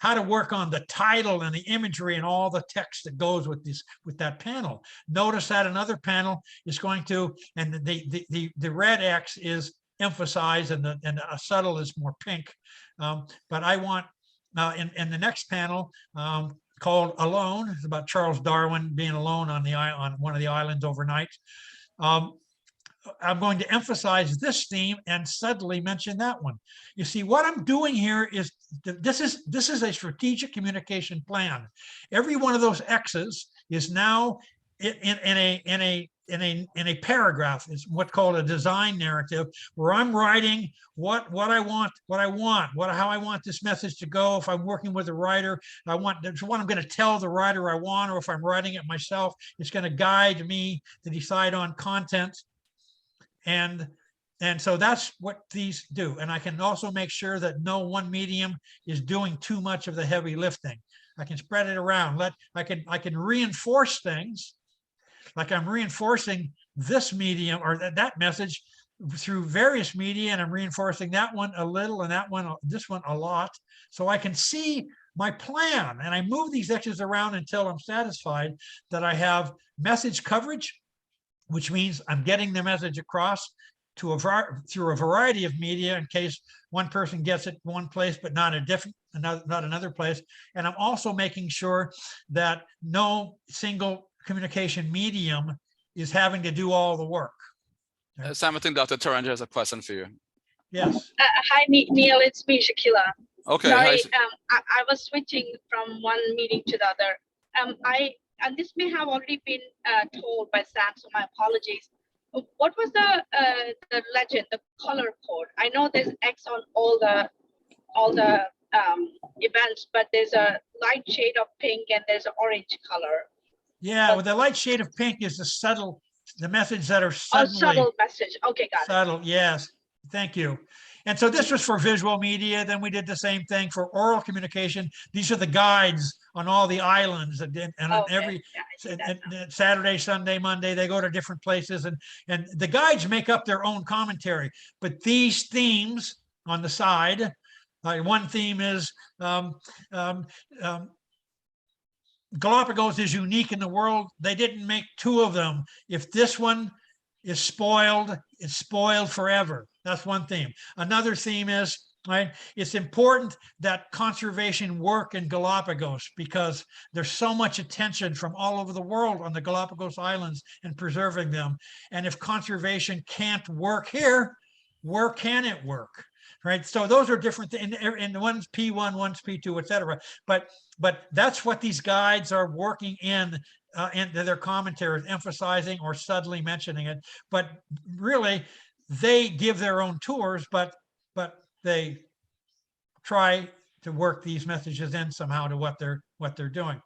how to work on the title and the imagery and all the text that goes with that panel. Notice that another panel is going to, and the red X is emphasized, and a subtle is more pink. But I want in the next panel called Alone, it's about Charles Darwin being alone on one of the islands overnight. I'm going to emphasize this theme and subtly mention that one. You see, what I'm doing here is, this is a strategic communication plan. Every one of those X's is now in a paragraph. Is what's called a design narrative, where I'm writing how I want this message to go. If I'm working with a writer, that's what I'm going to tell the writer I want, or if I'm writing it myself, it's going to guide me to decide on content. And And so that's what these do. And I can also make sure that no one medium is doing too much of the heavy lifting. I can spread it around. I can reinforce things, like I'm reinforcing this medium or that message through various media, and I'm reinforcing that one a little and that one, this one a lot. So I can see my plan, and I move these X's around until I'm satisfied that I have message coverage, which means I'm getting the message across to through a variety of media in case one person gets it one place but not another place. And I'm also making sure that no single communication medium is having to do all the work. Sam, I think Dr. Torrent has a question for you. Yes. Hi, Neil. It's me, Shakila. Okay. Sorry, hi. I was switching from one meeting to the other. And this may have already been told by Sam, so my apologies. What was the legend, the color code? I know there's X on all the events, but there's a light shade of pink and there's an orange color. Yeah, well, the light shade of pink is the message that are suddenly subtle message. Okay, got subtle. Yes, thank you. And so this was for visual media. Then we did the same thing for oral communication. These are the guides on all the islands, and on every Saturday, Sunday, Monday, they go to different places, and the guides make up their own commentary. But these themes on the side, one theme is Galapagos is unique in the world. They didn't make two of them. If this one is spoiled, it's spoiled forever. That's one theme. Another theme is, right, it's important that conservation work in Galapagos because there's so much attention from all over the world on the Galapagos Islands and preserving them. And if conservation can't work here, where can it work? Right. So those are different things. And one's P1, one's P2, et cetera. But that's what these guides are working in their commentaries, emphasizing or subtly mentioning it. But really, they give their own tours, but they try to work these messages in somehow to what they're doing.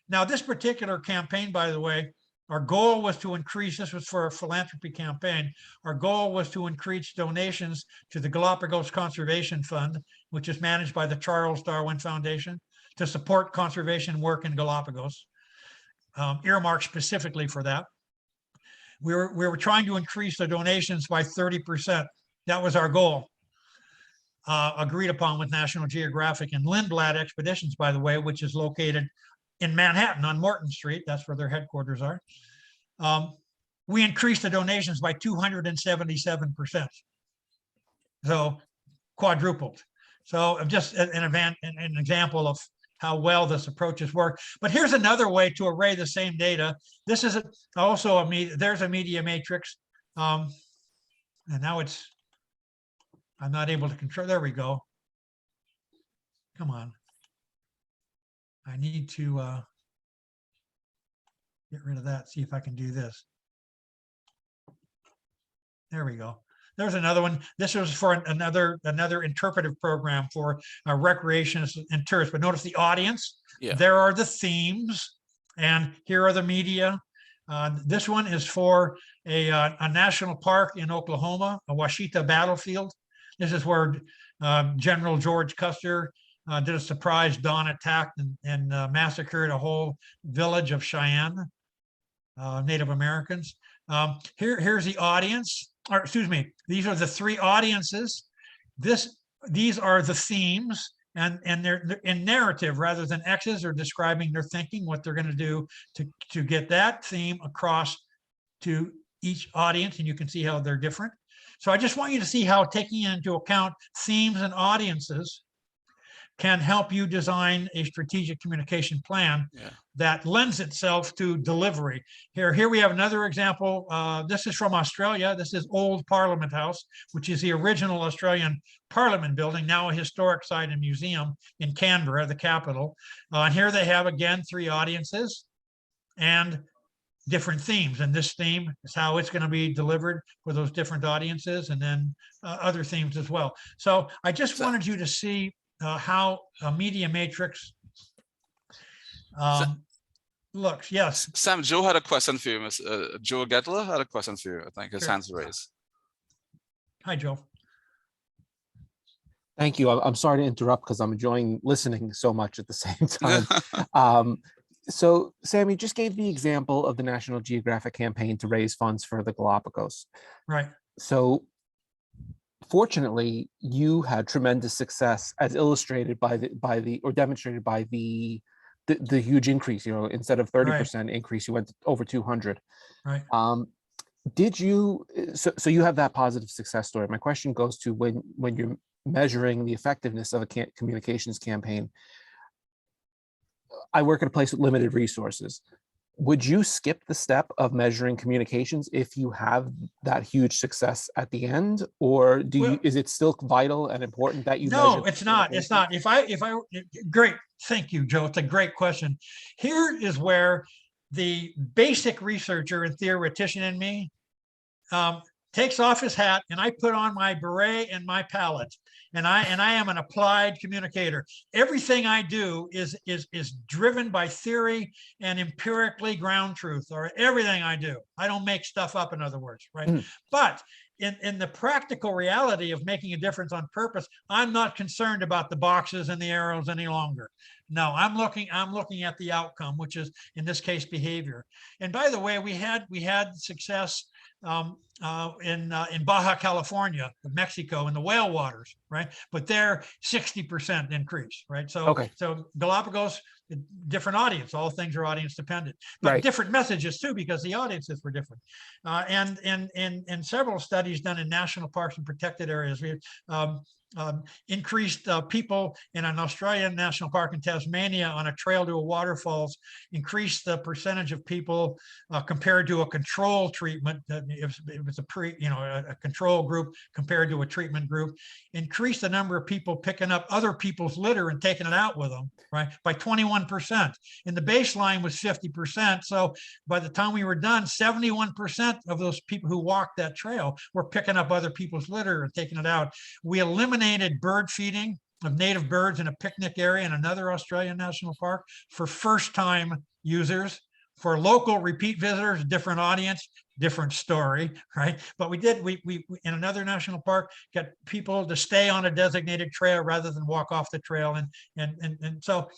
Now, this particular campaign, by the way, our goal was to increase, this was for a philanthropy campaign, our goal was to increase donations to the Galapagos Conservation Fund, which is managed by the Charles Darwin Foundation, to support conservation work in Galapagos, earmarked specifically for that. We were trying to increase the donations by 30%. That was our goal, agreed upon with National Geographic and Lindblad Expeditions, by the way, which is located in Manhattan on Morton Street. That's where their headquarters are. We increased the donations by 277%. So quadrupled. So just an example of how well this approach has worked. But here's another way to array the same data. This is also there's a media matrix. And now I'm not able to control, there we go. Come on. I need to get rid of that, see if I can do this. There we go. There's another one. This was for another interpretive program for recreationists and tourists. But notice the audience. Yeah. There are the themes, and here are the media. This one is for a national park in Oklahoma, a Washita battlefield. This is where General George Custer did a surprise dawn attack and massacred a whole village of Cheyenne, Native Americans. Here's the audience, or excuse me, these are the three audiences. These are the themes, and they're in narrative rather than X's, or describing their thinking, what they're going to do to get that theme across to each audience, and you can see how they're different. So I just want you to see how taking into account themes and audiences can help you design a strategic communication plan that lends itself to delivery. Here we have another example. This is from Australia. This is Old Parliament House, which is the original Australian Parliament building, now a historic site and museum in Canberra, the capital. And here they have, again, three audiences and different themes. And this theme is how it's going to be delivered for those different audiences, and then other themes as well. So I just wanted you to see how a media matrix looks. Yes. Sam, Joe had a question for you. Joe Getler had a question for you. I think his Sure. hand's raised. Hi, Joe. Thank you. I'm sorry to interrupt because I'm enjoying listening so much at the same time. So Sam, you just gave the example of the National Geographic campaign to raise funds for the Galapagos. Right. So fortunately, you had tremendous success as illustrated by the or demonstrated by the huge increase. You know, instead of 30% increase, you went to over 200. Right. Did you? So you have that positive success story. My question goes to when you're measuring the effectiveness of a communications campaign. I work at a place with limited resources. Would you skip the step of measuring communications if you have that huge success at the end, or is it still vital and important that you measure? No, it's not. It's not. If I great. Thank you, Joe. It's a great question. Here is where the basic researcher and theoretician in me takes off his hat, and I put on my beret and my palette, and I am an applied communicator. Everything I do is driven by theory and empirically ground truth, or everything I do. I don't make stuff up, in other words, right? But in the practical reality of making a difference on purpose, I'm not concerned about the boxes and the arrows any longer. No, I'm looking at the outcome, which is in this case behavior. And by the way, we had success in Baja California, Mexico, in the whale waters, right? But they're 60% increase, right? So so Galapagos, different audience. All things are audience dependent, but different messages too, because the audiences were different. And in several studies done in national parks and protected areas, we increased people in an Australian national park in Tasmania on a trail to a waterfalls, increased the percentage of people compared to a control treatment. It was a control group compared to a treatment group, increased the number of people picking up other people's litter and taking it out with them, right, by 21%. And the baseline was 50%. So by the time we were done, 71% of those people who walked that trail were picking up other people's litter and taking it out. We eliminated bird feeding of native birds in a picnic area in another Australian national park for first-time users. For local repeat visitors, different audience, different story, right? But we in another national park got people to stay on a designated trail rather than walk off the trail, and so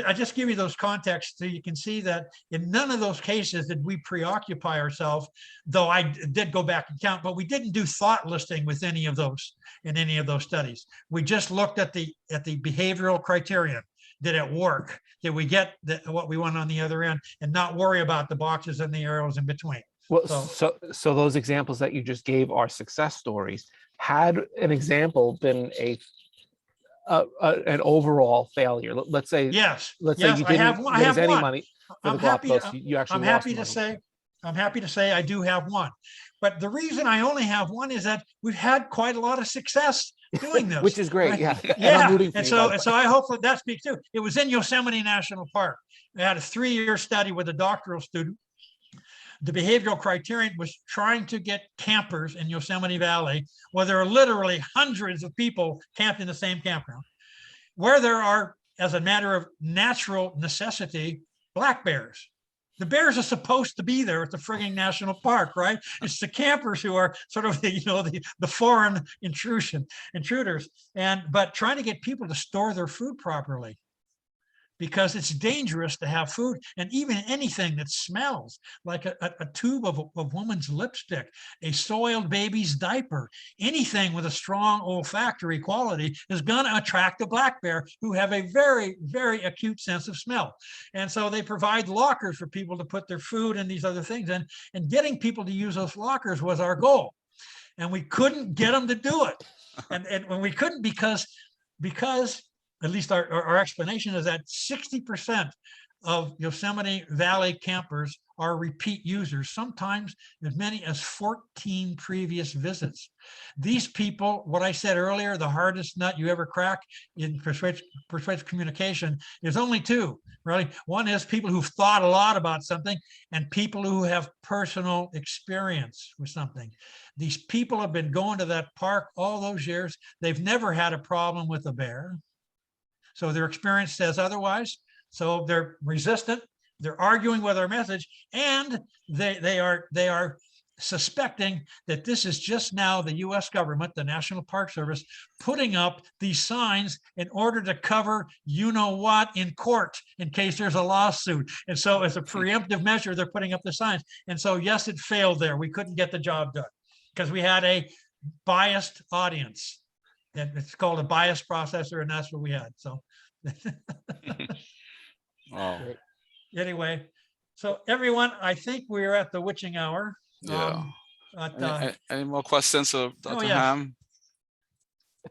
I just give you those contexts so you can see that in none of those cases did we preoccupy ourselves, though I did go back and count, but we didn't do thought listing with any of those in any of those studies. We just looked at the behavioral criterion. Did it work? Did we get what we want on the other end, and not worry about the boxes and the arrows in between? Well, so those examples that you just gave are success stories. Had an example been an overall failure, let's say let's say you didn't raise any money for the Galapagos, you actually I'm happy to say I do have one, but the reason I only have one is that we've had quite a lot of success doing this, which is great, right? And so I hope that speaks too. It was in Yosemite National Park. I had a 3-year study with a doctoral student. The behavioral criterion was trying to get campers in Yosemite Valley, where there are literally hundreds of people camped in the same campground, where there are, as a matter of natural necessity, black bears. The bears are supposed to be there at the frigging national park, right? It's the campers who are sort of the foreign intruders, but trying to get people to store their food properly, because it's dangerous to have food, and even anything that smells like a tube of woman's lipstick, a soiled baby's diaper, anything with a strong olfactory quality is going to attract a black bear, who have a very, very acute sense of smell. And so they provide lockers for people to put their food and these other things in, and getting people to use those lockers was our goal. And we couldn't get them to do it. And when we couldn't, because at least our explanation is that 60% of Yosemite Valley campers are repeat users, sometimes as many as 14 previous visits. These people, what I said earlier, the hardest nut you ever crack in persuasive communication, there's only two, really. One is people who've thought a lot about something, and people who have personal experience with something. These people have been going to that park all those years. They've never had a problem with a bear. So their experience says otherwise. So they're resistant. They're arguing with our message, and they are suspecting that this is just now the US government, the National Park Service, putting up these signs in order to cover you know what in court in case there's a lawsuit. And so as a preemptive measure, they're putting up the signs. And so yes, it failed there. We couldn't get the job done because we had a biased audience. And it's called a bias processor, and that's what we had. So anyway, so everyone, I think we're at the witching hour. Yeah. But, any more questions, Dr. yes. Ham?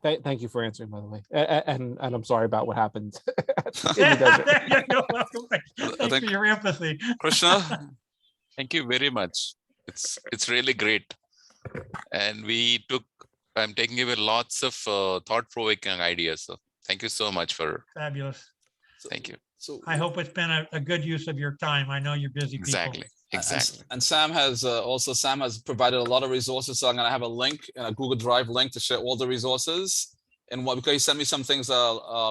Thank you for answering, by the way, and I'm sorry about what happened in the desert. You're welcome. Thanks for your empathy. Krishna? Thank you very much. It's really great. And I'm taking away lots of thought-provoking ideas. So thank you so much for. Fabulous. Thank you. So I hope it's been a good use of your time. I know you're busy people. Exactly. And Sam has provided a lot of resources. So I'm going to have a link, a Google Drive link to share all the resources. And because he sent me some things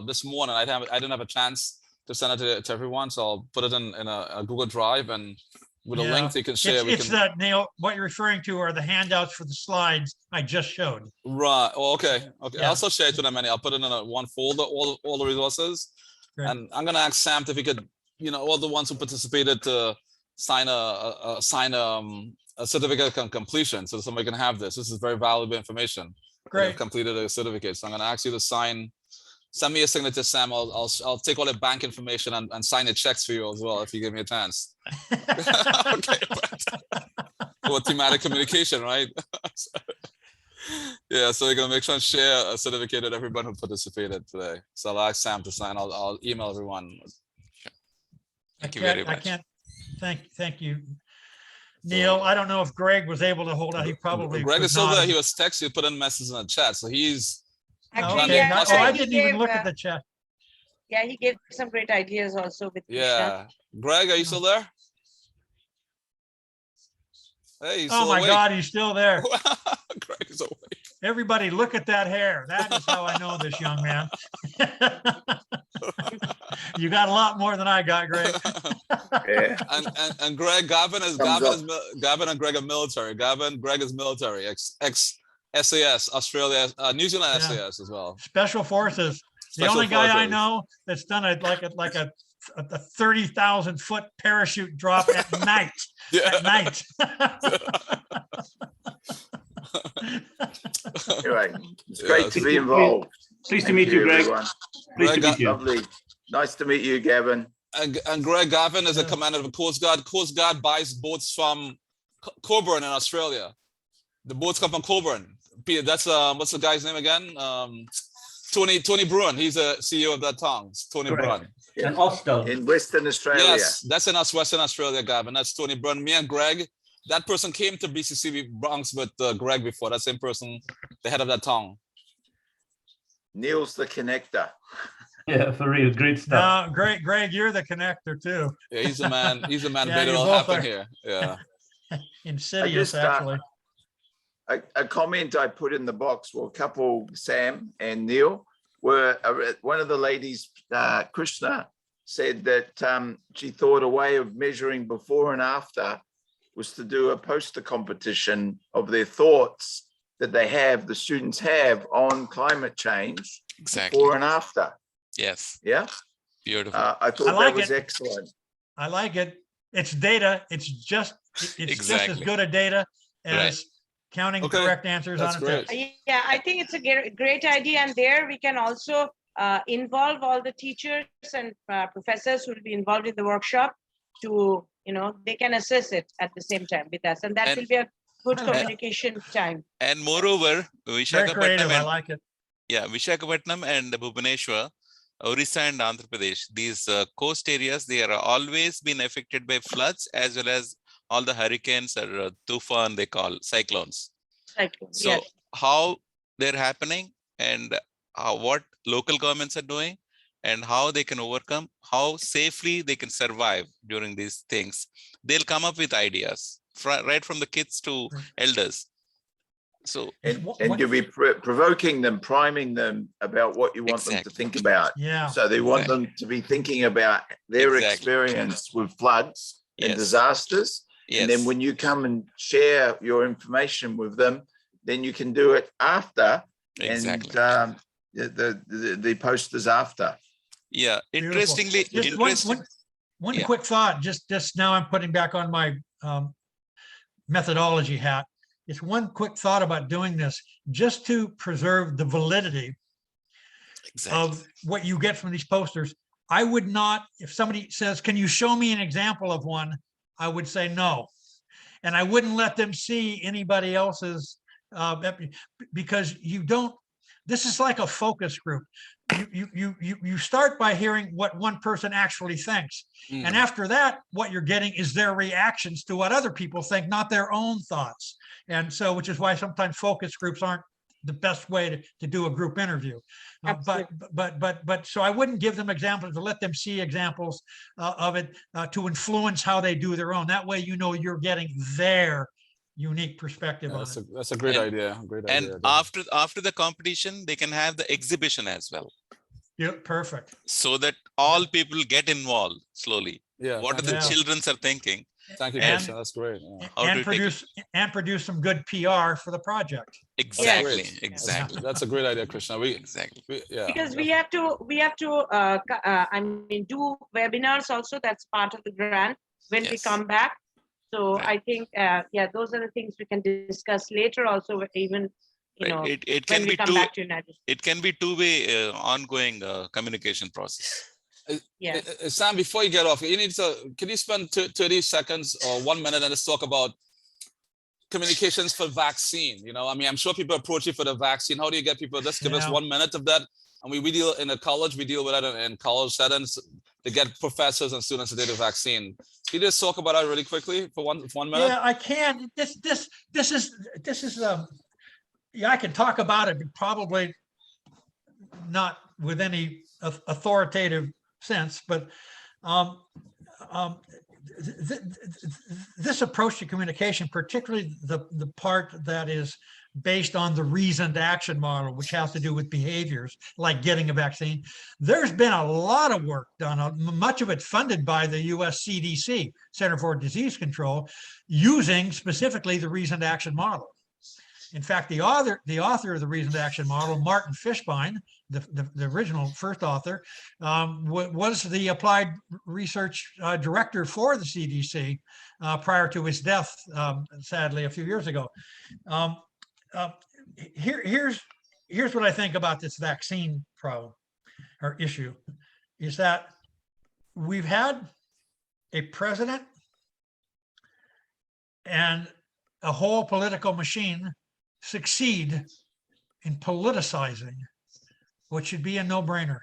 this morning, I didn't have a chance to send it to everyone. So I'll put it in a Google Drive, and with a link they can share. It's that, Neil, what you're referring to are the handouts for the slides I just showed. Right. Oh, okay. Yeah. I'll also share it to them, and I'll put it in one folder, all the resources. Great. And I'm gonna ask Sam if he could, all the ones who participated to sign a certificate of completion, so somebody can have this. This is very valuable information. Great. They've completed a certificate, so I'm gonna ask you to sign. Send me a signature, Sam. I'll take all the bank information and sign the checks for you as well if you give me a chance. Okay. For Thematic Communication, right? Yeah, so we're gonna make sure and share a certificate with everyone who participated today. So I'll ask Sam to sign. I'll email everyone. Thank you very much. I can't thank you, Neil. I don't know if Greg was able to hold out. He probably Greg could is still not there. have. He was texting, he put in messages in the chat, so he's. Actually, I didn't even look at the chat. Yeah, he gave some great ideas also with Yeah, Greg, are you still there? Hey, he's Oh still my awake. God, he's still there. Greg is awake. Everybody, look at that hair. That is how I know this young man. You got a lot more than I got, Greg. Yeah. And Greg, Gavin and Greg are military. Greg is military, ex SAS, Australia, New Zealand SAS as well. Special Forces. The Special only guy I Forces. know that's done it like a 30,000-foot parachute drop at night. At night. Anyway, it's great to be involved. Pleased to Thank meet you, Greg. everyone. Pleased to meet you. Lovely. Nice to meet you, Gavin. And Greg, Gavin is a commander of the Coast Guard. Coast Guard buys boats from Coburn in Australia. The boats come from Coburn. That's what's the guy's name again? Tony Bruin. He's a CEO of that town. Tony Bruin. And Austell. In Western Australia. Yes, that's in Western Australia, Gavin. That's Tony Bruin. Me and Greg. That person came to BCC Bronx with Greg before. That same person, the head of that town. Neil's the connector. Yeah, for real, great stuff. No, Greg, you're the connector too. Yeah, he's the man. He's the man who Yeah, made it you all both happen are. here. Yeah. Insidious, actually. A comment I put in the box, well, a couple, Sam and Neil, were one of the ladies, Krishna, said that she thought a way of measuring before and after was to do a poster competition of their thoughts that the students have on climate change. Exactly. Before and after. Yes. Yeah. Beautiful. I thought that was excellent. I like it. It's data. It's just as good a data as counting correct answers on a test. Yeah, I think it's a great idea. And there we can also involve all the teachers and professors who will be involved in the workshop to, they can assess it at the same time with us. And that will be a good communication time. And moreover, Very creative. I like it. Yeah, Vishakhapatnam and Bhubaneswar, Orissa and Andhra Pradesh, these coast areas, they are always been affected by floods as well as all the hurricanes or tufan, they call cyclones. So yes. how they're happening and what local governments are doing and how they can overcome, how safely they can survive during these things. They'll come up with ideas, right from the kids to elders. So and you'll be provoking them, priming them about what you want them to think about. Yeah. So they want them to be thinking about their experience with floods and disasters, And then Yes. when you come and share your information with them, then you can do it after. Exactly. And the posters after. Yeah. Beautiful. Interestingly, Just one Yeah. quick thought, just now I'm putting back on my methodology hat. It's one quick thought about doing this, just to preserve the validity of what you get from these posters. I would not, if somebody says, can you show me an example of one? I would say no. And I wouldn't let them see anybody else's, because you don't, this is like a focus group. You start by hearing what one person actually thinks. And after that, what you're getting is their reactions to what other people think, not their own thoughts. And so, which is why sometimes focus groups aren't the best way to do a group interview. But so I wouldn't give them examples, to let them see examples of it to influence how they do their own. That way, you know, you're getting their unique perspective on it. That's a great idea. Great idea. And after the competition, they can have the exhibition as well. Yeah, perfect. So that all people get involved slowly. Yeah. What are the children are thinking? Thank you, Christian. That's great. Yeah. And produce some good PR for the project. Exactly. Exactly. That's a great idea, Krishna. Yeah. Because we have to I mean, do webinars also. That's part of the grant when we come back. So I think, yeah, those are the things we can discuss later also, even, you know, it when can we be come back to United States. It can be two-way ongoing communication process. Yeah. Sam, before you get off, can you spend 30 seconds or 1 minute and just talk about communications for vaccine? You know, I mean, I'm sure people approach you for the vaccine. How do you get people? Just give us 1 minute of that. And we deal in a college, we deal with that in college settings to get professors and students to take the vaccine. Can you just talk about that really quickly for one minute? Yeah, I can. This is yeah, I can talk about it, but probably not with any authoritative sense, but this approach to communication, particularly the part that is based on the reasoned action model, which has to do with behaviors like getting a vaccine. There's been a lot of work done, much of it funded by the US CDC, Center for Disease Control, using specifically the reasoned action model. In fact, the author of the reasoned action model, Martin Fishbein, the original first author, was the applied research director for the CDC prior to his death, sadly, a few years ago. Here's what I think about this vaccine problem or issue, is that we've had a president and a whole political machine succeed in politicizing what should be a no-brainer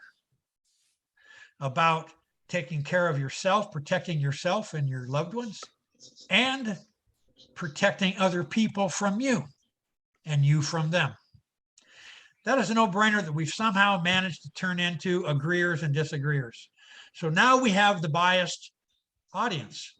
about taking care of yourself, protecting yourself and your loved ones, and protecting other people from you and you from them. That is a no-brainer that we've somehow managed to turn into agreeers and disagreeers. So now we have the biased audience.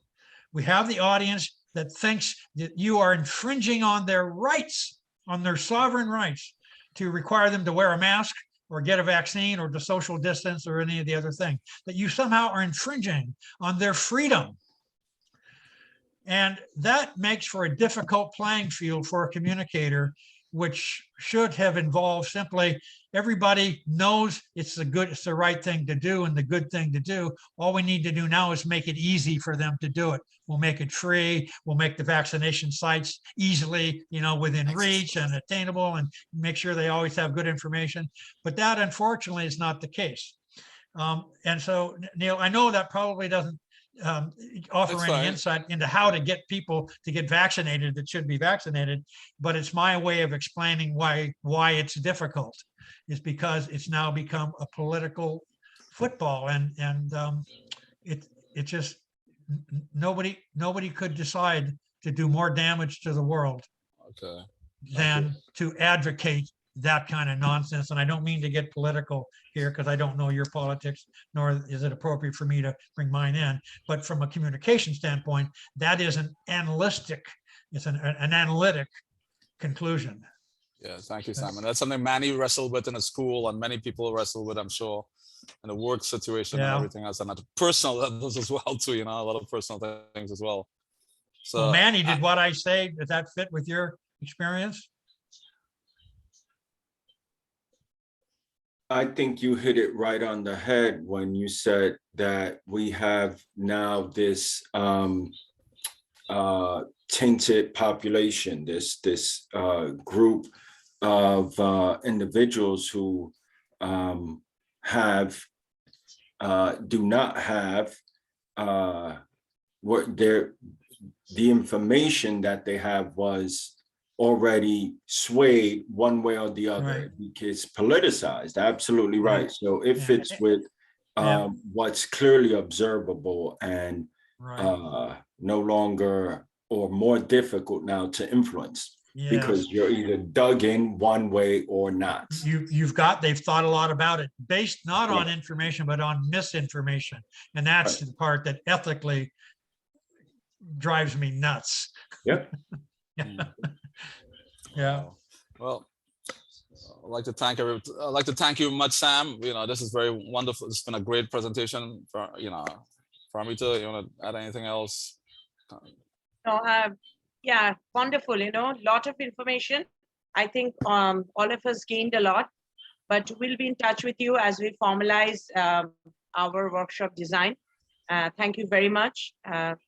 We have the audience that thinks that you are infringing on their rights, on their sovereign rights, to require them to wear a mask or get a vaccine or to social distance or any of the other thing, that you somehow are infringing on their freedom. And that makes for a difficult playing field for a communicator, which should have involved simply everybody knows it's the right thing to do and the good thing to do. All we need to do now is make it easy for them to do it. We'll make it free. We'll make the vaccination sites easily, within reach and attainable, and make sure they always have good information. But that, unfortunately, is not the case. And so, Neil, I know that probably doesn't offer any insight into how to get people to get vaccinated that should be vaccinated, but it's my way of explaining why it's difficult. Is because it's now become a political football, and it just nobody could decide to do more damage to the world than to advocate that kind of nonsense. And I don't mean to get political here, because I don't know your politics, nor is it appropriate for me to bring mine in. But from a communication standpoint, that is an analytic conclusion. Yeah, thank you, Simon. That's something Manny wrestled with in a school, and many people wrestle with, I'm sure, in the work situation and everything else, and at personal levels as well too. A lot of personal things as well. So Manny, did what I say, did that fit with your experience? I think you hit it right on the head when you said that we have now this tainted population, this group of individuals who do not have the information that they have was already swayed one way or the other. It's politicized. Absolutely right. So it fits with what's clearly observable and no longer or more difficult now to influence because you're either dug in one way or not. They've thought a lot about it based not on information, but on misinformation. And that's the part that ethically drives me nuts. Yep. Yeah. Well, I'd like to thank you much, Sam. This is very wonderful. It's been a great presentation for, Paramita, you want to add anything else? No, yeah, wonderful, lot of information. I think all of us gained a lot, but we'll be in touch with you as we formalize our workshop design. Thank you very much.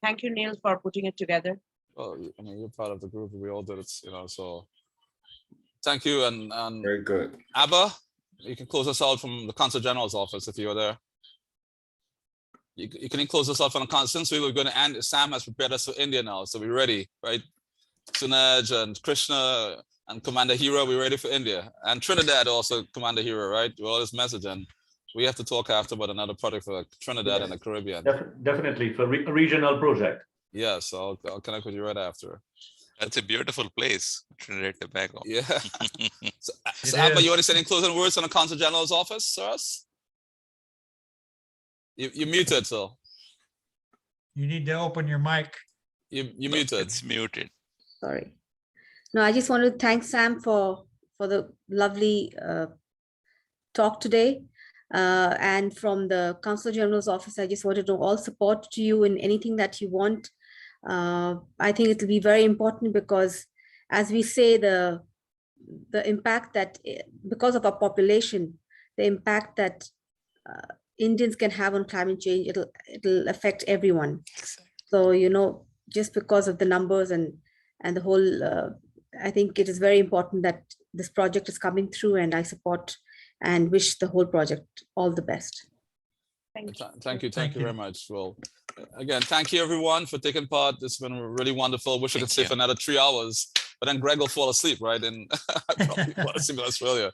Thank you, Neil, for putting it together. Well, you're part of the group. We all did it, so thank you. And very good. Abba, you can close us out from the Consul General's office if you're there. You can close us out from the Consul. Since we were going to end, Sam has prepared us for India now, so we're ready, right? Sunaj and Krishna and Commander Hero, we're ready for India. And Trinidad also, Commander Hero, right? With all this message, and we have to talk after about another project for Trinidad and the Caribbean. Definitely, for a regional project. Yeah, so I'll connect with you right after. That's a beautiful place, Trinidad and Tobago. Yeah. So Abba, you want to say any closing words on the Consul General's office, sirs? You muted, so. You need to open your mic. You muted. It's muted. Sorry. No, I just want to thank Sam for the lovely talk today. And from the Consul General's office, I just wanted to all support to you in anything that you want. I think it will be very important because, as we say, the impact that because of our population, the impact that Indians can have on climate change, it'll affect everyone. So just because of the numbers and the whole, I think it is very important that this project is coming through, and I support and wish the whole project all the best. Thank you very much. Well, again, thank you everyone for taking part. It's been really wonderful. Wish I could stay for another 3 hours, but then Greg will fall asleep, right? And I probably fall asleep in Australia.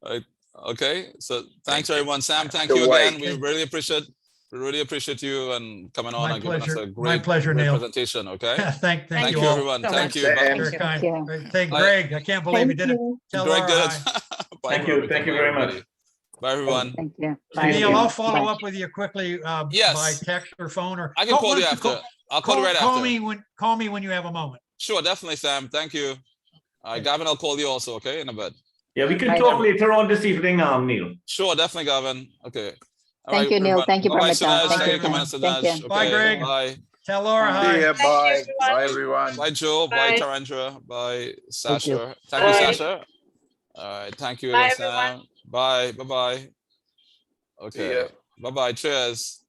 Right. Okay. So thanks everyone. Sam, thank you again. We really appreciate you and coming on and giving us a great presentation. Okay. Thank you all everyone. so Thank much. you. Thank you. Thank Greg. I can't believe he did it. Tell Greg Laura did it. hi. Thank you. Thank you very much. Bye everyone. Thank you. Neil, I'll follow up with you quickly by text or phone, or I can call you after. I'll call you right after. Call me when you have a moment. Sure, definitely, Sam. Thank you. Gavin, I'll call you also, okay, in a bit. Yeah, we can talk later on this evening, Neil. Sure, definitely, Gavin. Okay. Thank you, Neil. Thank you, Bye, Paramita. Thank you. Bye, Greg. Bye. Tell Laura hi. See ya, bye. Bye, everyone. Bye, Joe. Bye, Tarendra. Bye, Sasha. Thank you, Sasha. All right. Thank you, Bye, Sam. Bye. Bye-bye. Okay. Bye-bye. Cheers.